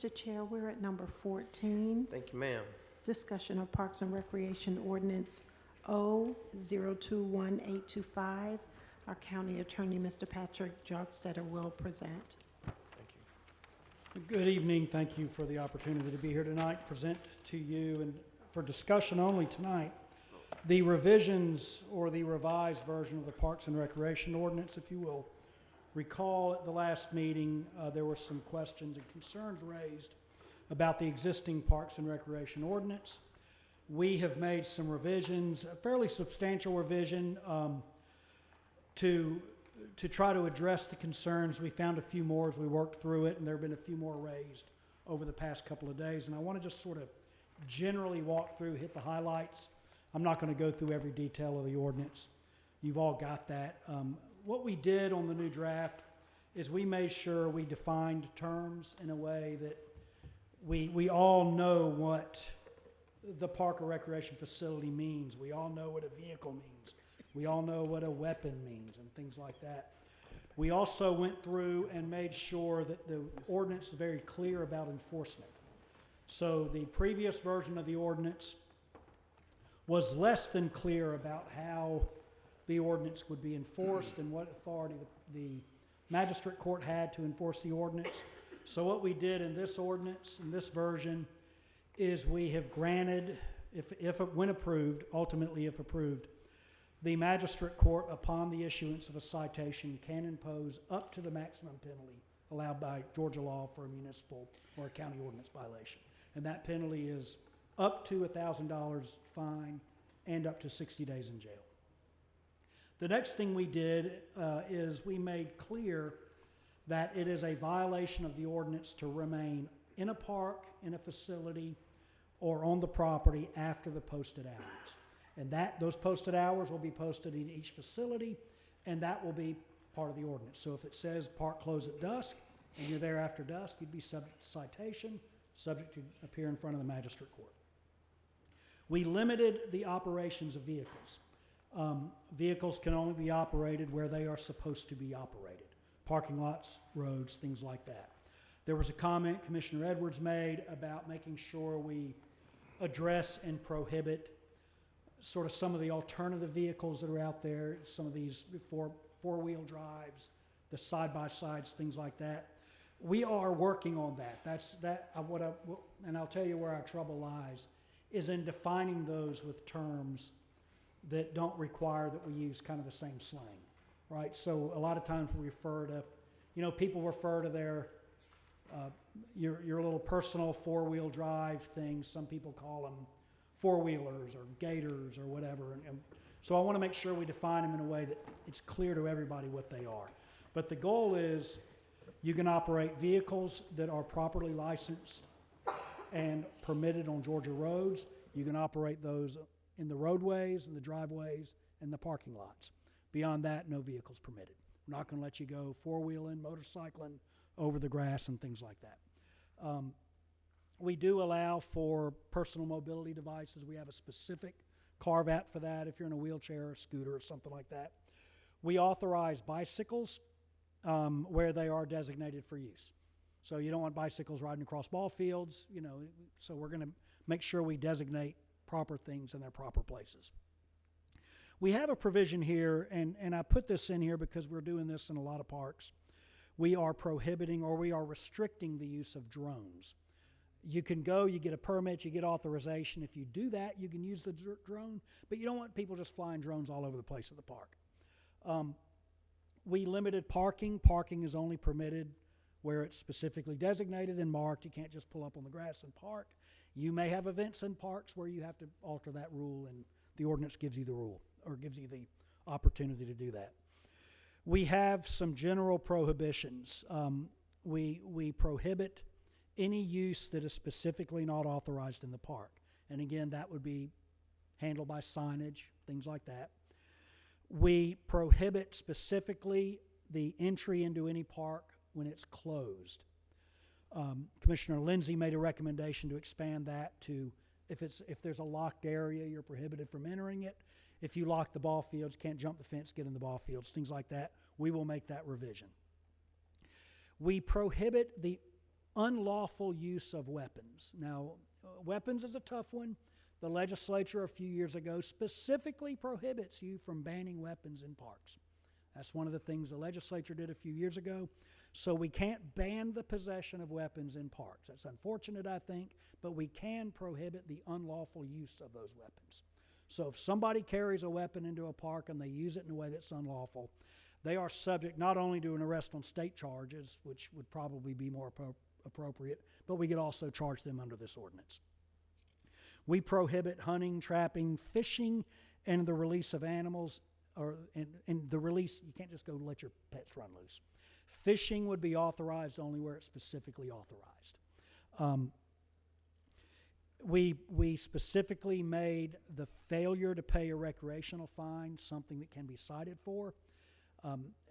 you. Mr. Chair, we're at number 14. Thank you, ma'am. Discussion of Parks and Recreation Ordinance O-021825. Our County Attorney, Mr. Patrick Jogstetter, will present. Thank you. Good evening. Thank you for the opportunity to be here tonight, present to you, and for discussion only tonight, the revisions or the revised version of the Parks and Recreation Ordinance. If you will recall, at the last meeting, there were some questions and concerns raised about the existing Parks and Recreation Ordinance. We have made some revisions, a fairly substantial revision to try to address the concerns. We found a few more as we worked through it, and there have been a few more raised over the past couple of days. And I want to just sort of generally walk through, hit the highlights. I'm not going to go through every detail of the ordinance. You've all got that. What we did on the new draft is we made sure we defined terms in a way that we all know what the park or recreation facility means. We all know what a vehicle means. We all know what a weapon means and things like that. We also went through and made sure that the ordinance is very clear about enforcement. So the previous version of the ordinance was less than clear about how the ordinance would be enforced and what authority the magistrate court had to enforce the ordinance. So what we did in this ordinance, in this version, is we have granted, when approved, ultimately if approved, the magistrate court, upon the issuance of a citation, can impose up to the maximum penalty allowed by Georgia law for a municipal or a county ordinance violation. And that penalty is up to $1,000 fine and up to 60 days in jail. The next thing we did is we made clear that it is a violation of the ordinance to remain in a park, in a facility, or on the property after the posted hours. And those posted hours will be posted in each facility, and that will be part of the ordinance. So if it says park closed at dusk, and you're there after dusk, you'd be subject to citation, subject to appear in front of the magistrate court. We limited the operations of vehicles. Vehicles can only be operated where they are supposed to be operated. Parking lots, roads, things like that. There was a comment Commissioner Edwards made about making sure we address and prohibit sort of some of the alternative vehicles that are out there, some of these four-wheel drives, the side-by-sides, things like that. We are working on that. And I'll tell you where our trouble lies, is in defining those with terms that don't require that we use kind of the same slang, right? So a lot of times we refer to, people refer to their, your little personal four-wheel drive things. Some people call them four-wheelers or gators or whatever. And so I want to make sure we define them in a way that it's clear to everybody what they are. But the goal is you can operate vehicles that are properly licensed and permitted on Georgia roads. You can operate those in the roadways and the driveways and the parking lots. Beyond that, no vehicles permitted. We're not going to let you go four-wheeling, motorcycling over the grass and things like that. We do allow for personal mobility devices. We have a specific carve-out for that if you're in a wheelchair or a scooter or something like that. We authorize bicycles where they are designated for use. So you don't want bicycles riding across ball fields, so we're going to make sure we designate proper things in their proper places. We have a provision here, and I put this in here because we're doing this in a lot of parks. We are prohibiting or we are restricting the use of drones. You can go, you get a permit, you get authorization. If you do that, you can use the drone, but you don't want people just flying drones all over the place at the park. We limited parking. Parking is only permitted where it's specifically designated and marked. You can't just pull up on the grass and park. You may have events in parks where you have to alter that rule, and the ordinance gives you the rule or gives you the opportunity to do that. We have some general prohibitions. We prohibit any use that is specifically not authorized in the park. And again, that would be handled by signage, things like that. We prohibit specifically the entry into any park when it's closed. Commissioner Lindsay made a recommendation to expand that to if there's a locked area, you're prohibited from entering it. If you lock the ball fields, can't jump the fence, get in the ball fields, things like that. We will make that revision. We prohibit the unlawful use of weapons. Now, weapons is a tough one. The legislature a few years ago specifically prohibits you from banning weapons in parks. That's one of the things the legislature did a few years ago. So we can't ban the possession of weapons in parks. That's unfortunate, I think, but we can prohibit the unlawful use of those weapons. So if somebody carries a weapon into a park and they use it in a way that's unlawful, they are subject not only to an arrest on state charges, which would probably be more appropriate, but we could also charge them under this ordinance. We prohibit hunting, trapping, fishing, and the release of animals, and the release, you can't just go let your pets run loose. Fishing would be authorized only where it's specifically authorized. We specifically made the failure to pay a recreational fine something that can be cited for.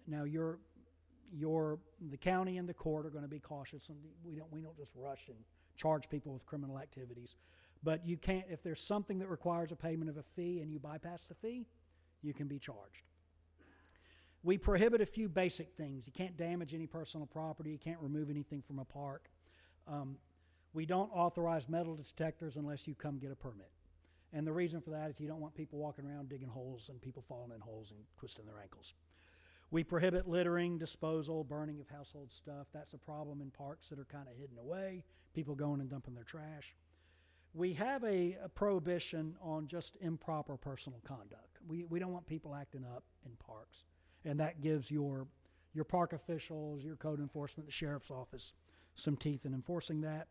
Now the county and the court are going to be cautious, and we don't just rush and charge people with criminal activities. But you can't, if there's something that requires a payment of a fee and you bypass the fee, you can be charged. We prohibit a few basic things. You can't damage any personal property. You can't remove anything from a park. We don't authorize metal detectors unless you come get a permit. And the reason for that is you don't want people walking around digging holes and people falling in holes and twisting their ankles. We prohibit littering, disposal, burning of household stuff. That's a problem in parks that are kind of hidden away, people going and dumping their trash. We have a prohibition on just improper personal conduct. We don't want people acting up in parks. And that gives your park officials, your code enforcement, the sheriff's office some teeth in enforcing that.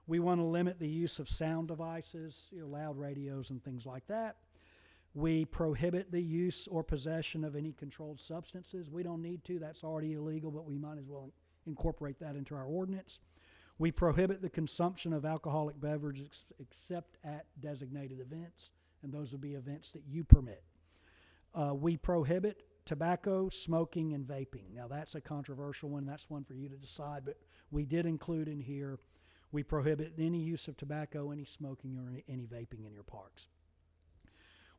We want to limit the use of sound devices, loud radios and things like that. We prohibit the use or possession of any controlled substances. We don't need to. That's already illegal, but we might as well incorporate that into our ordinance. We prohibit the consumption of alcoholic beverages except at designated events, and those would be events that you permit. We prohibit tobacco, smoking, and vaping. Now, that's a controversial one. That's one for you to decide, but we did include in here, we prohibit any use of tobacco, any smoking, or any vaping in your parks.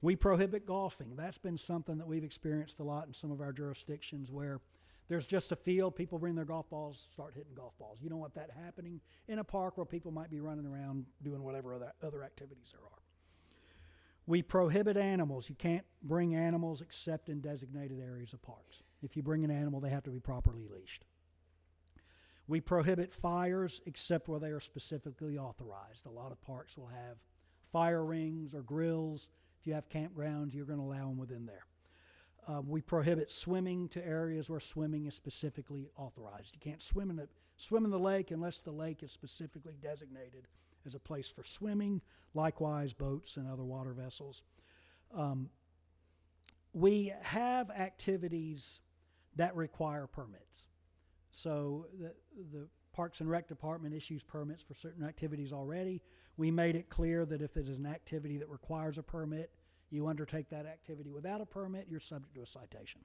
We prohibit golfing. That's been something that we've experienced a lot in some of our jurisdictions where there's just a field, people bring their golf balls, start hitting golf balls. You don't want that happening in a park where people might be running around doing whatever other activities there are. We prohibit animals. You can't bring animals except in designated areas of parks. If you bring an animal, they have to be properly leashed. We prohibit fires except where they are specifically authorized. A lot of parks will have fire rings or grills. If you have campgrounds, you're going to allow them within there. We prohibit swimming to areas where swimming is specifically authorized. You can't swim in the lake unless the lake is specifically designated as a place for swimming. Likewise, boats and other water vessels. We have activities that require permits. So the Parks and Rec Department issues permits for certain activities already. We made it clear that if it is an activity that requires a permit, you undertake that activity without a permit, you're subject to a citation.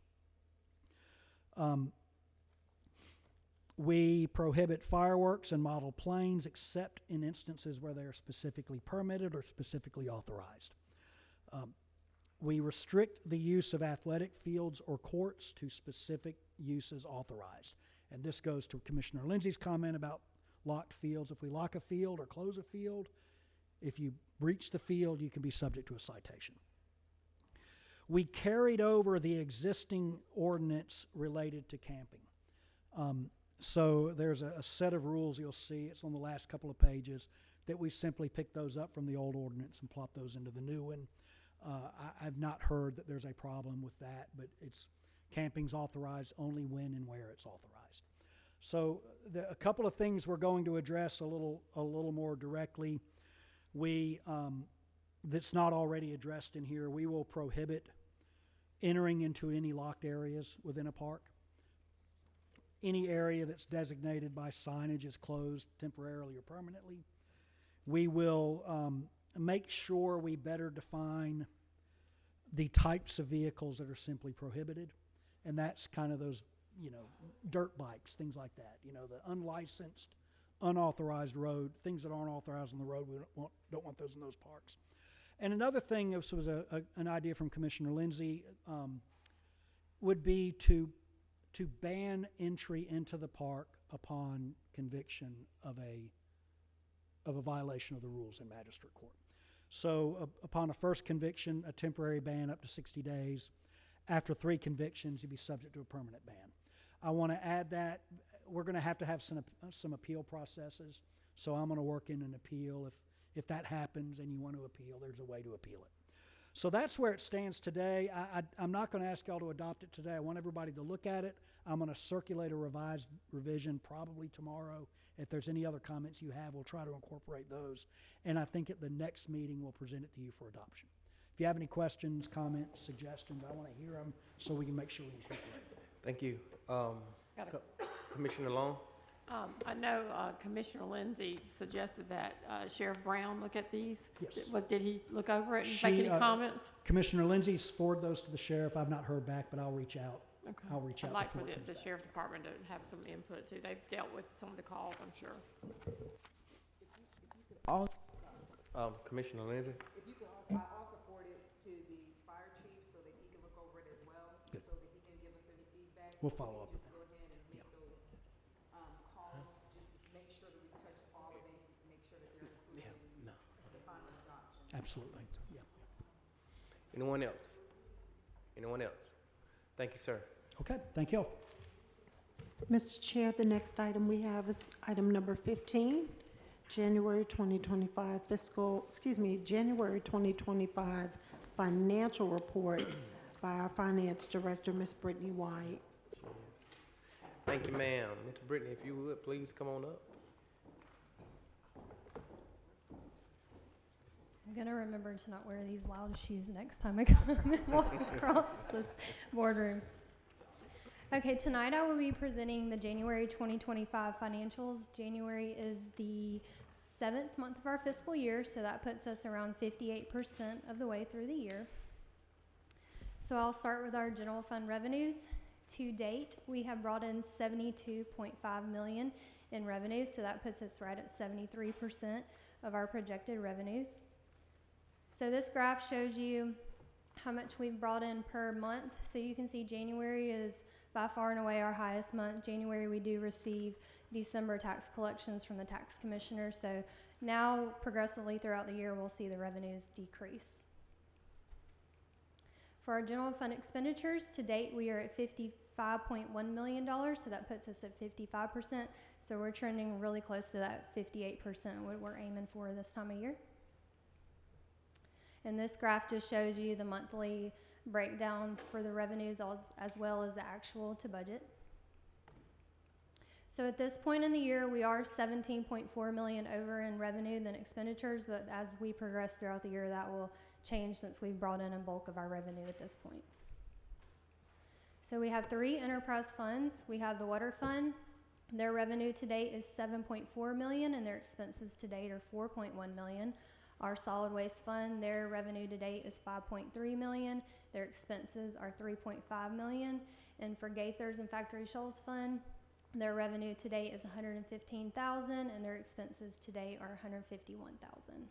We prohibit fireworks and model planes except in instances where they are specifically permitted or specifically authorized. We restrict the use of athletic fields or courts to specific uses authorized. And this goes to Commissioner Lindsay's comment about locked fields. If we lock a field or close a field, if you breach the field, you can be subject to a citation. We carried over the existing ordinance related to camping. So there's a set of rules you'll see. It's on the last couple of pages that we simply picked those up from the old ordinance and plopped those into the new one. I've not heard that there's a problem with that, but camping's authorized only when and where it's authorized. So a couple of things we're going to address a little more directly. That's not already addressed in here. We will prohibit entering into any locked areas within a park. Any area that's designated by signage is closed temporarily or permanently. We will make sure we better define the types of vehicles that are simply prohibited. And that's kind of those, dirt bikes, things like that. The unlicensed, unauthorized road, things that aren't authorized on the road, we don't want those in those parks. And another thing, this was an idea from Commissioner Lindsay, would be to ban entry into the park upon conviction of a violation of the rules in magistrate court. So upon a first conviction, a temporary ban up to 60 days. After 3 convictions, you'd be subject to a permanent ban. I want to add that we're going to have some appeal processes. So I'm going to work in an appeal. If that happens and you want to appeal, there's a way to appeal it. So that's where it stands today. I'm not going to ask y'all to adopt it today. I want everybody to look at it. I'm going to circulate a revised revision probably tomorrow. If there's any other comments you have, we'll try to incorporate those. And I think at the next meeting, we'll present it to you for adoption. If you have any questions, comments, suggestions, I want to hear them so we can make sure we incorporate them. Thank you. Commissioner Long? I know Commissioner Lindsay suggested that Sheriff Brown look at these. Yes. Did he look over it and make any comments? Commissioner Lindsay's forwarded those to the sheriff. I've not heard back, but I'll reach out. Okay. I'll reach out. I'd like for before it comes the back. Sheriff Department to have some input too. They've dealt with some of the calls, I'm sure. Commissioner Lindsay? If you could also, I also forwarded it to the fire chief so that he can look over it as well, Good. so that he can give us any feedback. We'll follow up with Just go ahead and make those calls, just to make sure that we've touched all the bases, to make sure that they're included in the final adoption. Absolutely. Yeah. Anyone else? Anyone else? Thank you, sir. Okay, thank you. Mr. Chair, the next item we have is item number 15, January 2025 January 2025 financial report by our Finance Director, Ms. Brittany White. Thank you, ma'am. Mr. Brittany, if you would, please come on up. I'm gonna remember to not wear these loud shoes next time I come and walk across this boardroom. Okay, tonight I will be presenting the January 2025 financials. January is the 7th month of our fiscal year, so that puts us around 58% of the way through the year. So I'll start with our general fund revenues. To date, we have brought in $72.5 million in revenues, so that puts us right at 73% of our projected revenues. So this graph shows you how much we've brought in per month. So you can see January is by far and away our highest month. January we do receive December tax collections from the tax commissioner. So now progressively throughout the year we'll see the revenues decrease. For our general fund expenditures, to date we are at $55.1 million, so that puts us at 55%. So we're trending really close to that 58%, what we're aiming for this time of year. And this graph just shows you the monthly breakdown for the revenues as well as the actual to budget. So at this point in the year, we are $17.4 million over in revenue than expenditures, but as we progress throughout the year, that will change since we've brought in a bulk of our revenue at this point. So we have 3 enterprise funds. We have the water fund. Their revenue to date is $7.4 million and their expenses to date are $4.1 million. Our solid waste fund, their revenue to date is $5.3 million. Their expenses are $3.5 million. And for Gaithers and Factory Shoals fund, their revenue to date is $115,000 and their expenses to date are $151,000.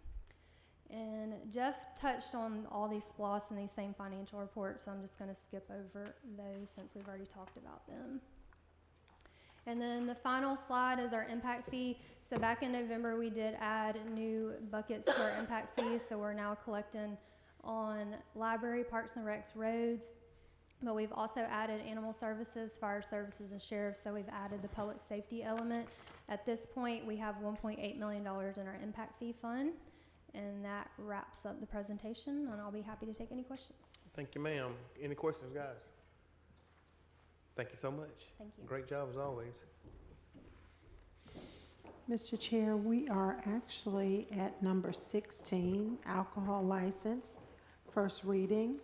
And Jeff touched on all these SPLOS and these same financial reports, so I'm just going to skip over those since we've already talked about them. And then the final slide is our impact fee. So back in November, we did add new buckets to our impact fees. So we're now collecting on library, parks and recs, roads. But we've also added animal services, fire services, and sheriffs. So we've added the public safety element. At this point, we have $1.8 million in our impact fee fund. And that wraps up the presentation, and I'll be happy to take any questions. Thank you, ma'am. Any questions, guys? Thank you so much. Thank you. Great job as always. Mr. Chair, we are actually at number 16, alcohol license, first reading,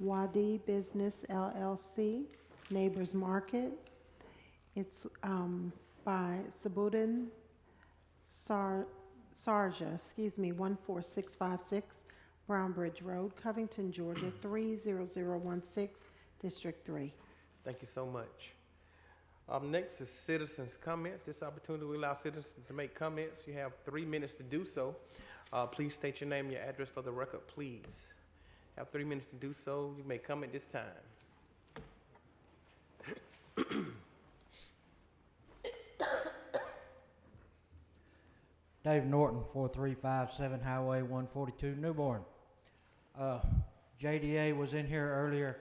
Wadi Business LLC, Neighbors Market. It's by Sabuddin Sarja, 14656 Brownbridge Road, Covington, Georgia, 30016, District 3. Thank you so much. Next is citizens' comments. This opportunity will allow citizens to make comments. You have 3 minutes to do so. Please state your name and your address for the record, please. Have 3 minutes to do so. You may comment this time. Dave Norton, 4357 Highway 142, Newborn. JDA was in here earlier.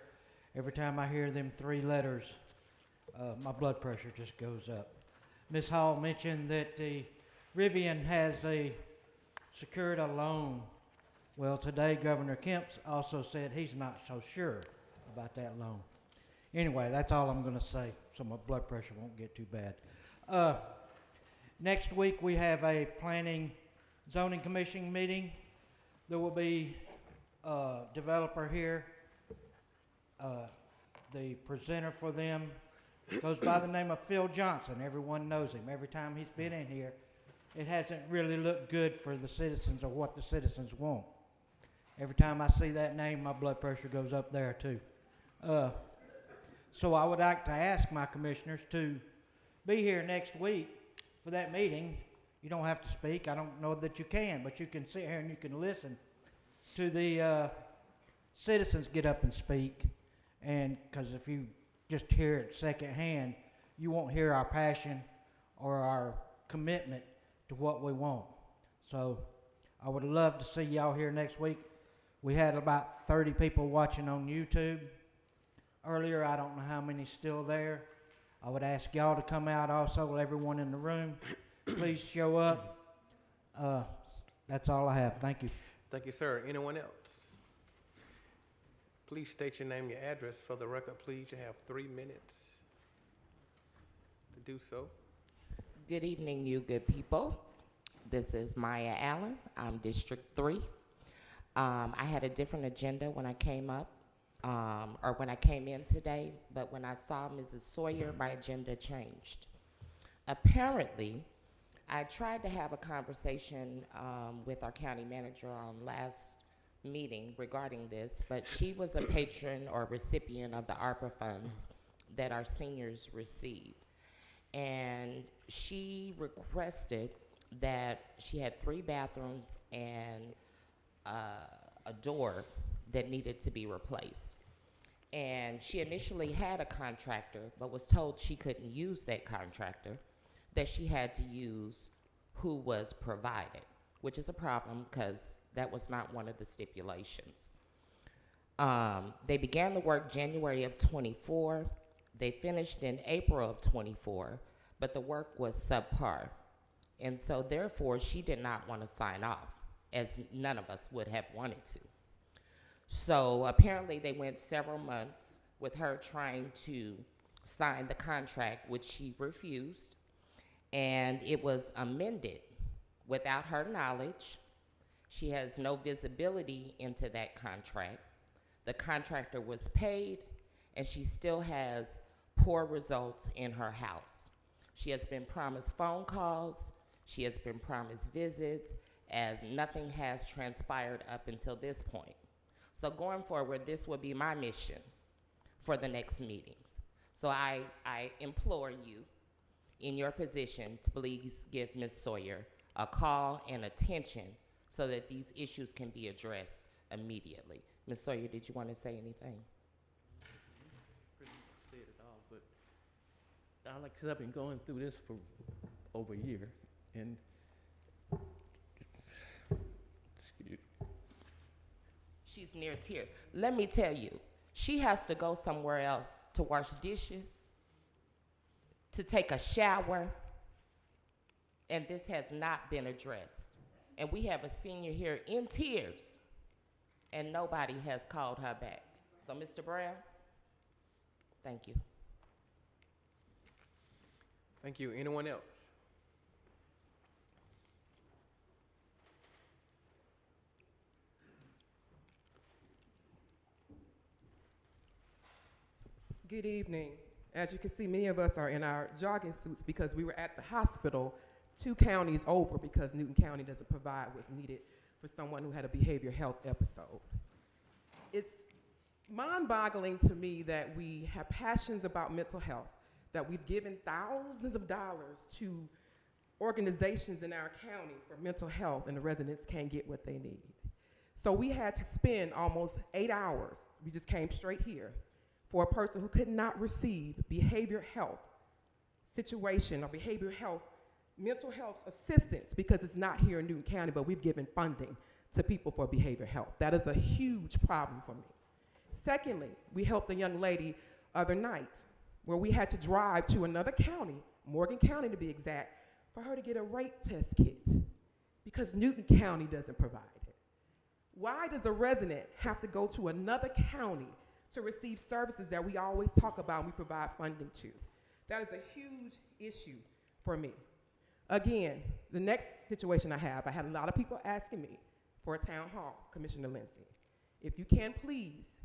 Every time I hear them 3 letters, my blood pressure just goes up. Ms. Hall mentioned that the Rivian has secured a loan. Well, today Governor Kemp also said he's not so sure about that loan. Anyway, that's all I'm going to say, so my blood pressure won't get too bad. Next week we have a planning zoning commission meeting. There will be a developer here. The presenter for them Goes by the name of Phil Johnson. Everyone knows him. Every time he's been in here, it hasn't really looked good for the citizens or what the citizens want. Every time I see that name, my blood pressure goes up there too. So I would like to ask my commissioners to be here next week for that meeting. You don't have to speak. I don't know that you can, but you can sit here and you can listen to the citizens get up and speak. And because if you just hear it secondhand, you won't hear our passion or our commitment to what we want. So I would love to see y'all here next week. We had about 30 people watching on YouTube earlier. I don't know how many's still there. I would ask y'all to come out also, everyone in the room. Please show up. That's all I have. Thank you. Thank you, sir. Anyone else? Please state your name and your address for the record, please. You have 3 minutes to do so. Good evening, you good people. This is Maya Allen. I'm District 3. I had a different agenda when I came up, or when I came in today, but when I saw Mrs. Sawyer, my agenda changed. Apparently, I tried to have a conversation with our county manager on last meeting regarding this, but she was a patron or recipient of the ARPA funds that our seniors receive. And she requested that she had 3 bathrooms and a door that needed to be replaced. And she initially had a contractor, but was told she couldn't use that contractor, that she had to use who was provided, which is a problem because that was not one of the stipulations. They began the work January of 24. They finished in April of 24, but the work was subpar. And so therefore, she did not want to sign off, as none of us would have wanted to. So apparently they went several months with her trying to sign the contract, which she refused, and it was amended without her knowledge. She has no visibility into that contract. The contractor was paid, and she still has poor results in her house. She has been promised phone calls. She has been promised visits, as nothing has transpired up until this point. So going forward, this will be my mission for the next meetings. So I implore you, in your position, to please give Ms. Sawyer a call and attention so that these issues can be addressed immediately. Ms. Sawyer, did you want to say anything? Pretty much said it all, but because I've been going through this for over a year, and she's near tears. Let me tell you, she has to go somewhere else to wash dishes, to take a shower, and this has not been addressed. And we have a senior here in tears, and nobody has called her back. So, Mr. Brown, thank you. Thank you. Anyone else? Good evening. As you can see, many of us are in our jogging suits because we were at the hospital 2 counties over because Newton County doesn't provide what's needed for someone who had a behavioral health episode. It's mind-boggling to me that we have passions about mental health, that we've given thousands of dollars to organizations in our county for mental health, and the residents can't get what they need. So we had to spend almost 8 hours, we just came straight here, for a person who could not receive behavioral health situation or behavioral health, mental health assistance because it's not here in Newton County, but we've given funding to people for behavioral health. That is a huge problem for me. Secondly, we helped a young lady other night where we had to drive to another county, Morgan County to be exact, for her to get a rape test kit because Newton County doesn't provide it. Why does a resident have to go to another county to receive services that we always talk about and we provide funding to? That is a huge issue for me. Again, the next situation I had a lot of people asking me for a town hall, Commissioner Lindsay. If you can, please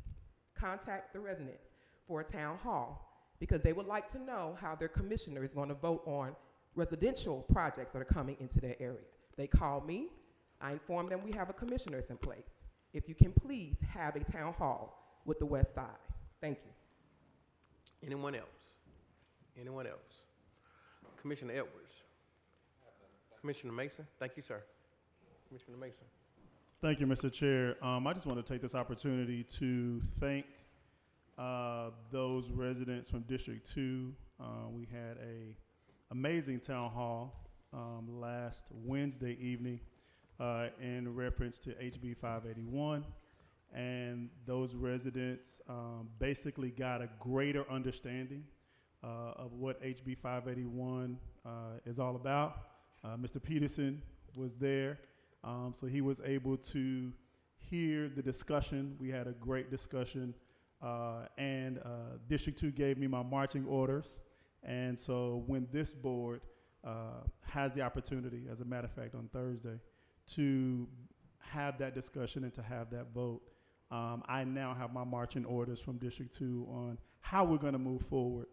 contact the residents for a town hall. because they would like to know how their commissioner is going to vote on residential projects that are coming into their area. They call me. I inform them we have a commissioners in place. If you can please have a town hall with the West Side. Thank you. Anyone else? Anyone else? Commissioner Edwards. Commissioner Mason. Thank you, sir. Commissioner Mason. Thank you, Mr. Chair. I just want to take this opportunity to thank those residents from District 2. We had a amazing town hall last Wednesday evening in reference to HB 581. And those residents basically got a greater understanding of what HB 581 is all about. Mr. Peterson was there, so he was able to hear the discussion. We had a great discussion, and District 2 gave me my marching orders. And so when this board has the opportunity, as a matter of fact, on Thursday, to have that discussion and to have that vote, I now have my marching orders from District 2 on how we're going to move forward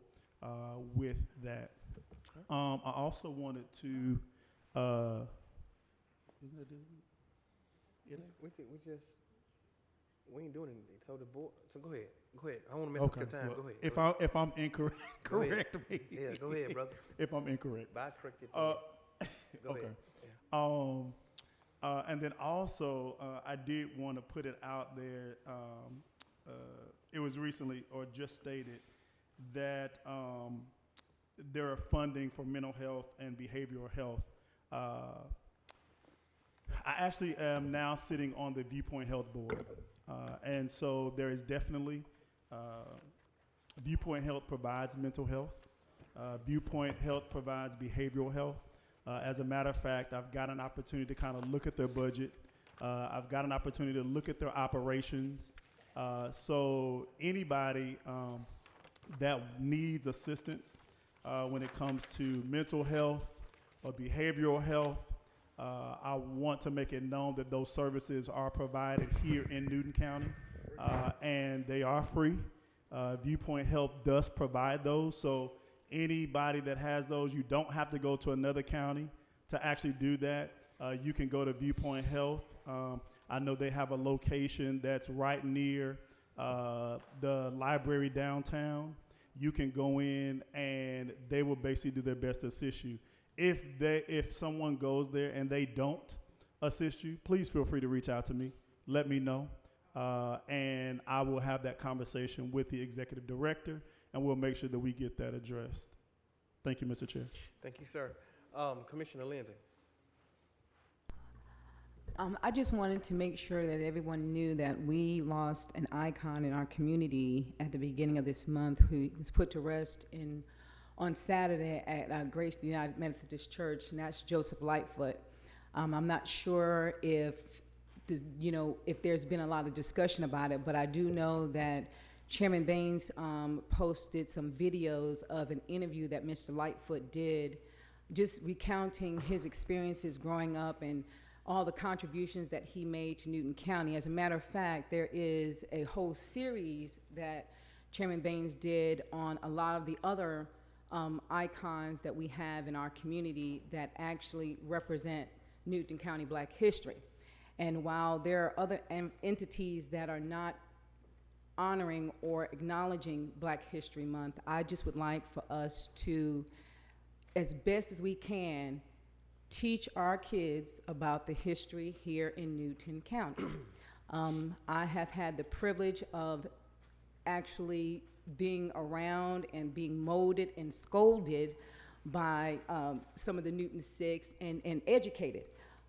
with that. I also wanted to, isn't it this week? We ain't doing anything. So the board, so go ahead. I don't want to mess up your time. Well, Go ahead. if I'm incorrect, Go ahead. correct me. Yeah, go ahead, brother. If I'm incorrect. But I corrected you. Go Okay. ahead. And then also, I did want to put it out there. It was recently or just stated that there are funding for mental health and behavioral health. I actually am now sitting on the Viewpoint Health Board. And so there is definitely, Viewpoint Health provides mental health. Viewpoint Health provides behavioral health. As a matter of fact, I've got an opportunity to kind of look at their budget. I've got an opportunity to look at their operations. So anybody that needs assistance when it comes to mental health or behavioral health, I want to make it known that those services are provided here in Newton County, and they are free. Viewpoint Health does provide those, so anybody that has those, you don't have to go to another county to actually do that. You can go to Viewpoint Health. I know they have a location that's right near the library downtown. You can go in and they will basically do their best to assist you. If someone goes there and they don't assist you, please feel free to reach out to me. Let me know. And I will have that conversation with the executive director, and we'll make sure that we get that addressed. Thank you, Mr. Chair. Thank you, sir. Commissioner Lindsay. I just wanted to make sure that everyone knew that we lost an icon in our community at the beginning of this month who was put to rest on Saturday at Grace United Methodist Church, and that's Joseph Lightfoot. I'm not sure if there's been a lot of discussion about it, but I do know that Chairman Baines posted some videos of an interview that Mr. Lightfoot did, just recounting his experiences growing up and all the contributions that he made to Newton County. As a matter of fact, there is a whole series that Chairman Baines did on a lot of the other icons that we have in our community that actually represent Newton County Black history. And while there are other entities that are not honoring or acknowledging Black History Month, I just would like for us to, as best as we can, teach our kids about the history here in Newton County. I have had the privilege of actually being around and being molded and scolded by some of the Newton Six and educated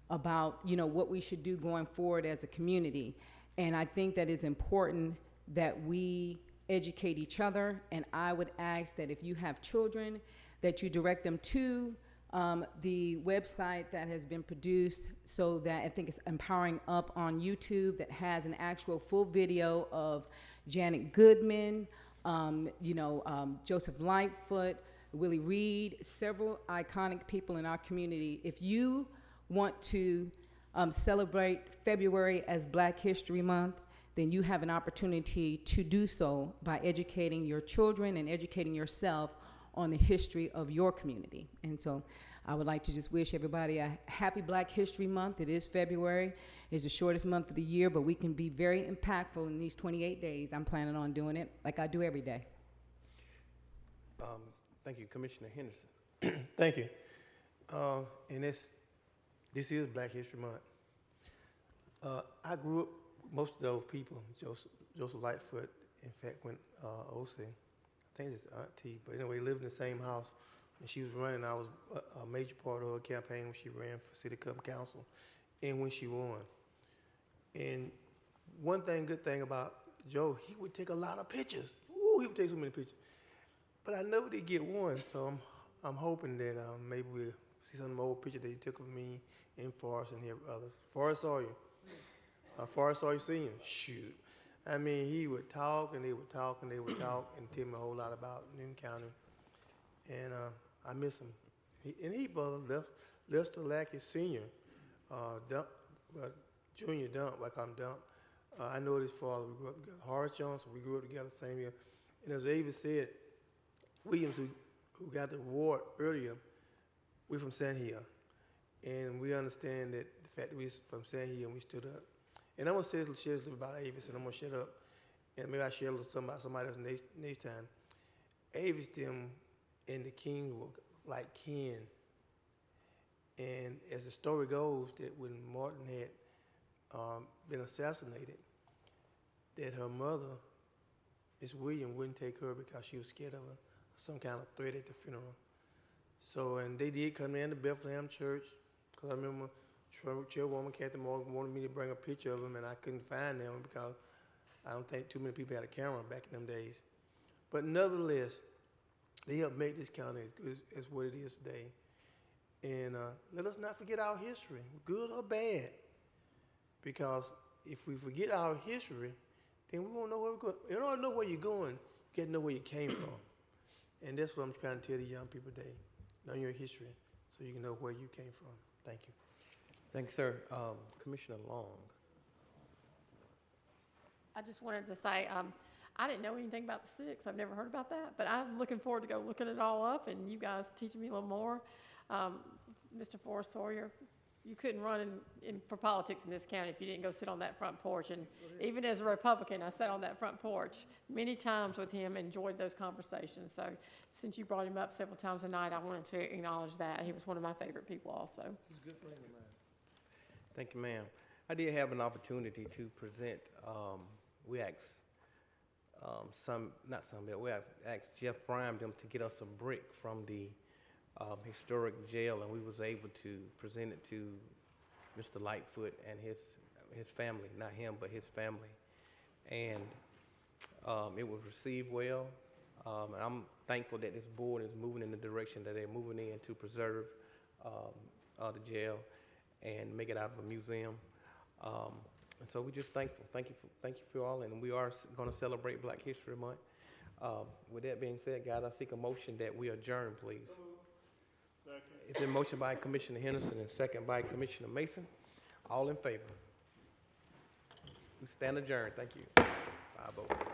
about what we should do going forward as a community. And I think that it's important that we educate each other, and I would ask that if you have children, that you direct them to the website that has been produced, so that I think it's Empowering Up on YouTube, that has an actual full video of Janet Goodman, Joseph Lightfoot, Willie Reed, several iconic people in our community. If you want to celebrate February as Black History Month, then you have an opportunity to do so by educating your children and educating yourself on the history of your community. And so I would like to just wish everybody a happy Black History Month. It is February. It's the shortest month of the year, but we can be very impactful in these 28 days. I'm planning on doing it like I do every day. Thank you, Commissioner Henderson. Thank you. And this is Black History Month. I grew up with most of those people. Joseph Lightfoot, in fact, went OC. I think it's auntie, but anyway, we lived in the same house. When she was running, I was a major part of her campaign when she ran for City Council and when she won. And one good thing about Joe, he would take a lot of pictures. Ooh, he would take so many pictures. But I never did get one, so I'm hoping that maybe we'll see some old pictures that he took of me in Forrest and others. Forrest Sawyer. Forrest Sawyer Sr., shoot. I mean, he would talk and they would talk and they would talk and tell me a whole lot about Newton County. And I miss him. He brother, Lester Lackey Sr., Junior Dump, I call him Dump. I know his father. We grew up together. Horace Johnson, we grew up together the same year. And as Avis said, Williams, who got the award earlier, we're from San Hill. And we understand that the fact that we're from San Hill and we stood up. And I'm going to share a little about Avis, and I'm going to shut up. And maybe I'll share a little something about somebody else next time. Avis, them, and the King were like kin. And as the story goes, that when Martin had been assassinated, that her mother, Miss Williams, wouldn't take her because she was scared of some kind of threat at the funeral. So, and they did come in to Bethlehem Church, because I remember Chairwoman Kathy Morgan wanted me to bring a picture of them, and I couldn't find them because I don't think too many people had a camera back in them days. But nevertheless, they helped make this county as good as what it is today. And let us not forget our history, good or bad, because if we forget our history, then we won't know where we're going. You don't know where you're going, you got to know where you came from. And that's what I'm trying to tell the young people today. Know your history so you can know where you came from. Thank you. Thank you, sir. Commissioner Long. I just wanted to say, I didn't know anything about the 6. I've never heard about that, but I'm looking forward to go looking it all up and you guys teaching me a little more. Mr. Forrest Sawyer, you couldn't run for politics in this county if you didn't go sit on that front porch. And even as a Republican, I sat on that front porch many times with him and enjoyed those conversations. So since you brought him up several times a night, I wanted to acknowledge that. He was one of my favorite people also. He's a good friend of mine. Thank you, ma'am. I did have an opportunity to present, we asked we asked Jeff Bryant them to get us a brick from the historic jail, and we was able to present it to Mr. Lightfoot and his family, not him, but his family. And it was received well. And I'm thankful that this board is moving in the direction that they're moving in to preserve the jail and make it out of a museum. And so we're just thankful. Thank you for all, and we are going to celebrate Black History Month. With that being said, guys, I seek a motion that we adjourn, please. Second. It's been motion by Commissioner Henderson and second by Commissioner Mason. All in favor? We stand adjourned. Thank you. 5-0.